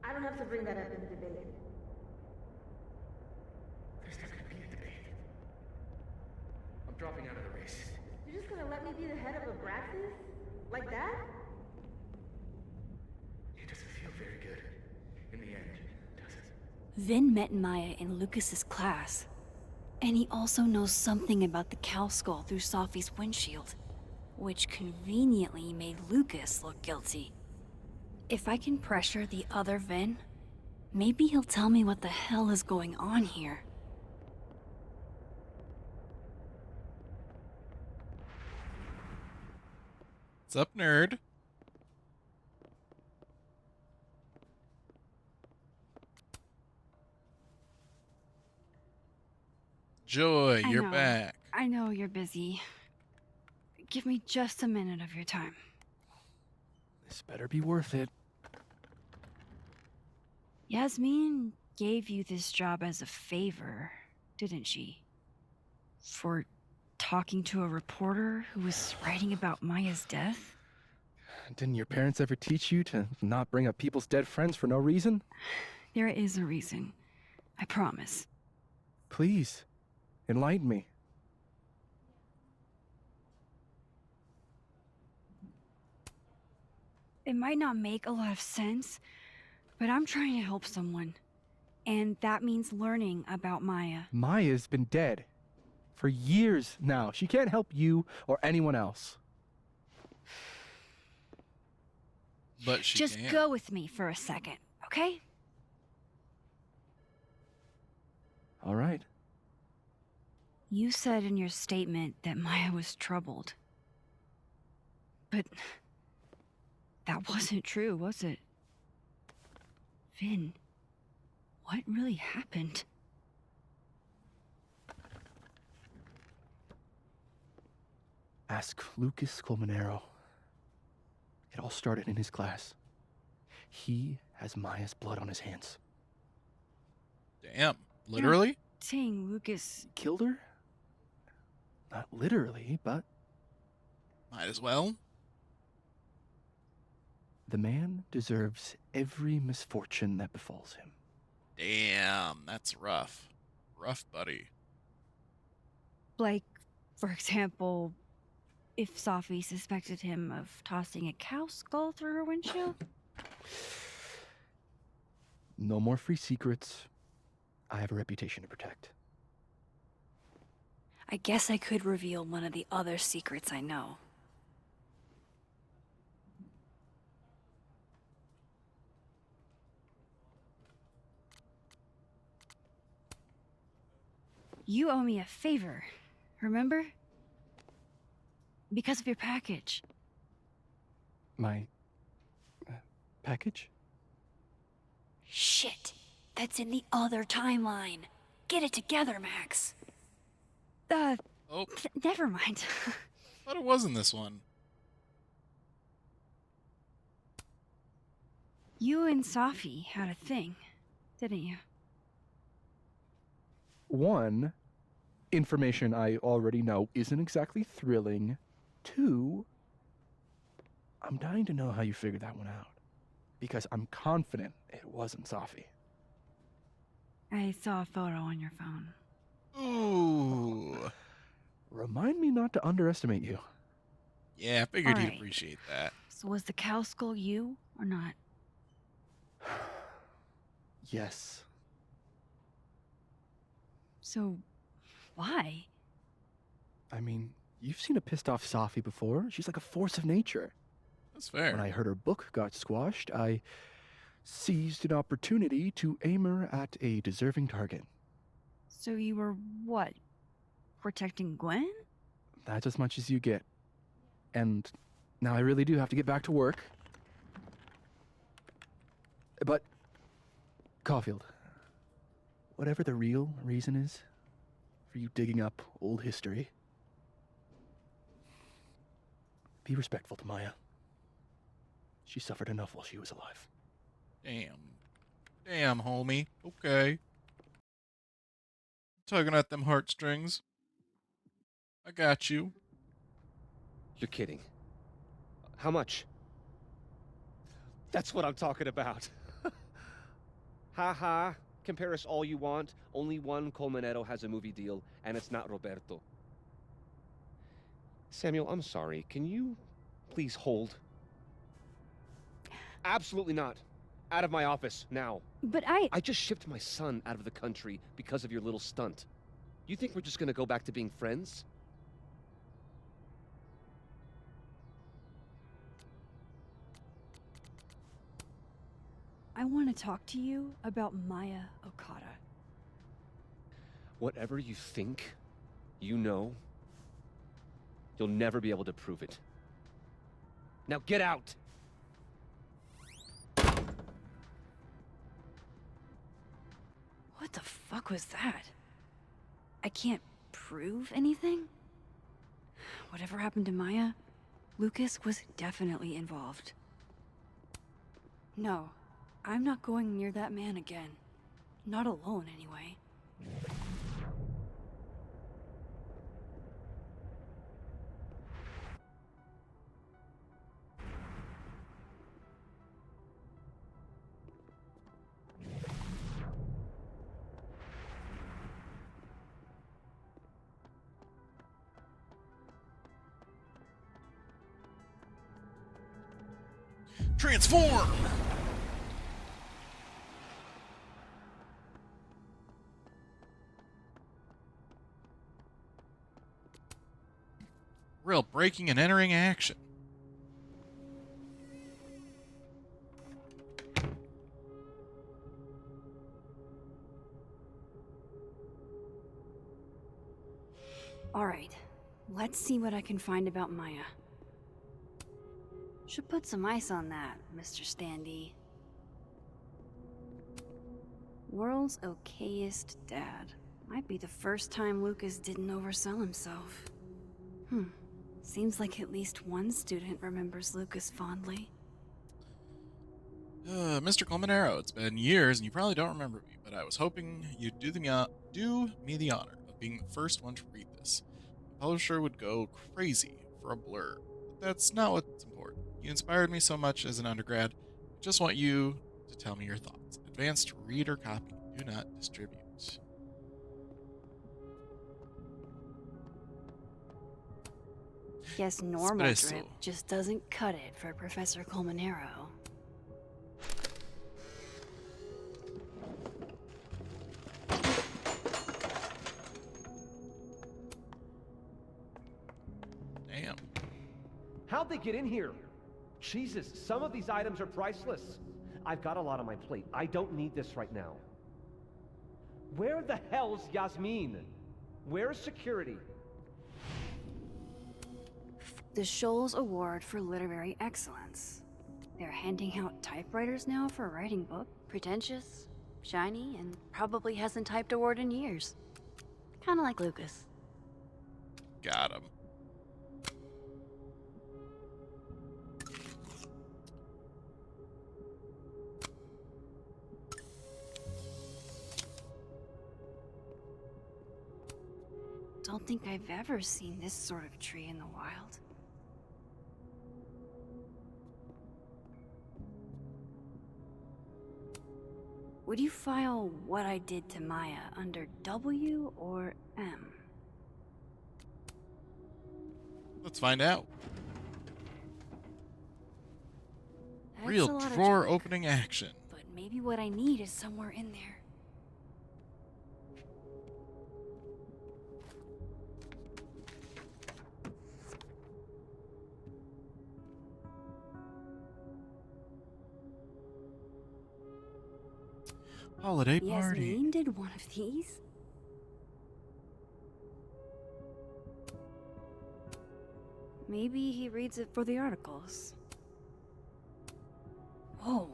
I don't have to bring that up in the debate. There's not gonna be a debate. I'm dropping out of the race. You're just gonna let me be the head of Abraxas? Like that? It doesn't feel very good in the end, does it? Vin met Maya in Lucas's class. And he also knows something about the cow skull through Sophie's windshield, which conveniently made Lucas look guilty. If I can pressure the other Vin, maybe he'll tell me what the hell is going on here. What's up, nerd? Joy, you're back. I know you're busy. Give me just a minute of your time. This better be worth it. Yasmin gave you this job as a favor, didn't she? For talking to a reporter who was writing about Maya's death? Didn't your parents ever teach you to not bring up people's dead friends for no reason? There is a reason. I promise. Please, enlighten me. It might not make a lot of sense, but I'm trying to help someone. And that means learning about Maya. Maya's been dead for years now. She can't help you or anyone else. But she Just can. go with me for a second, okay? All right. You said in your statement that Maya was troubled. But that wasn't true, was it? Vin, what really happened? Ask Lucas Colmenero. It all started in his class. He has Maya's blood on his hands. Damn. Literally? Saying Lucas Killed her? Not literally, but Might as well. the man deserves every misfortune that befalls him. Damn, that's rough. Rough, buddy. like For example, if Safi suspected him of tossing a cow skull through her windshield? No more free secrets. I have a reputation to protect. I guess I could reveal one of the other secrets I know. You owe me a favor, remember? Because of your package. My package? Shit! That's in the other timeline. Get it together, Max. Oh. Never mind. Thought it was in this one. You and Safi had a thing, didn't you? One, information I already know isn't exactly thrilling. Two, I'm dying to know how you figured that one out. Because I'm confident it wasn't Safi. I saw a photo on your phone. Ooh. Remind me not to underestimate you. Yeah, I figured he'd Alright. appreciate that. So was the cow skull you, or not? Yes. So, why? I mean, you've seen a pissed off Safi before. She's like a force of nature. That's fair. When I heard her book got squashed, I seized an opportunity to aim her at a deserving target. So you were, what, protecting Gwen? That's as much as you get. And now I really do have to get back to work. But, Caulfield, whatever the real reason is for you digging up old history, be respectful to Maya. She suffered enough while she was alive. Damn. Damn, homie. Okay. Tugging at them heartstrings. I got you. You're kidding. How much? That's what I'm talking about. Ha ha. Compare us all you want. Only one Colmenero has a movie deal, and it's not Roberto. Samuel, I'm sorry. Can you please hold? Absolutely not. Out of my office, now. But I just shipped my son out of the country because of your little stunt. You think we're just gonna go back to being friends? I want to talk to you about Maya Okada. Whatever you think, you know, you'll never be able to prove it. Now get out! What the fuck was that? I can't prove anything? Whatever happened to Maya, Lucas was definitely involved. No, I'm not going near that man again. Not alone, anyway. Transform! Real breaking and entering action. Alright, let's see what I can find about Maya. Should put some ice on that, Mr. Standy. World's okayest dad. Might be the first time Lucas didn't oversell himself. Seems like at least one student remembers Lucas fondly. Mr. Colmenero, it's been years and you probably don't remember me, but I was hoping you'd do me the honor of being the first one to read this. The publisher would go crazy for a blurb, but that's not what's important. You inspired me so much as an undergrad. I just want you to tell me your thoughts. Advanced reader copy. Do not distribute. Guess normal Espresso. drip just doesn't cut it for Professor Colmenero. Damn. How'd they get in here? Jesus, some of these items are priceless. I've got a lot on my plate. I don't need this right now. Where the hell's Yasmin? Where's security? The Scholl's Award for Literary Excellence. They're handing out typewriters now for writing book. Pretentious, shiny, and probably hasn't typed a word in years. Kinda like Lucas. Got him. Don't think I've ever seen this sort of tree in the wild. Would you file what I did to Maya under W or M? Let's find out. That's a Real lot of drawer junk, opening action. but maybe what I need is somewhere in there. Holiday party. Yasmin did one of these? Maybe he reads it for the articles. Whoa,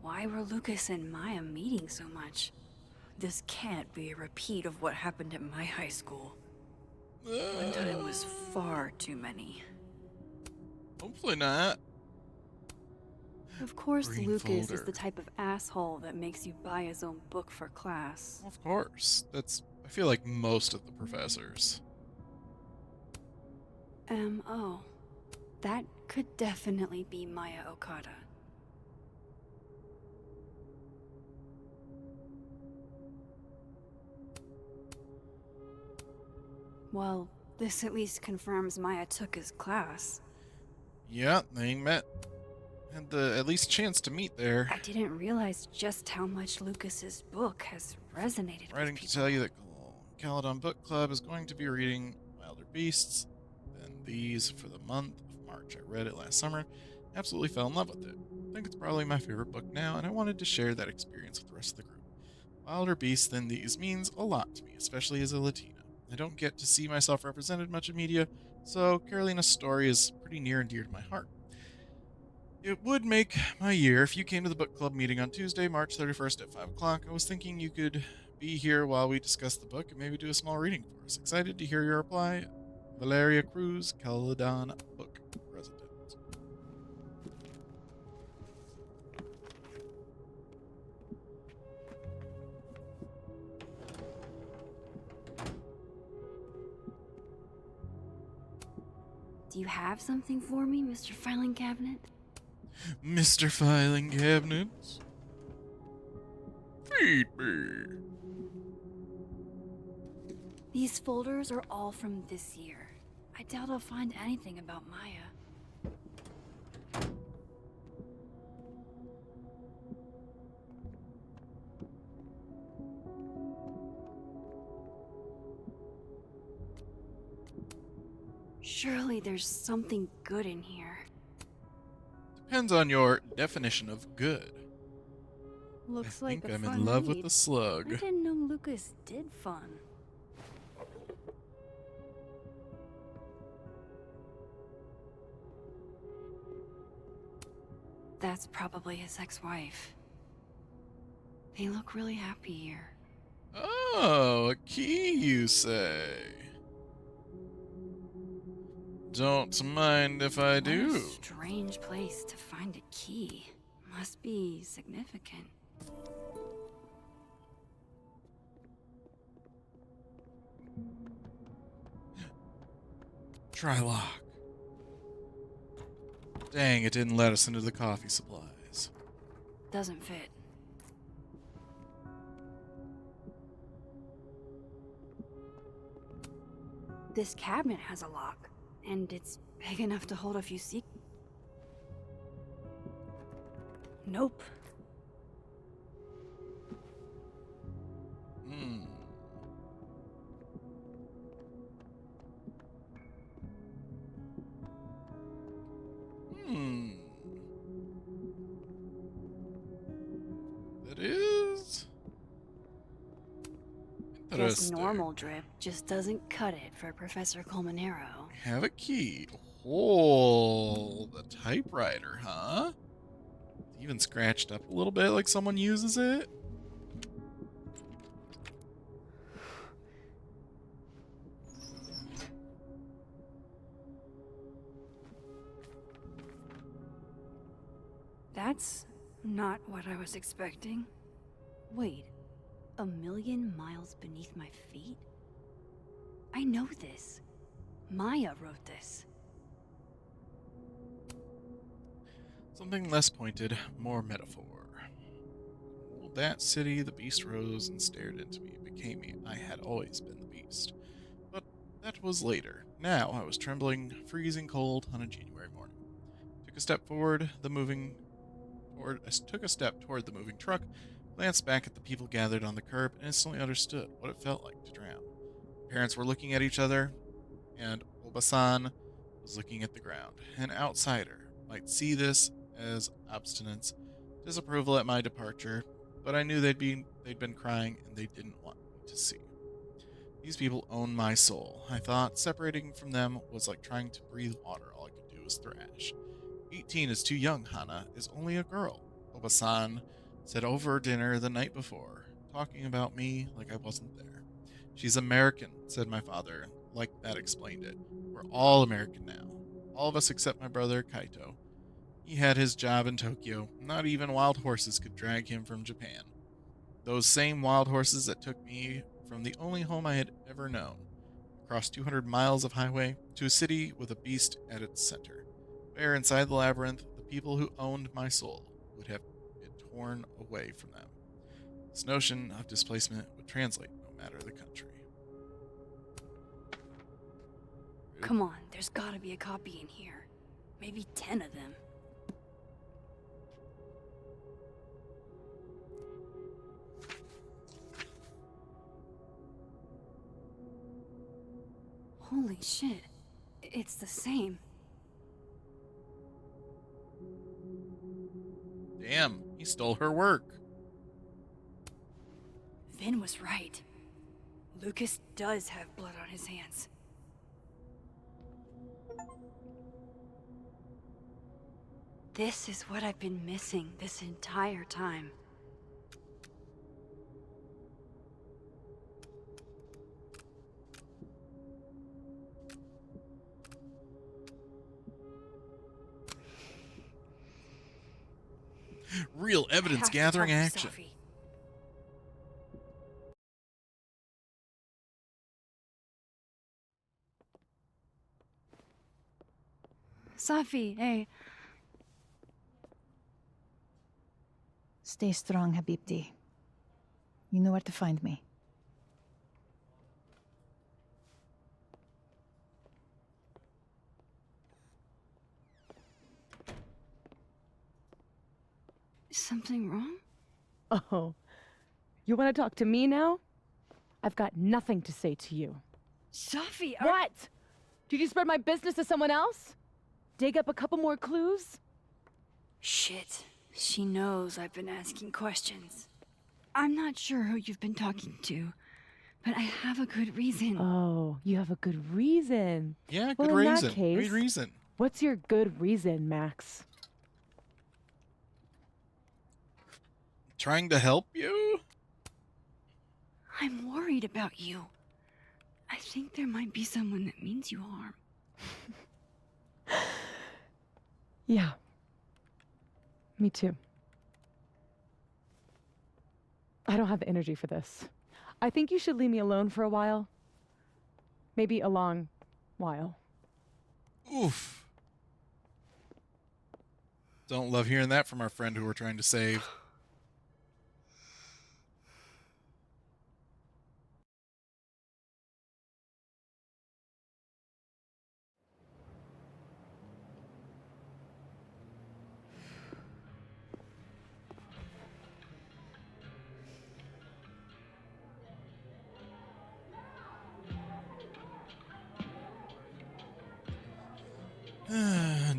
why were Lucas and Maya meeting so much? This can't be a repeat of what happened at my high school. One time was far too many. Hopefully not. Of course, Green Lucas is folder. the type of asshole that makes you buy his own book for class. Of course. I feel like most of the professors. M.O. That could definitely be Maya Okada. Well, this at least confirms Maya took his class. Yeah, they met. Had the at least chance to meet there. I didn't realize just how much Lucas's book has resonated Writing with to people. tell you that Caledon Book Club is going to be reading Wilder Beasts, then these for the month of March. I read it last summer, absolutely fell in love with it. I think it's probably my favorite book now, and I wanted to share that experience with the rest of the group. Wilder Beasts, then these means a lot to me, especially as a Latina. I don't get to see myself represented much in media, so Carolina's story is pretty near and dear to my heart. It would make my year if you came to the book club meeting on Tuesday, March 31st at 5 o'clock. I was thinking you could be here while we discuss the book and maybe do a small reading for us. Excited to hear your reply. Valeria Cruz, Caledon Book President. Do you have something for me, Mr. Filing Cabinet? Mr. Filing Cabinet. Feed me. These folders are all from this year. I doubt I'll find anything about Maya. Surely there's something good in here. Depends on your definition of good. Looks I like think a I'm fun in love read. with the slug. I didn't know Lucas did fun. That's probably his ex-wife. They look really happy here. Oh, a key, you say? Don't mind if I What do. a strange place to find a key. Must be significant. Try lock. Dang, it didn't let us into the coffee supplies. Doesn't fit. This cabinet has a lock, and it's Big enough to hold a few Nope. Hmm. Hmm. That is Guess interesting. normal drip just doesn't cut it for Professor Colmenero. Have a key. Oh, the typewriter, huh? It's even scratched up a little bit like someone uses it. That's not what I was expecting. Wait, 1,000,000 miles beneath my feet? I know this. Maya wrote this. Something less pointed, more metaphor. Well, that city, the beast rose and stared into me. It became me. I had always been the beast. But that was later. Now I was trembling, freezing cold on a January morning. Took a step toward the moving truck, glanced back at the people gathered on the curb, and instantly understood what it felt like to drown. Parents were looking at each other, and Obasan was looking at the ground. An outsider might see this as obstinance, disapproval at my departure, but I knew they'd been crying and they didn't want me to see. These people own my soul. I thought separating from them was like trying to breathe water. All I could do was thrash. 18 is too young, Hana is only a girl. Obasan said over dinner the night before, talking about me like I wasn't there. She's American, said my father, like that explained it. We're all American now. All of us except my brother, Kaito. He had his job in Tokyo. Not even wild horses could drag him from Japan. Those same wild horses that took me from the only home I had ever known, across 200 miles of highway, to a city with a beast at its center, where inside the labyrinth, the people who owned my soul would have it torn away from them. This notion of displacement would translate no matter the country. Come on, there's gotta be a copy in here. Maybe 10 of them. Holy shit. It's the same. Damn, he stole her work. Vin was right. Lucas does have blood on his hands. This is what I've been missing this entire time. Real evidence gathering action. Safi, hey. Stay strong, Habibti. You know where to find me. Is something wrong? Oh, you want to talk to me now? I've got nothing to say to you. Safi, What? Did you spread my business to someone else? Dig up a couple more clues? Shit. She knows I've been asking questions. I'm not sure who you've been talking to, but I have a good reason. Oh, you have a good reason. Yeah, well, good in reason. That case, Great reason. What's your good reason, Max? Trying to help you? I'm worried about you. I think there might be someone that means you harm. Yeah. Me too. I don't have the energy for this. I think you should leave me alone for a while. Maybe a long while. Oof. Don't love hearing that from our friend who we're trying to save.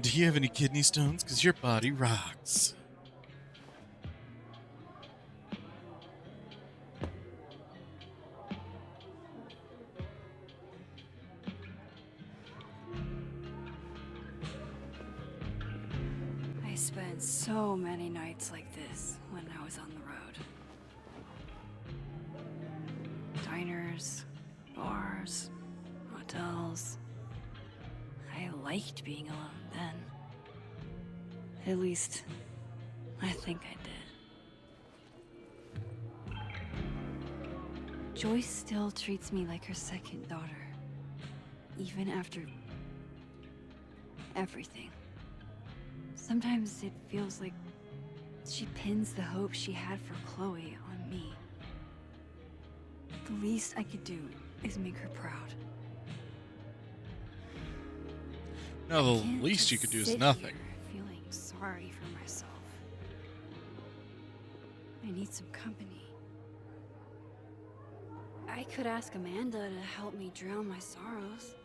Do you have any kidney stones? Because your body rocks. I spent so many nights like this when I was on the road. Diners, bars, hotels. I liked being alone then. At least, I think I did. Joyce still treats me like her second daughter. Even after everything. Sometimes it feels like she pins the hope she had for Chloe on me. The least I could do is make her proud. No, the least you could do is nothing. Feeling sorry for myself. I need some company. I could ask Amanda to help me drown my sorrows.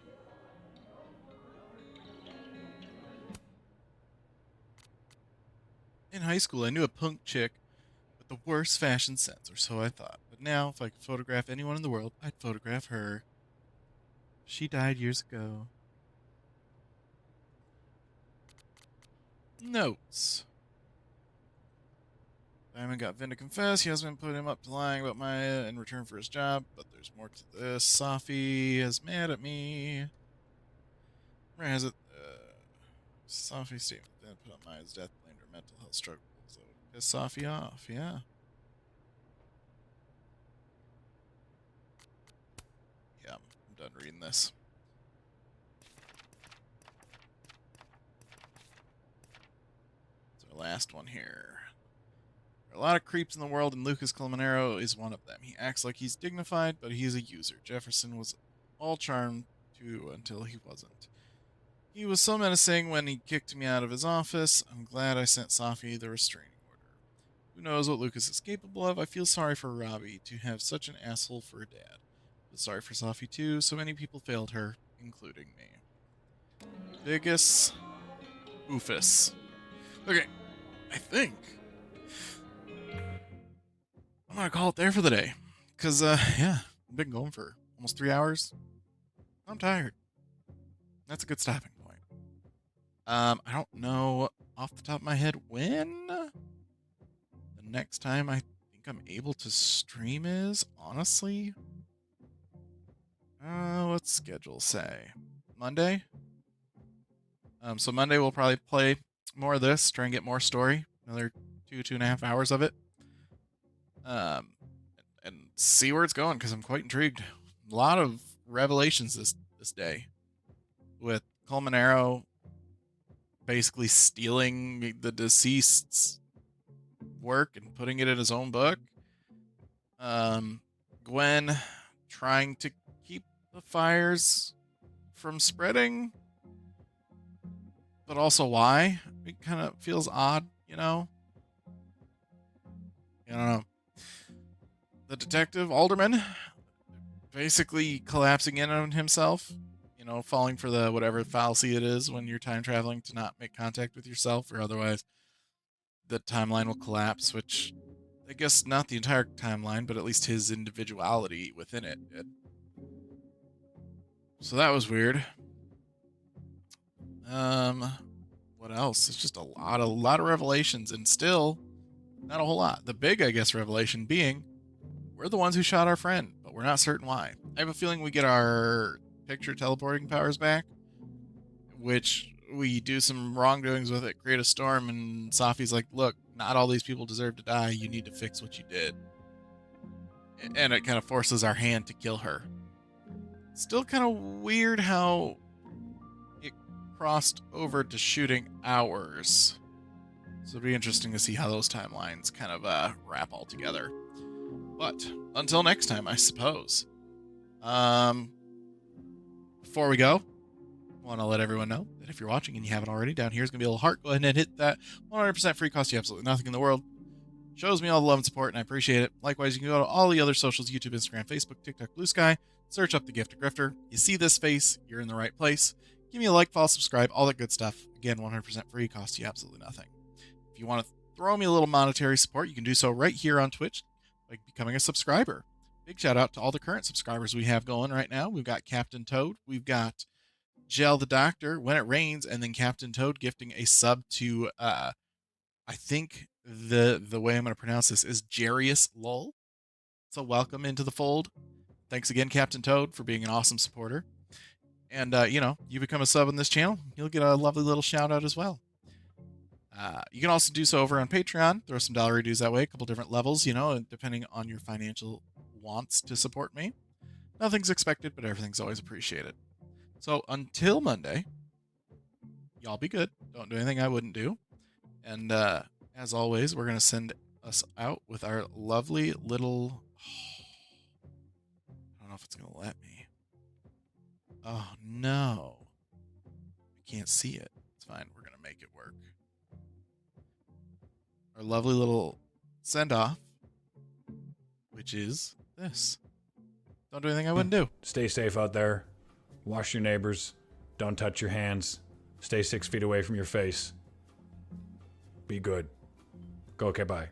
In high school, I knew a punk chick with the worst fashion sense, or so I thought. But now, if I could photograph anyone in the world, I'd photograph her. She died years ago. Notes. Diamond got Vin to confess. He hasn't put him up to lying about Maya in return for his job, but there's more to this. Safi is mad at me. Where has it? Safi statement then put on Maya's death, blamed her mental health struggles. So piss Safi off, yeah. Yeah, I'm done reading this. It's our last one here. There are a lot of creeps in the world, and Lucas Colmenero is one of them. He acts like he's dignified, but he's a user. Jefferson was all charm too until he wasn't. He was so menacing when he kicked me out of his office. I'm glad I sent Safi the restraining order. Who knows what Lucas is capable of? I feel sorry for Robbie to have such an asshole for a dad. But sorry for Safi too. So many people failed her, including me. Biggest oofus. Okay, I think I'm gonna call it there for the day. Cause yeah, I've been going for almost 3 hours. I'm tired. That's a good stopping point. I don't know off the top of my head when the next time I think I'm able to stream is, honestly. What's schedule say? Monday? So Monday we'll probably play more of this, try and get more story. Another 2.5 hours of it. And see where it's going, because I'm quite intrigued. A lot of revelations this day. With Colmenero basically stealing the deceased's work and putting it in his own book. Gwen trying to keep the fires from spreading, but also why? It kind of feels odd, you know? I don't know. The detective, Alderman, basically collapsing in on himself, you know, falling for the whatever fallacy it is when you're time traveling to not make contact with yourself, or otherwise the timeline will collapse, which I guess not the entire timeline, but at least his individuality within it did. So that was weird. What else? It's just a lot of revelations, and still not a whole lot. The big, I guess, revelation being we're the ones who shot our friend, but we're not certain why. I have a feeling we get our picture teleporting powers back, which we do some wrongdoings with it, create a storm, and Safi's like, look, not all these people deserve to die. You need to fix what you did. And it kind of forces our hand to kill her. Still kind of weird how it crossed over to shooting ours. So it'll be interesting to see how those timelines kind of wrap all together. But until next time, I suppose. Before we go, I want to let everyone know that if you're watching and you haven't already, down here is going to be a little heart. Go ahead and hit that. 100% free, costs you absolutely nothing in the world. Shows me all the love and support, and I appreciate it. Likewise, you can go to all the other socials, YouTube, Instagram, Facebook, TikTok, Blue Sky. Search up The Gifted Grifter. You see this face, you're in the right place. Give me a like, follow, subscribe, all that good stuff. Again, 100% free, costs you absolutely nothing. If you want to throw me a little monetary support, you can do so right here on Twitch by becoming a subscriber. Big shout out to all the current subscribers we have going right now. We've got Captain Toad, we've got Gel the Doctor, When It Rains, and then Captain Toad gifting a sub to I think the way I'm going to pronounce this is Jarius Lol. So welcome into the fold. Thanks again, Captain Toad, for being an awesome supporter. And, you become a sub on this channel, you'll get a lovely little shout out as well. You can also do so over on Patreon. Throw some dollar dues that way, a couple different levels, depending on your financial wants to support me. Nothing's expected, but everything's always appreciated. So until Monday, y'all be good. Don't do anything I wouldn't do. And as always, we're going to send us out with our lovely little... I don't know if it's going to let me. Oh, no. I can't see it. It's fine. We're going to make it work. Our lovely little send-off, which is this. Don't do anything I wouldn't do. Stay safe out there. Wash your neighbors. Don't touch your hands. Stay 6 feet away from your face. Be good. Go, okay, bye.